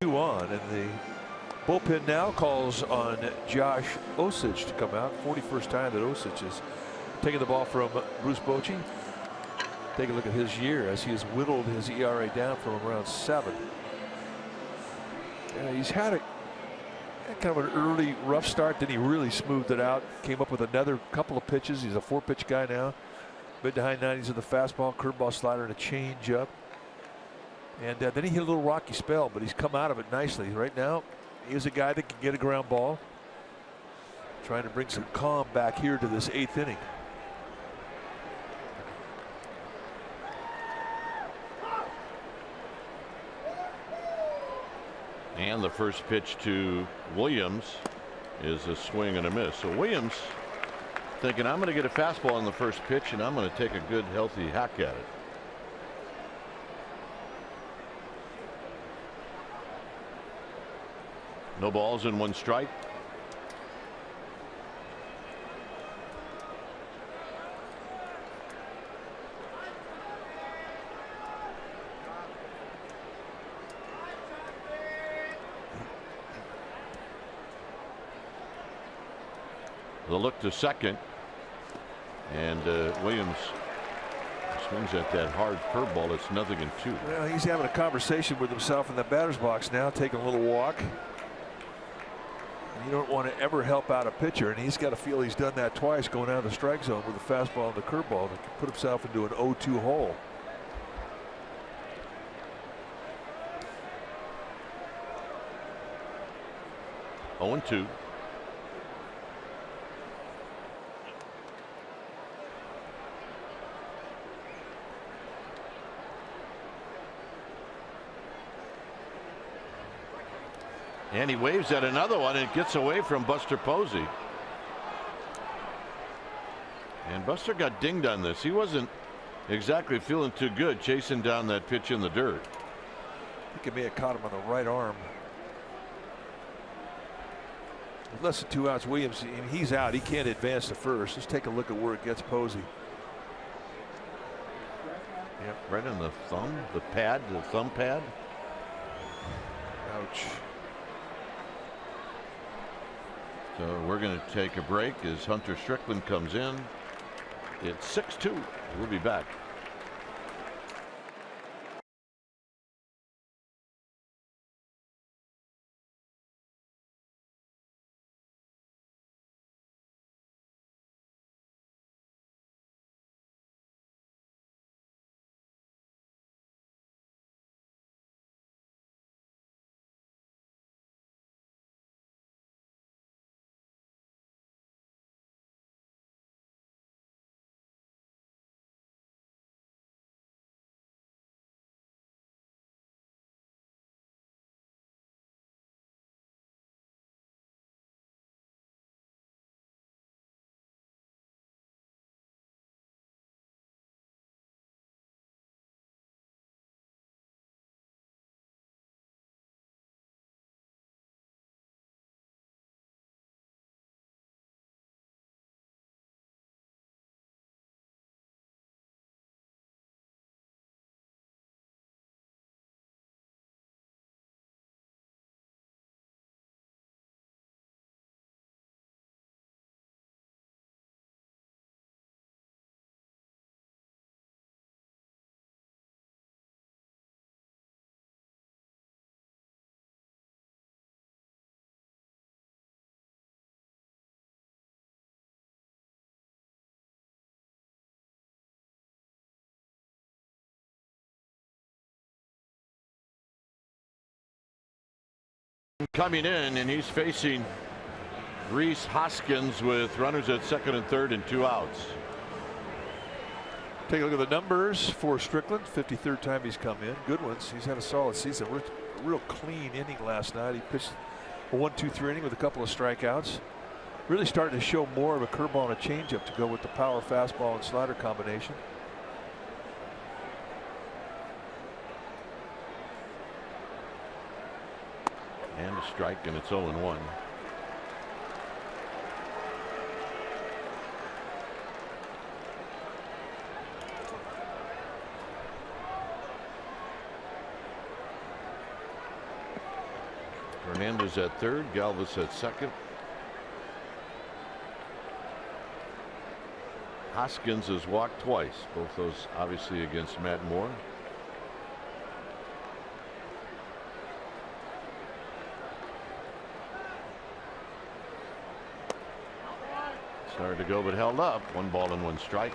On, and the bullpen now calls on Josh Osich to come out. 41st time that Osich is taking the ball from Bruce Bochy. Take a look at his year as he has whittled his ERA down from around 7. He's had a kind of an early rough start, then he really smoothed it out. Came up with another couple of pitches. He's a 4-pitch guy now. Mid to high 90s of the fastball, curveball, slider, and a changeup. And then he hit a little rocky spell, but he's come out of it nicely. Right now, he's a guy that can get a ground ball. Trying to bring some calm back here to this 8th inning. And the first pitch to Williams is a swing and a miss. So Williams thinking, I'm going to get a fastball on the first pitch, and I'm going to take a good, healthy hack at it. No balls and 1 strike. The look to second, and Williams swings at that hard curveball. It's 0-2. Well, he's having a conversation with himself in the batter's box now, taking a little walk. You don't want to ever help out a pitcher, and he's got to feel he's done that twice, going out of the strike zone with the fastball and the curveball to put himself into an 0-2 hole. Oh, 2. And he waves at another one, and it gets away from Buster Posey. And Buster got dinged on this. He wasn't Exactly, feeling too good, chasing down that pitch in the dirt. I think it may have caught him on the right arm. With less than 2 outs, Williams, he's out. He can't advance to first. Let's take a look at where it gets Posey. Yep, right on the thumb, the pad, the thumb pad. Ouch. So we're going to take a break as Hunter Strickland comes in. It's 6-2. We'll be back. Coming in, and he's facing Rhys Hoskins with runners at second and third and 2 outs. Take a look at the numbers for Strickland. 53rd time he's come in. Good ones. He's had a solid season. A real clean inning last night. He pitched a 1-2-3 inning with a couple of strikeouts. Really starting to show more of a curveball and a changeup to go with the power fastball and slider combination. And a strike, and it's 0-1. Hernandez at third, Galvis at second. Hoskins has walked twice, both those obviously against Matt Moore. Started to go, but held up. 1 ball and 1 strike.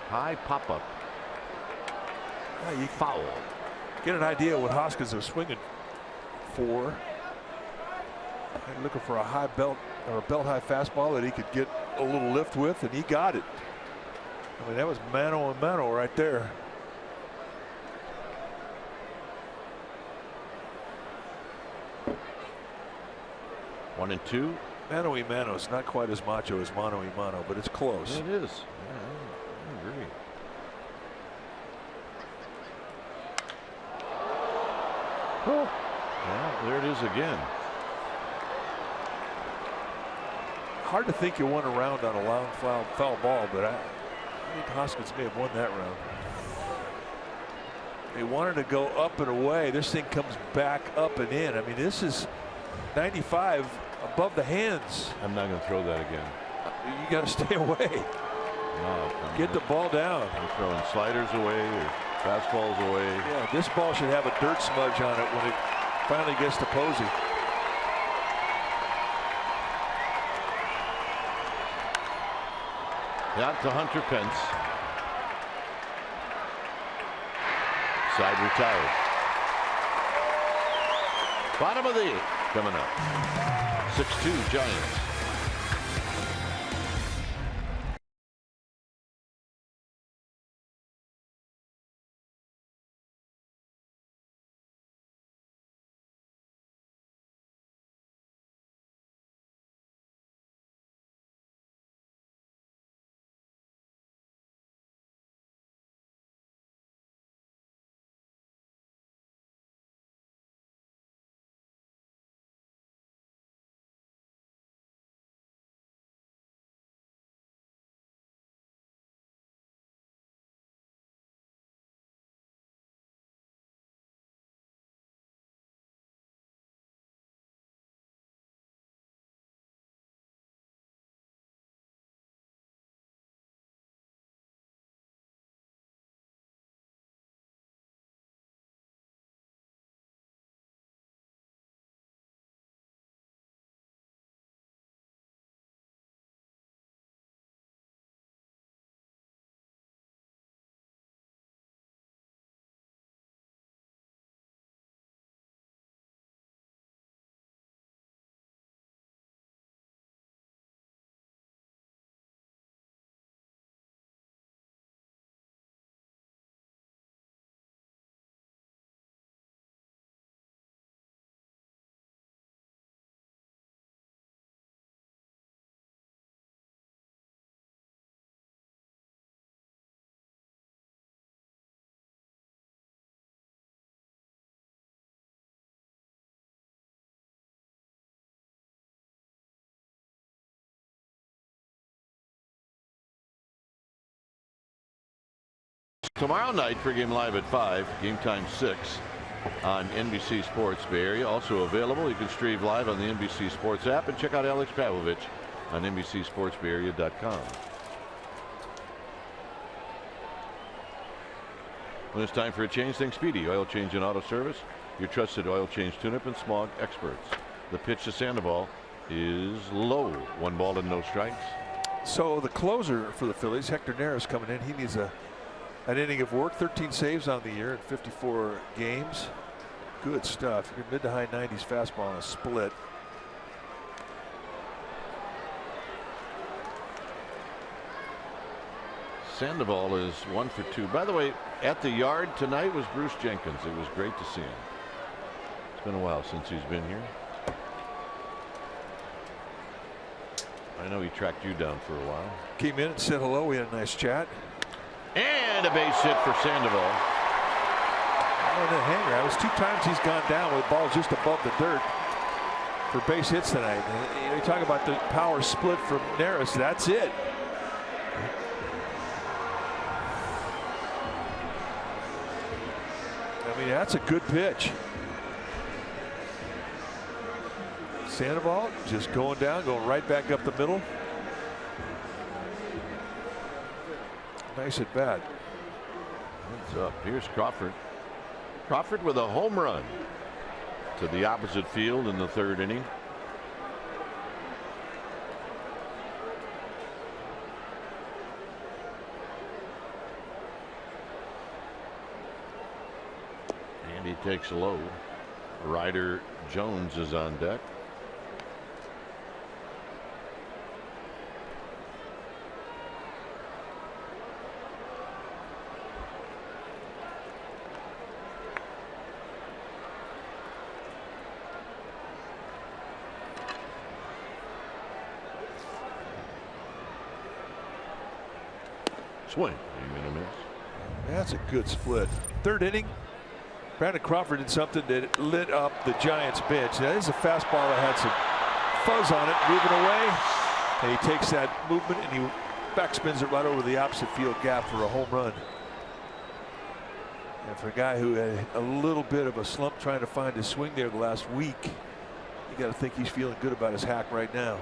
High pop up. You foul. Get an idea what Hoskins was swinging for. And looking for a high belt or a belt high fastball that he could get a little lift with, and he got it. I mean, that was mano a mano right there. One and two. Mano y mano is not quite as macho as mano y mano, but it's close. It is. Yeah, I agree. Oh. Yeah, there it is again. Hard to think you won a round on a long foul ball, but I think Hoskins may have won that round. They wanted to go up and away. This thing comes back up and in. I mean, this is 95 above the hands. I'm not going to throw that again. You got to stay away. No, get the ball down. I'm throwing sliders away or fastballs away. Yeah, this ball should have a dirt smudge on it when it finally gets to Posey. Out to Hunter Pence. Side retired. Bottom of the 8th coming up. 6-2 Giants. Tomorrow night, pregame live at 5, game time 6 on NBC Sports Bay Area. Also available, you can stream live on the NBC Sports app and check out Alex Pavlovich on NBCSportsBayArea.com. When it's time for a change, think Speedy Oil Change and Auto Service, your trusted oil change tune-up and smog experts. The pitch to Sandoval is low. 1 ball and no strikes. So the closer for the Phillies, Hector Neris, coming in. He needs an inning of work. 13 saves on the year in 54 games. Good stuff. Your mid to high 90s fastball on a split. Sandoval is 1 for 2. By the way, at the yard tonight was Bruce Jenkins. It was great to see him. It's been a while since he's been here. I know he tracked you down for a while. Came in and said hello. We had a nice chat. And a base hit for Sandoval. Oh, the hanger. That was 2 times he's gone down with balls just above the dirt for base hits tonight. And you talk about the power split from Neris. That's it. I mean, that's a good pitch. Sandoval just going down, going right back up the middle. Nice at bat. What's up? Here's Crawford. Crawford with a home run to the opposite field in the 3rd inning. And he takes low. Ryder Jones is on deck. Swing. Ain't gonna miss. That's a good split. 3rd inning. Brandon Crawford did something that lit up the Giants bench. That is a fastball that had some fuzz on it, moving away. And he takes that movement and he backspins it right over the opposite field gap for a home run. And for a guy who had a little bit of a slump trying to find his swing there the last week, you got to think he's feeling good about his hack right now.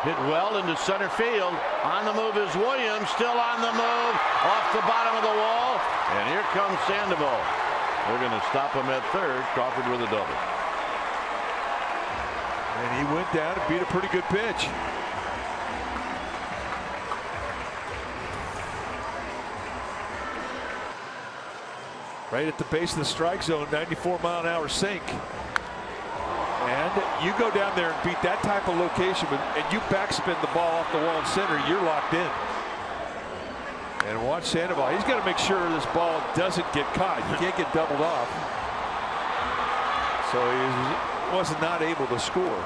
Hit well into center field. On the move is Williams. Still on the move. Off the bottom of the wall. And here comes Sandoval. They're going to stop him at 3rd. Crawford with a double. And he went down and beat a pretty good pitch. Right at the base of the strike zone, 94-mile-an-hour sink. And you go down there and beat that type of location, and you backspin the ball off the wall in center, you're locked in. And watch Sandoval. He's got to make sure this ball doesn't get caught. You can't get doubled off. So he was not able to score.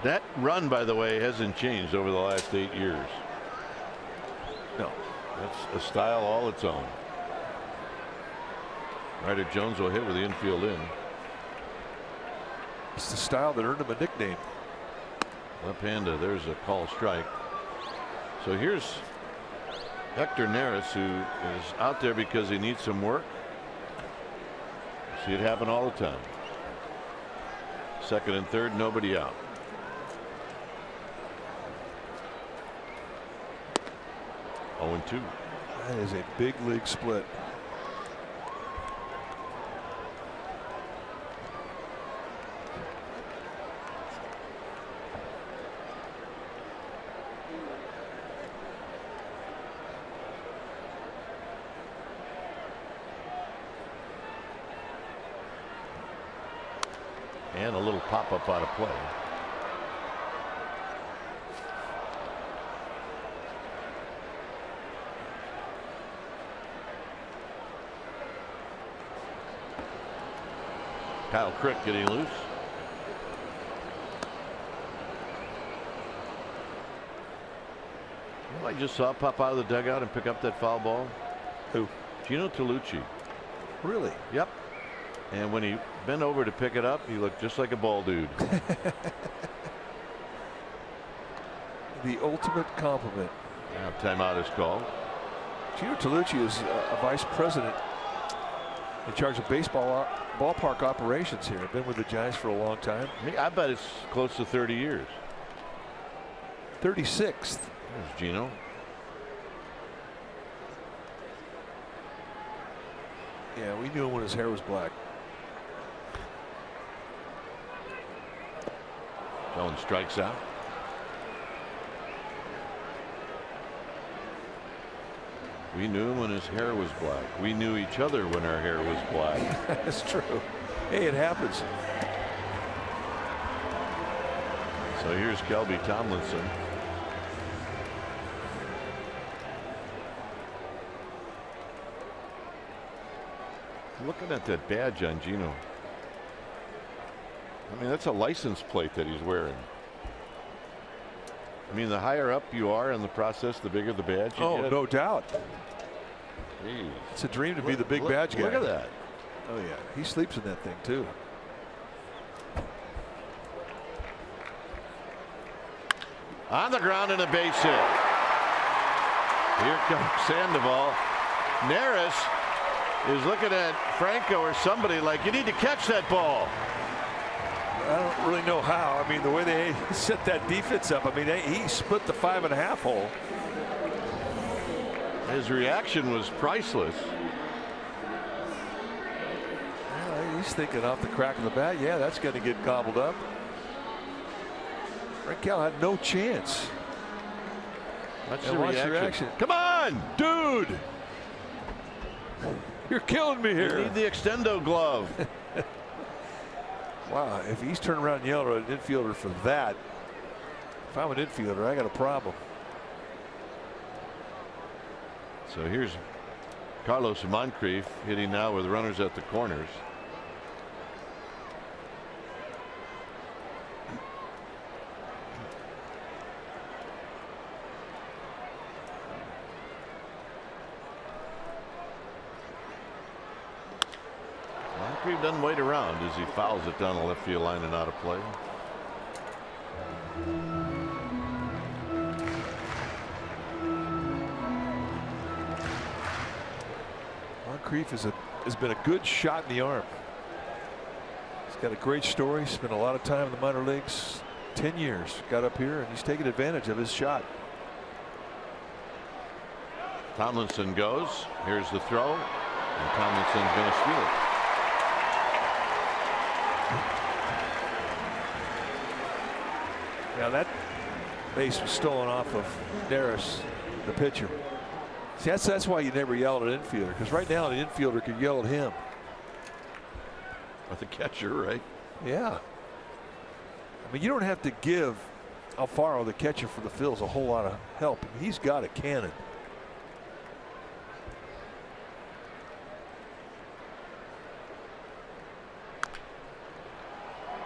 That run, by the way, hasn't changed over the last 8 years. No. That's a style all its own. Ryder Jones will hit with the infield in. It's the style that earned him a nickname. Left-handed. There's a call strike. So here's Hector Neris, who is out there because he needs some work. See it happen all the time. Second and third, nobody out. 0-2. That is a big league split. And a little pop-up out of play. Kyle Crick getting loose. I just saw pop out of the dugout and pick up that foul ball. Who? Gino Tolucci. Really? Yep. And when he bent over to pick it up, he looked just like a ball dude. The ultimate compliment. Now timeout is called. Gino Tolucci is a vice president in charge of baseball ballpark operations here. Been with the Giants for a long time. I bet it's close to 30 years. 36th. There's Gino. Yeah, we knew him when his hair was black. Jones strikes out. We knew him when his hair was black. We knew each other when our hair was black. That's true. Hey, it happens. So here's Kelby Tomlinson. Looking at that badge on Gino. I mean, that's a license plate that he's wearing. I mean, the higher up you are in the process, the bigger the badge you get. No doubt. Jeez. It's a dream to be the big badge guy. Look at that. Oh, yeah. He sleeps in that thing, too. On the ground and a base hit. Here comes Sandoval. Neris is looking at Franco or somebody like, you need to catch that ball. I don't really know how. I mean, the way they set that defense up, I mean, he split the 5.5 hole. His reaction was priceless. Well, he's thinking off the crack of the bat. Yeah, that's going to get gobbled up. Frankel had no chance. That's the reaction. Come on, dude. You're killing me here. You need the extendo glove. Wow, if he's turning around and yelling at an infielder for that, if I'm an infielder, I got a problem. So here's Carlos Moncrief hitting now with runners at the corners. Moncrief doesn't wait around as he fouls it down the left field line and out of play. Moncrief has been a good shot in the arm. He's got a great story. Spent a lot of time in the minor leagues. 10 years. Got up here and he's taking advantage of his shot. Tomlinson goes. Here's the throw. And Tomlinson's going to steal it. Now that base was stolen off of Neris, the pitcher. See, that's why you never yell at an infielder, because right now an infielder can yell at him. Or the catcher, right? Yeah. I mean, you don't have to give Alfaro, the catcher for the Phillies, a whole lot of help. He's got a cannon.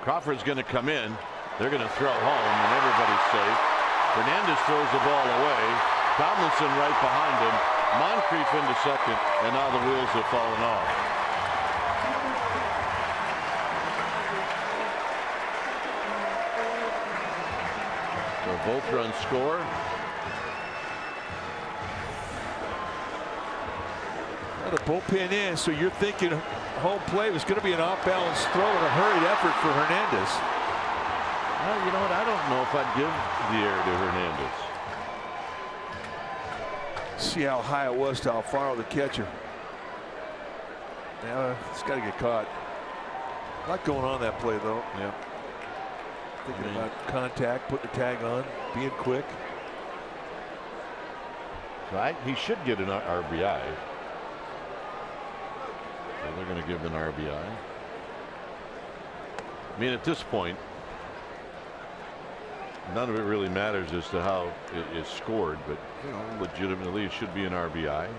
Crawford's going to come in. They're going to throw home, and everybody's safe. Hernandez throws the ball away. Tomlinson right behind him. Moncrief into second, and now the wheels have fallen off. So both runs score. Now the bullpen in, so you're thinking home plate was going to be an off-balance throw and a hurried effort for Hernandez. Well, you know what? I don't know if I'd give the air to Hernandez. See how high it was to Alfaro, the catcher. Now it's got to get caught. A lot going on that play, though. Yeah. Thinking about contact, putting the tag on, being quick. Right? He should get an RBI. So they're going to give an RBI. I mean, at this point, none of it really matters as to how it is scored, but you know, legitimately it should be an RBI.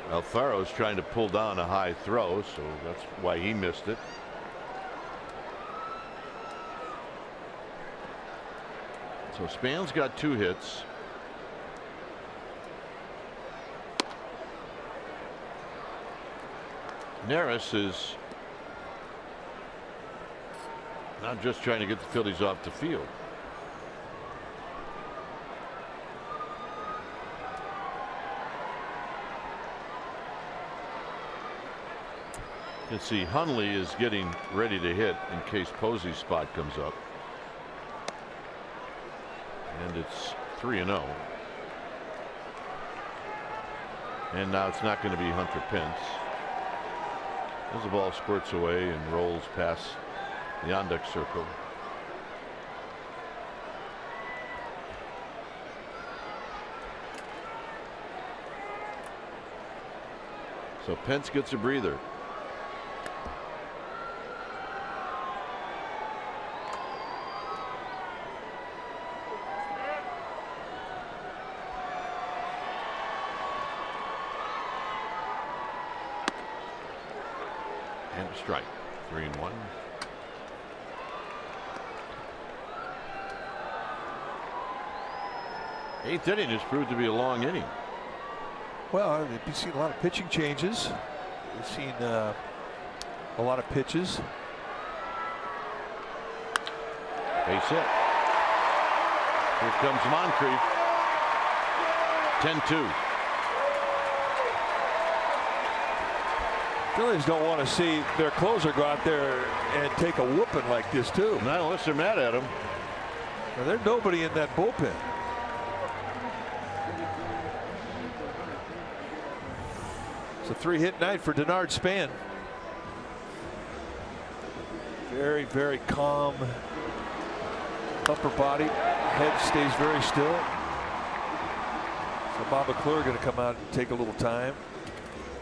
Alfaro's trying to pull down a high throw, so that's why he missed it. So Span's got 2 hits. Neris is not just trying to get the Phillies off the field. You can see Hundley is getting ready to hit in case Posey's spot comes up. And it's 3-0. And now it's not going to be Hunter Pence. As the ball squirts away and rolls past the on-deck circle. So Pence gets a breather. And a strike. 3-1. Eighth inning has proved to be a long inning. Well, we've seen a lot of pitching changes. We've seen a lot of pitches. Base hit. Here comes Moncrief. 10-2. Phillies don't want to see their closer go out there and take a whooping like this, too. Not unless they're mad at him. Now, there's nobody in that bullpen. It's a 3-hit night for Denard Span. Very, very calm upper body. Head stays very still. So Bob McClure going to come out and take a little time.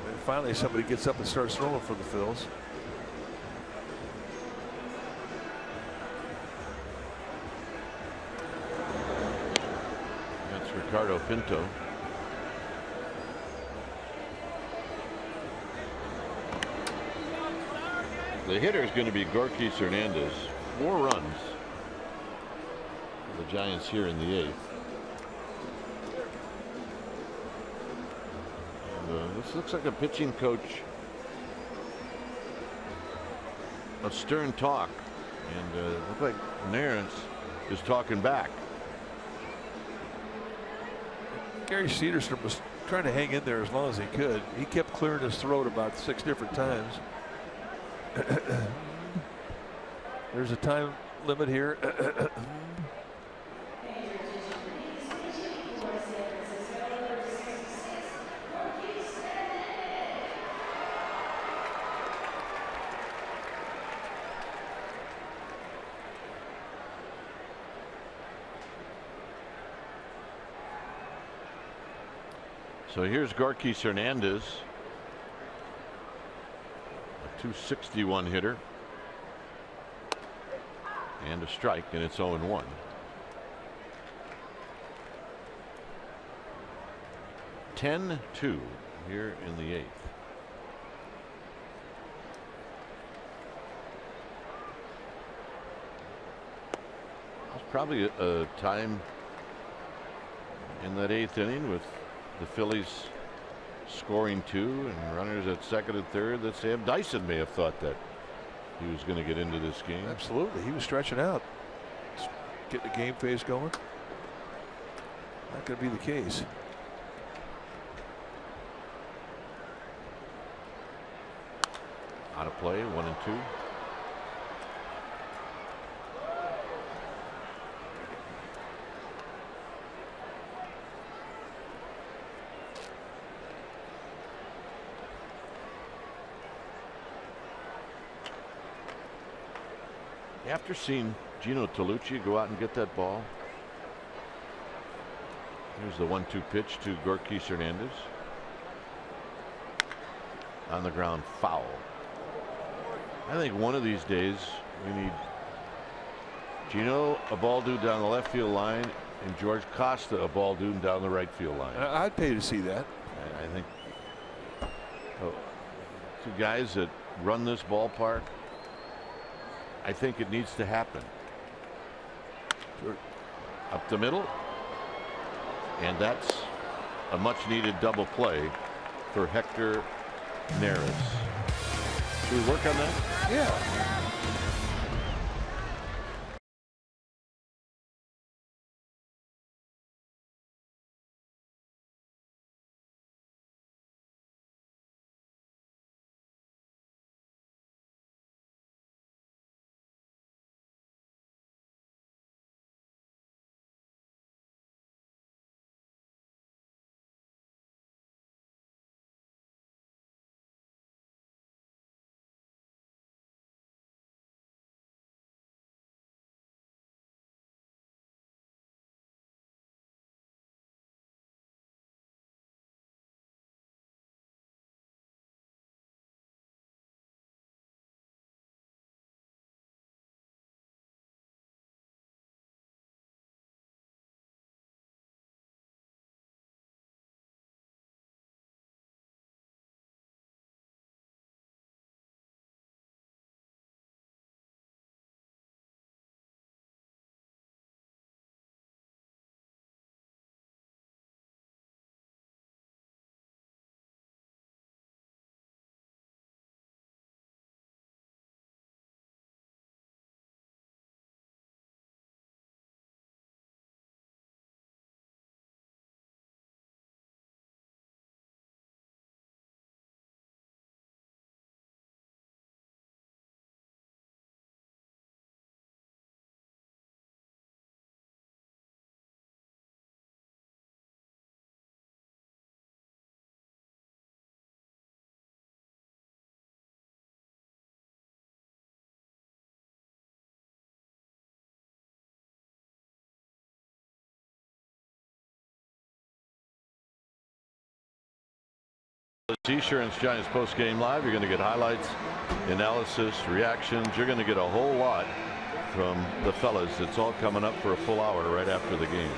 And finally somebody gets up and starts throwing for the Phils. That's Ricardo Pinto. The hitter is going to be Gorkis Hernandez. 4 runs for the Giants here in the 8th. And, this looks like a pitching coach. A stern talk. And it looks like Nerence is talking back. Gary Cederstrom was trying to hang in there as long as he could. He kept clearing his throat about 6 different times. There's a time limit here. So here's Gorky Hernandez, a .261 hitter, and a strike, and it's 0-1. (10-2) here in the 8th. There's probably a time in that 8th inning with the Phillies scoring 2 and runners at second and third that Sam Dyson may have thought that he was going to get into this game. Absolutely. He was stretching out, getting the game phase going. Not going to be the case. Out of play, 1-2. After seeing Gino Tolucci go out and get that ball, here's the 1-2 pitch to Gorky Hernandez. On the ground, foul. I think one of these days we need Gino Abaldu down the left field line and George Costa Abaldu down the right field line. I'd pay to see that. I think two guys that run this ballpark. I think it needs to happen. Sure. Up the middle, and that's a much needed double play for Hector Neris. Should we work on that? Yeah. Insurance Giants post game live. You're going to get highlights, analysis, reactions. You're going to get a whole lot from the fellas. It's all coming up for a full hour right after the game.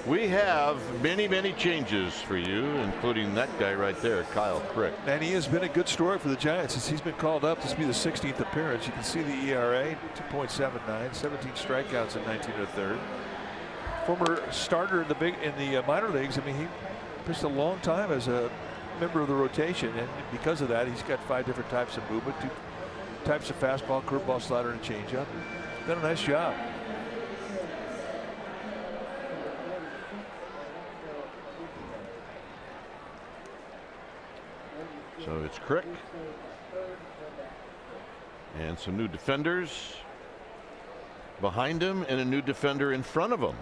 We have many changes for you, including that guy right there, Kyle Crick. And he has been a good story for the Giants since he's been called up. This will be the 16th appearance. You can see the ERA 2.79, 17 strikeouts in 19 1/3. Former starter in the minor leagues. I mean, he pitched a long time as a member of the rotation, and because of that, he's got 5 different types of movement, 2 types of fastball, curveball, slider, and changeup. Done a nice job. So it's Crick and some new defenders behind him and a new defender in front of him,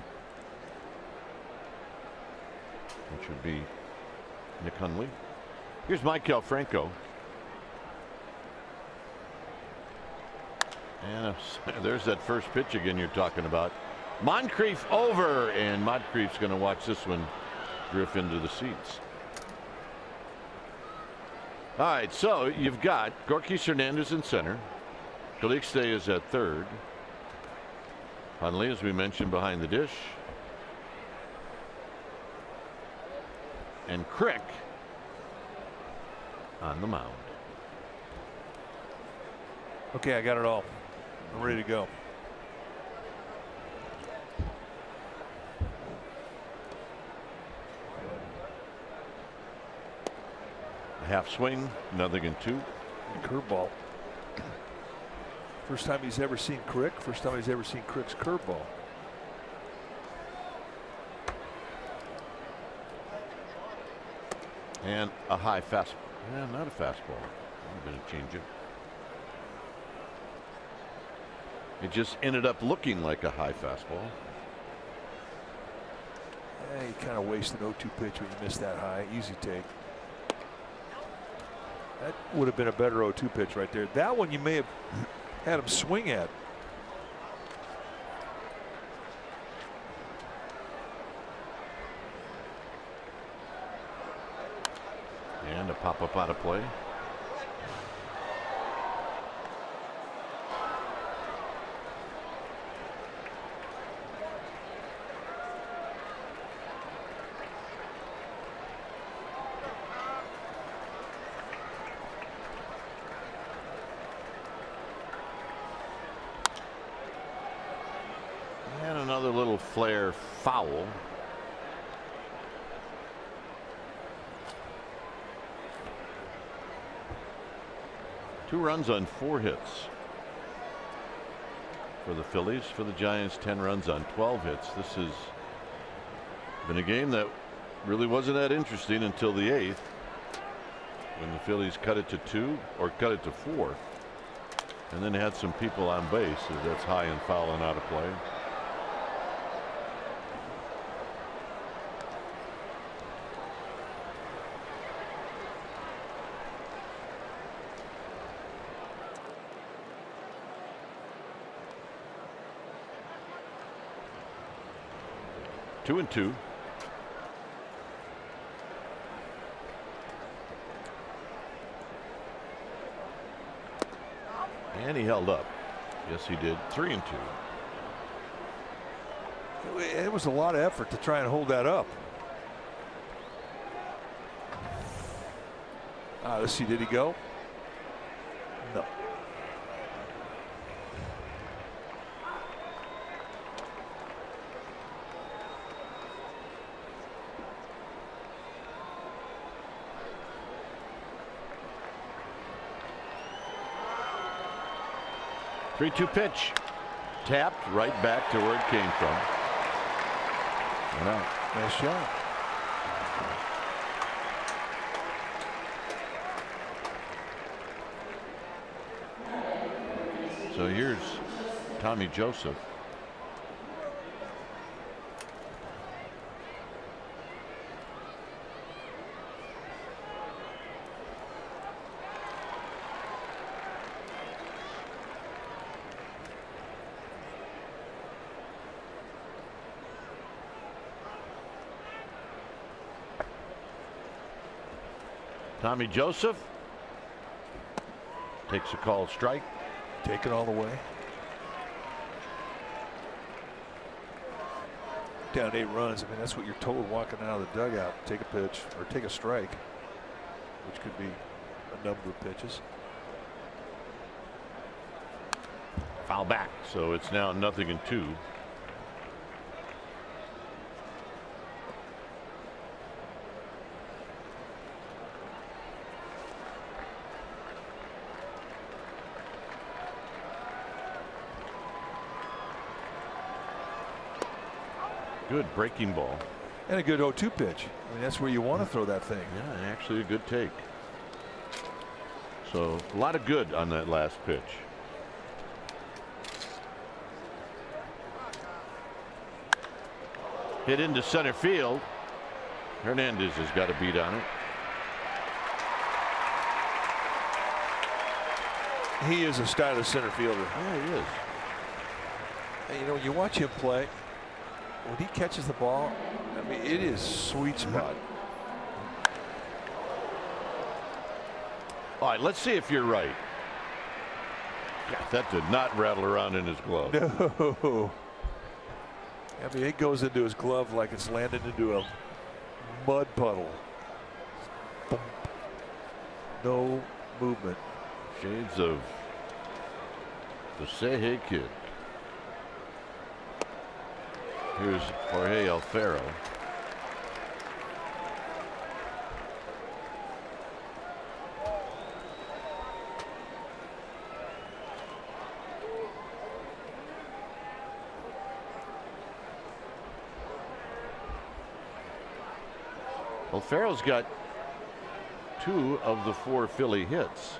which would be Nick Hundley. Here's Maikel Franco. And there's that first pitch again you're talking about. Moncrief over, and Moncrief's going to watch this one drift into the seats. All right, so you've got Gorky Hernandez in center. Calixte is at third. Hundley, as we mentioned, behind the dish. And Crick on the mound. Okay, I got it all. I'm ready to go. Half swing, nothing in 2. Curveball. First time he's ever seen Crick. First time he's ever seen Crick's curveball. And a high fastball. Yeah, not a fastball. I'm going to change it. It just ended up looking like a high fastball. Yeah, you kind of waste an 0-2 pitch when you miss that high. Easy take. That would have been a better 0-2 pitch right there. That one you may have had him swing at. And a pop-up out of play. And another little flare foul. Two runs on 4 hits for the Phillies. For the Giants, 10 runs on 12 hits. This has been a game that really wasn't that interesting until the 8th, when the Phillies cut it to 2 or cut it to 4, and then had some people on base. That's high and foul and out of play. Two and 2. And he held up. Yes, he did. 3 and 2. It was a lot of effort to try and hold that up. Let's see, did he go? No. Three-two pitch. Tapped right back to where it came from. Well, nice shot. So here's Tommy Joseph. Tommy Joseph takes a called strike. Take it all the way. Down 8 runs. I mean, that's what you're told walking out of the dugout. Take a pitch or take a strike, which could be a number of pitches. Foul back. So it's now 0-2. Good breaking ball. And a good 0-2 pitch. I mean, that's where you want to throw that thing. Yeah, actually a good take. So a lot of good on that last pitch. Hit into center field. Hernandez has got a beat on it. He is a stylish center fielder. Yeah, he is. And, you know, you watch him play. when he catches the ball, I mean, it is sweet spot. All right, let's see if you're right. God, that did not rattle around in his glove. No. I mean, it goes into his glove like it's landed into a mud puddle. Boom. No movement. Shades of the Sehe kid. Here's Jorge Alfaro. Alfaro's got 2 of the 4 Philly hits.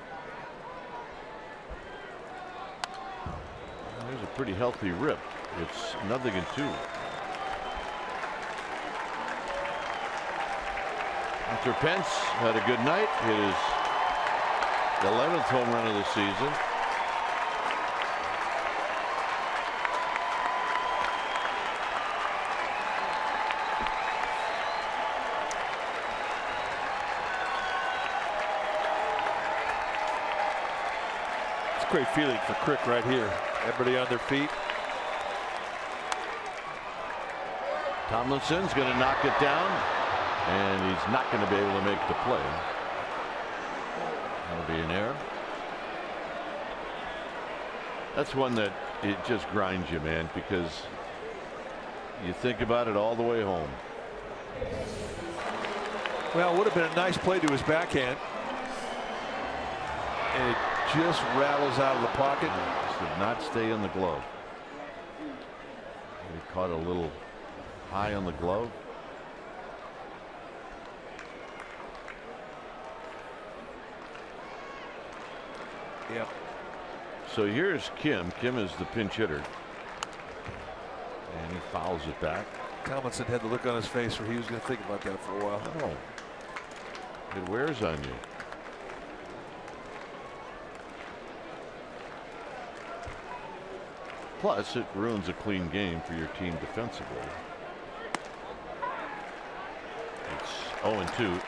There's a pretty healthy rip. It's 0-2. Mr. Pence had a good night. His 11th home run of the season. Great feeling for Crick right here. Everybody on their feet. Tomlinson's going to knock it down, and he's not going to be able to make the play. That'll be an error. That's one that it just grinds you, man, because you think about it all the way home. Well, it would have been a nice play to his backhand. And it just rattles out of the pocket. Should not stay in the glove. He caught a little high on the glove. Yep. So here's Kim. Kim is the pinch hitter. And he fouls it back. Tomlinson had the look on his face where he was going to think about that for a while. Oh. It wears on you. Plus, it ruins a clean game for your team defensively. It's 0-2.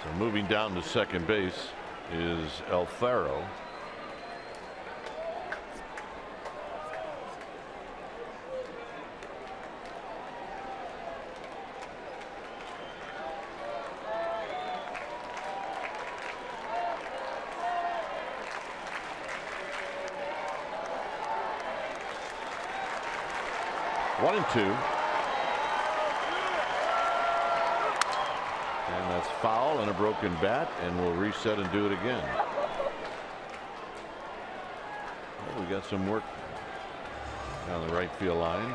So moving down to second base is Alfaro. One and 2. And that's foul and a broken bat, and we'll reset and do it again. Well, we got some work down the right field line.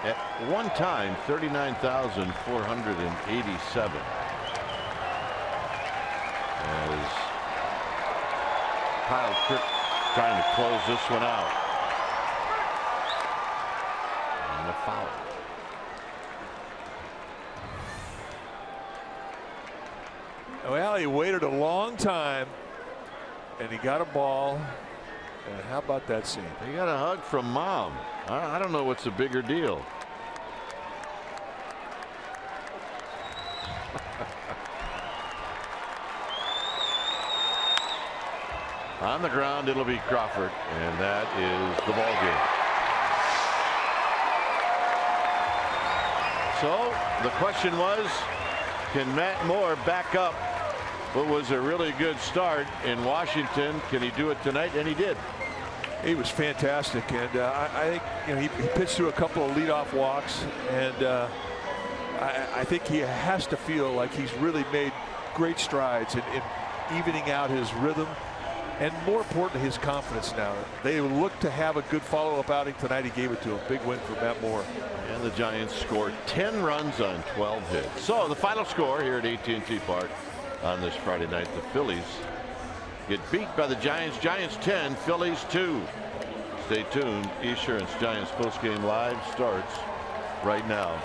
At one time, 39,487. As Kyle Crick trying to close this one out. And a foul. Well, he waited a long time, and he got a ball. And how about that scene? He got a hug from Mom. I don't know what's a bigger deal. On the ground, it'll be Crawford, and that is the ball game. So the question was, can Matt Moore back up what was a really good start in Washington? Can he do it tonight? And he did. He was fantastic, and I think he pitched through a couple of leadoff walks, and I think he has to feel like he's really made great strides in evening out his rhythm And more important, his confidence now. They look to have a good follow-up outing tonight. He gave it to him. Big win for Matt Moore. And the Giants scored 10 runs on 12 hits. So the final score here at AT&T Park on this Friday night, the Phillies get beat by the Giants. Giants 10, Phillies 2. Stay tuned. Esurance Giants postgame live starts right now.